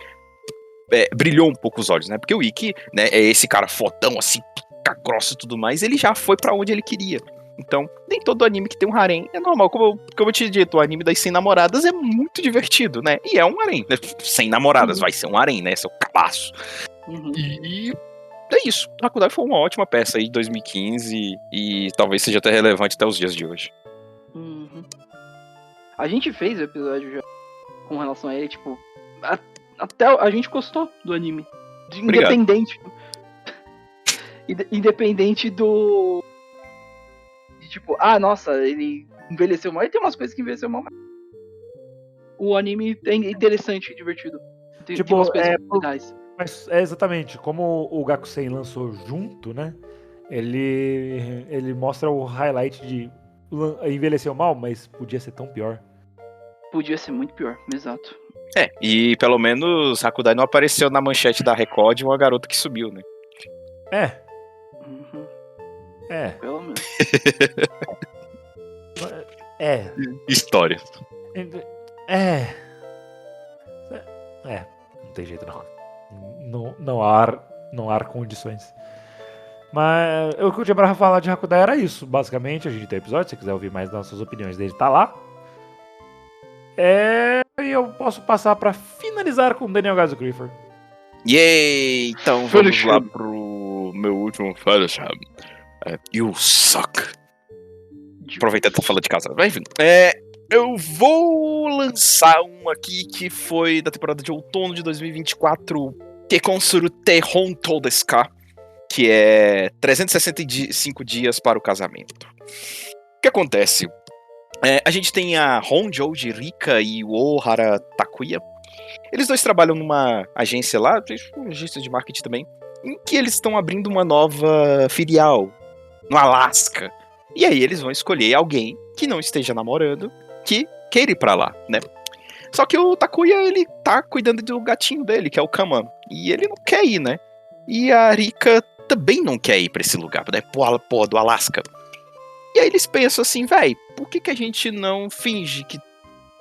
brilhou um pouco os olhos, né? Porque o Ikki, né, é esse cara fodão, assim, pica grossa e tudo mais, ele já foi pra onde ele queria. Então, nem todo anime que tem um harém é normal. Como eu te dito, o anime das 100 namoradas é muito divertido, né? E é um harém, né? 100 namoradas, vai ser um harém, né? Seu cabaço. Uhum. E é isso. Hakudai foi uma ótima peça aí de 2015 e talvez seja até relevante até os dias de hoje. Uhum. A gente fez o episódio já com relação a ele, tipo, até a gente gostou do anime. Obrigado. Independente do. De, tipo, nossa, ele envelheceu mal. E tem umas coisas que envelheceu mal. Mas o anime é interessante e divertido. Tem umas coisas legais. Mas exatamente, como o Gakusen lançou junto, né? Ele mostra o highlight de envelheceu mal, mas podia ser tão pior. Podia ser muito pior, exato. E pelo menos Hakudai não apareceu na manchete da Record uma garota que subiu, né? Uhum. Pelo menos. História. Não tem jeito não. Não há condições. Mas o que eu tinha pra falar de Hakudai era isso. Basicamente, a gente tem episódio. Se você quiser ouvir mais nossas opiniões dele, tá lá. E eu posso passar pra finalizar com Daniel Gazu Clifford. Yay! Então vamos lá pro meu último Photoshop. You suck. Aproveitando que tá falando de casa. Mas enfim, eu vou lançar um aqui que foi da temporada de outono de 2024, Kekonsuru te Hontou desu ka? Que é 365 dias para o casamento. O que acontece? A gente tem a Honjoji Rika e o Ohara Takuya. Eles dois trabalham numa agência lá, uma agência de marketing também, em que eles estão abrindo uma nova filial no Alasca. E aí eles vão escolher alguém que não esteja namorando, que queira ir pra lá, né? Só que o Takuya, ele tá cuidando do gatinho dele, que é o Kama. E ele não quer ir, né? E a Rika também não quer ir pra esse lugar, né? Porra do Alasca. E aí eles pensam assim, véi, por que a gente não finge que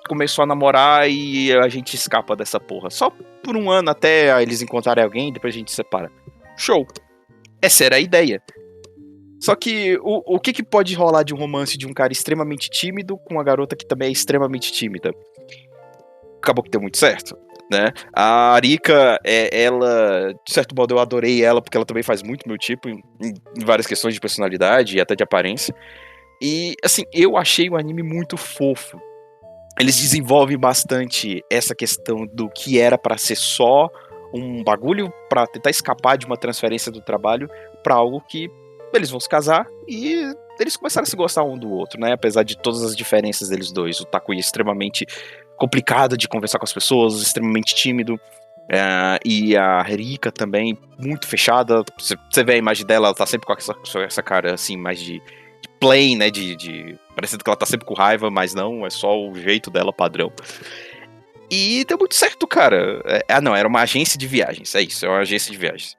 começou a namorar e a gente escapa dessa porra? Só por um ano até eles encontrarem alguém, depois a gente separa. Show! Essa era a ideia. Só que o que pode rolar de um romance de um cara extremamente tímido com uma garota que também é extremamente tímida? Acabou que deu muito certo, né? A Rika, ela, de certo modo eu adorei ela, porque ela também faz muito meu tipo em várias questões de personalidade e até de aparência. E, assim, eu achei o anime muito fofo. Eles desenvolvem bastante essa questão do que era pra ser só um bagulho pra tentar escapar de uma transferência do trabalho pra algo que eles vão se casar e eles começaram a se gostar um do outro, né? Apesar de todas as diferenças deles dois. O Takuya extremamente complicado de conversar com as pessoas, extremamente tímido. E a Rika também, muito fechada. Você vê a imagem dela, ela tá sempre com essa cara assim, mais de plain, né? Parecendo que ela tá sempre com raiva, mas não, é só o jeito dela padrão. E deu muito certo, cara. Não, era uma agência de viagens, é isso, é uma agência de viagens.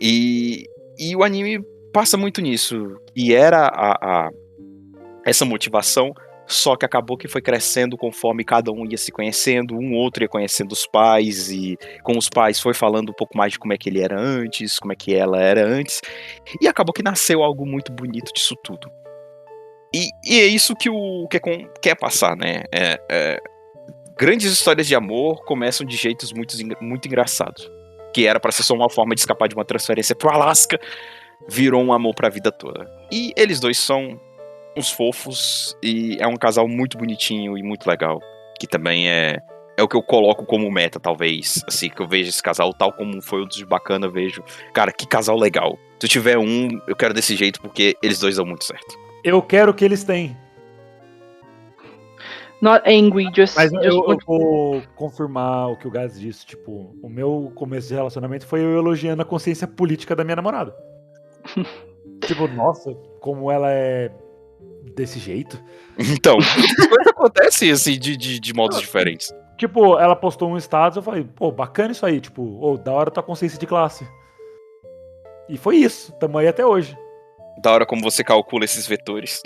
E o anime passa muito nisso. E era essa motivação, só que acabou que foi crescendo conforme cada um ia se conhecendo, um outro ia conhecendo os pais, e com os pais foi falando um pouco mais de como é que ele era antes, como é que ela era antes, e acabou que nasceu algo muito bonito disso tudo. E é isso que o Kekon quer passar, né? Grandes histórias de amor começam de jeitos muito engraçados. Que era pra ser só uma forma de escapar de uma transferência pro Alasca, virou um amor pra vida toda. E eles dois são uns fofos, e é um casal muito bonitinho e muito legal. Que também é o que eu coloco como meta, talvez. Assim, que eu vejo esse casal tal como foi o dos bacana, eu vejo. Cara, que casal legal. Se eu tiver um, eu quero desse jeito, porque eles dois dão muito certo. Eu quero o que eles têm. Not angry, just. Mas eu vou confirmar o que o Gaz disse. Tipo, o meu começo de relacionamento foi eu elogiando a consciência política da minha namorada. Tipo, nossa, como ela é desse jeito. Então, coisa acontece assim, de modos diferentes. Tipo, ela postou um status, eu falei, pô, bacana isso aí. Tipo, da hora tua consciência de classe. E foi isso, tamo aí até hoje. Da hora como você calcula esses vetores.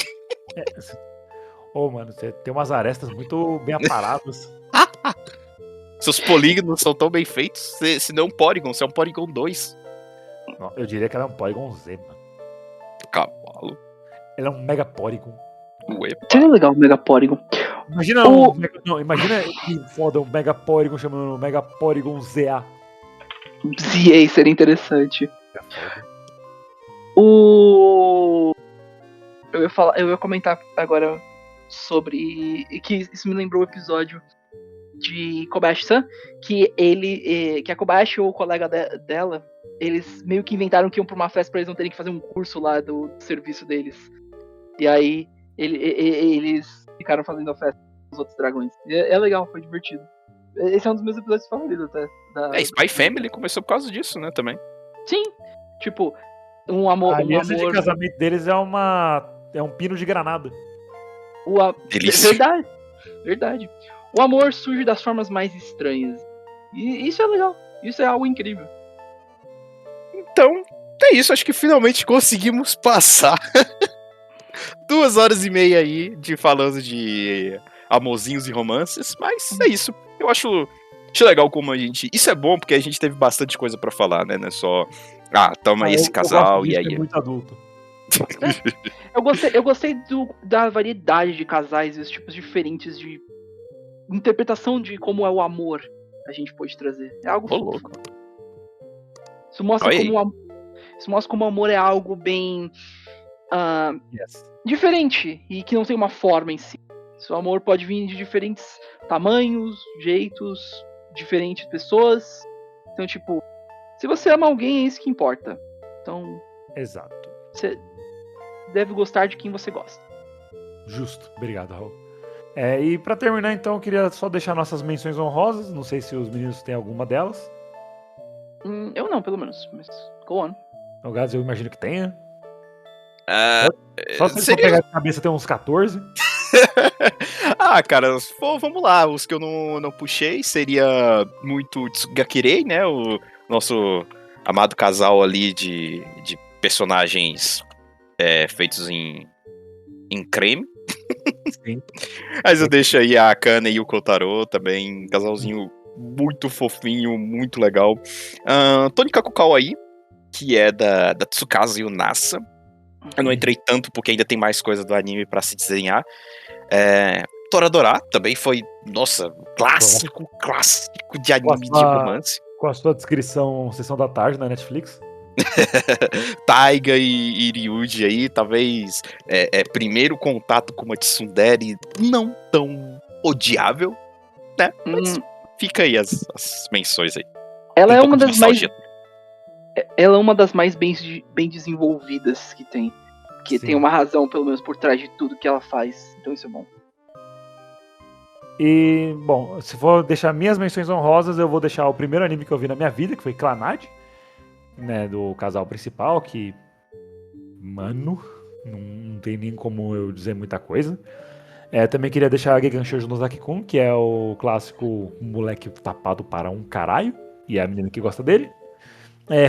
Mano, você tem umas arestas muito bem aparadas. Seus polígonos são tão bem feitos. Se não é um Polygon, você é um Polygon 2. Não, eu diria que ela é um Polygon Z, mano. Cavalo. Ela é um Mega Polygon. Uepa. Seria legal o Mega Polygon. Imagina imagina que foda um Mega Polygon chamando Mega Polygon ZA. ZA seria interessante. Eu ia comentar agora sobre. Que isso me lembrou o episódio de Kobayashi-san. Que a Kobayashi ou o colega dela, eles meio que inventaram que iam pra uma festa pra eles não terem que fazer um curso lá do serviço deles. E aí eles ficaram fazendo a festa com os outros dragões. É legal, foi divertido. Esse é um dos meus episódios favoritos até. Spy Family começou por causa disso, né, também. Sim, tipo, um amor. A aliança de amor... casamento deles é um pino de granada. Delícia. Verdade. O amor surge das formas mais estranhas. E isso é legal. Isso é algo incrível. Então, é isso. Acho que finalmente conseguimos passar 2h30 aí falando de amorzinhos e romances. Mas é isso. Eu acho legal como a gente... Isso é bom porque a gente teve bastante coisa pra falar, né? Não é só... toma aí esse casal e aí... É muito adulto. Eu gostei da variedade de casais e os tipos diferentes de interpretação de como é o amor que a gente pode trazer. É algo louco. Isso mostra como o amor é algo bem diferente e que não tem uma forma em si. O amor pode vir de diferentes tamanhos, jeitos, diferentes pessoas. Então, tipo, se você ama alguém, é isso que importa. Então, exato. Você deve gostar de quem você gosta. Justo. Obrigado, Raul. E pra terminar, então, eu queria só deixar nossas menções honrosas. Não sei se os meninos têm alguma delas. Eu não, pelo menos. Mas, go on. No caso, eu imagino que tenha. Só se for pegar a cabeça, tem uns 14. Cara, vamos lá. Os que eu não puxei seria muito Tsugakirei, né? O nosso amado casal ali de personagens feitos em creme. Sim. Mas eu deixo aí a Akane e o Kotaro também, casalzinho muito fofinho, muito legal. Tony Kakukau aí, que é da Tsukasa e o Nasa. Eu não entrei tanto porque ainda tem mais coisa do anime pra se desenhar. Toradora também foi, nossa, clássico de anime de romance. Com a sua descrição, Sessão da Tarde na Netflix. Taiga e Ryuji aí, talvez primeiro contato com uma tsundere não tão odiável, né? Mas fica aí as menções aí. Ela é uma das mais... Ela é uma das mais bem desenvolvidas que tem. Que Sim. tem uma razão, pelo menos, por trás de tudo que ela faz. Então isso é bom. E, bom, se for deixar minhas menções honrosas, eu vou deixar o primeiro anime que eu vi na minha vida, que foi Clannad, né, do casal principal, que, mano, não tem nem como eu dizer muita coisa. Também queria deixar Gegan Shoujo no Zaki-kun, que é o clássico moleque tapado para um caralho, e é a menina que gosta dele.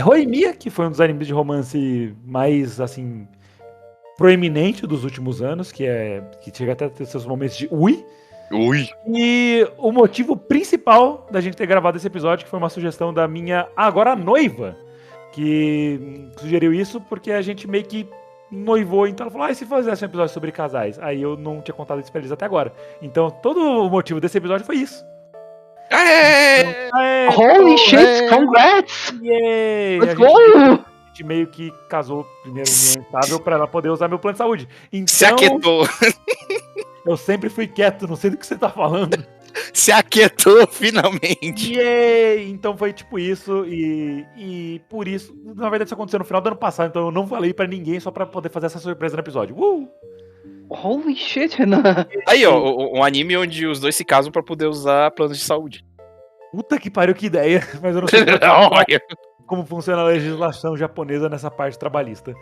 Horimiya, que foi um dos animes de romance mais, assim, proeminente dos últimos anos, que chega até a ter seus momentos de ui. Ui. E o motivo principal da gente ter gravado esse episódio, que foi uma sugestão da minha agora noiva, que sugeriu isso porque a gente meio que noivou, então ela falou, e se fizesse um episódio sobre casais? Aí eu não tinha contado isso pra eles até agora. Então todo o motivo desse episódio foi isso. Holy shit, congrats! Yay! Let's A go! gente meio que casou primeiro união estável pra ela poder usar meu plano de saúde. Se Então, aquietou. eu sempre fui quieto, não sei do que você tá falando. Se aquietou finalmente. Yay! Então foi tipo isso, e por isso, na verdade isso aconteceu no final do ano passado, então eu não falei pra ninguém só pra poder fazer essa surpresa no episódio. Holy shit, Renan. Aí, ó, um anime onde os dois se casam pra poder usar planos de saúde. Puta que pariu, que ideia, mas eu não sei Olha. como funciona a legislação japonesa nessa parte trabalhista.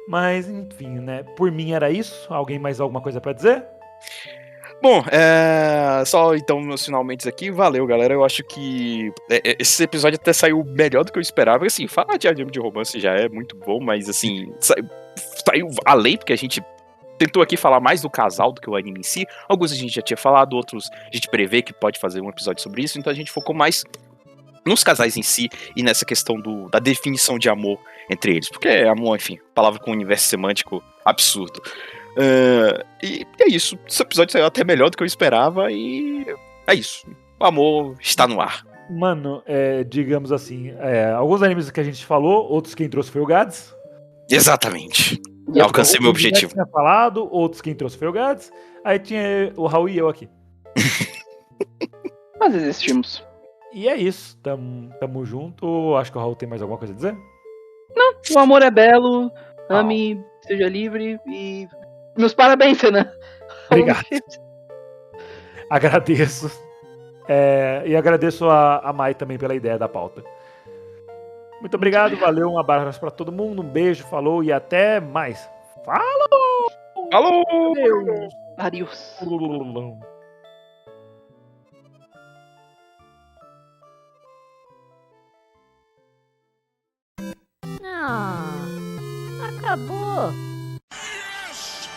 Mas, enfim, né, por mim era isso. Alguém mais alguma coisa pra dizer? Bom, só então meus finalmente aqui, valeu galera, eu acho que esse episódio até saiu melhor do que eu esperava, assim, falar de anime de romance já é muito bom, mas assim, saiu além, porque a gente tentou aqui falar mais do casal do que o anime em si, alguns a gente já tinha falado, outros a gente prevê que pode fazer um episódio sobre isso, então a gente focou mais nos casais em si e nessa questão da definição de amor entre eles, porque amor, enfim, palavra com um universo semântico absurdo. E é isso. Esse episódio saiu até melhor do que eu esperava e é isso. O amor está no ar. Mano, digamos assim, alguns animes que a gente falou, outros quem trouxe foi o Gads. Exatamente. Alcancei meu objetivo. Tinha falado, outros quem trouxe foi o Gads. Aí tinha o Raul e eu aqui. Nós existimos. E é isso, tamo junto. Acho que o Raul tem mais alguma coisa a dizer? O amor é belo, ame, seja livre e... Meus parabéns, Renan. Obrigado. Agradeço. E agradeço a Mai também pela ideia da pauta. Muito obrigado, valeu, um abraço pra todo mundo, um beijo, falou e até mais. Falou! Falou! Deus. Adiós. Ah, acabou.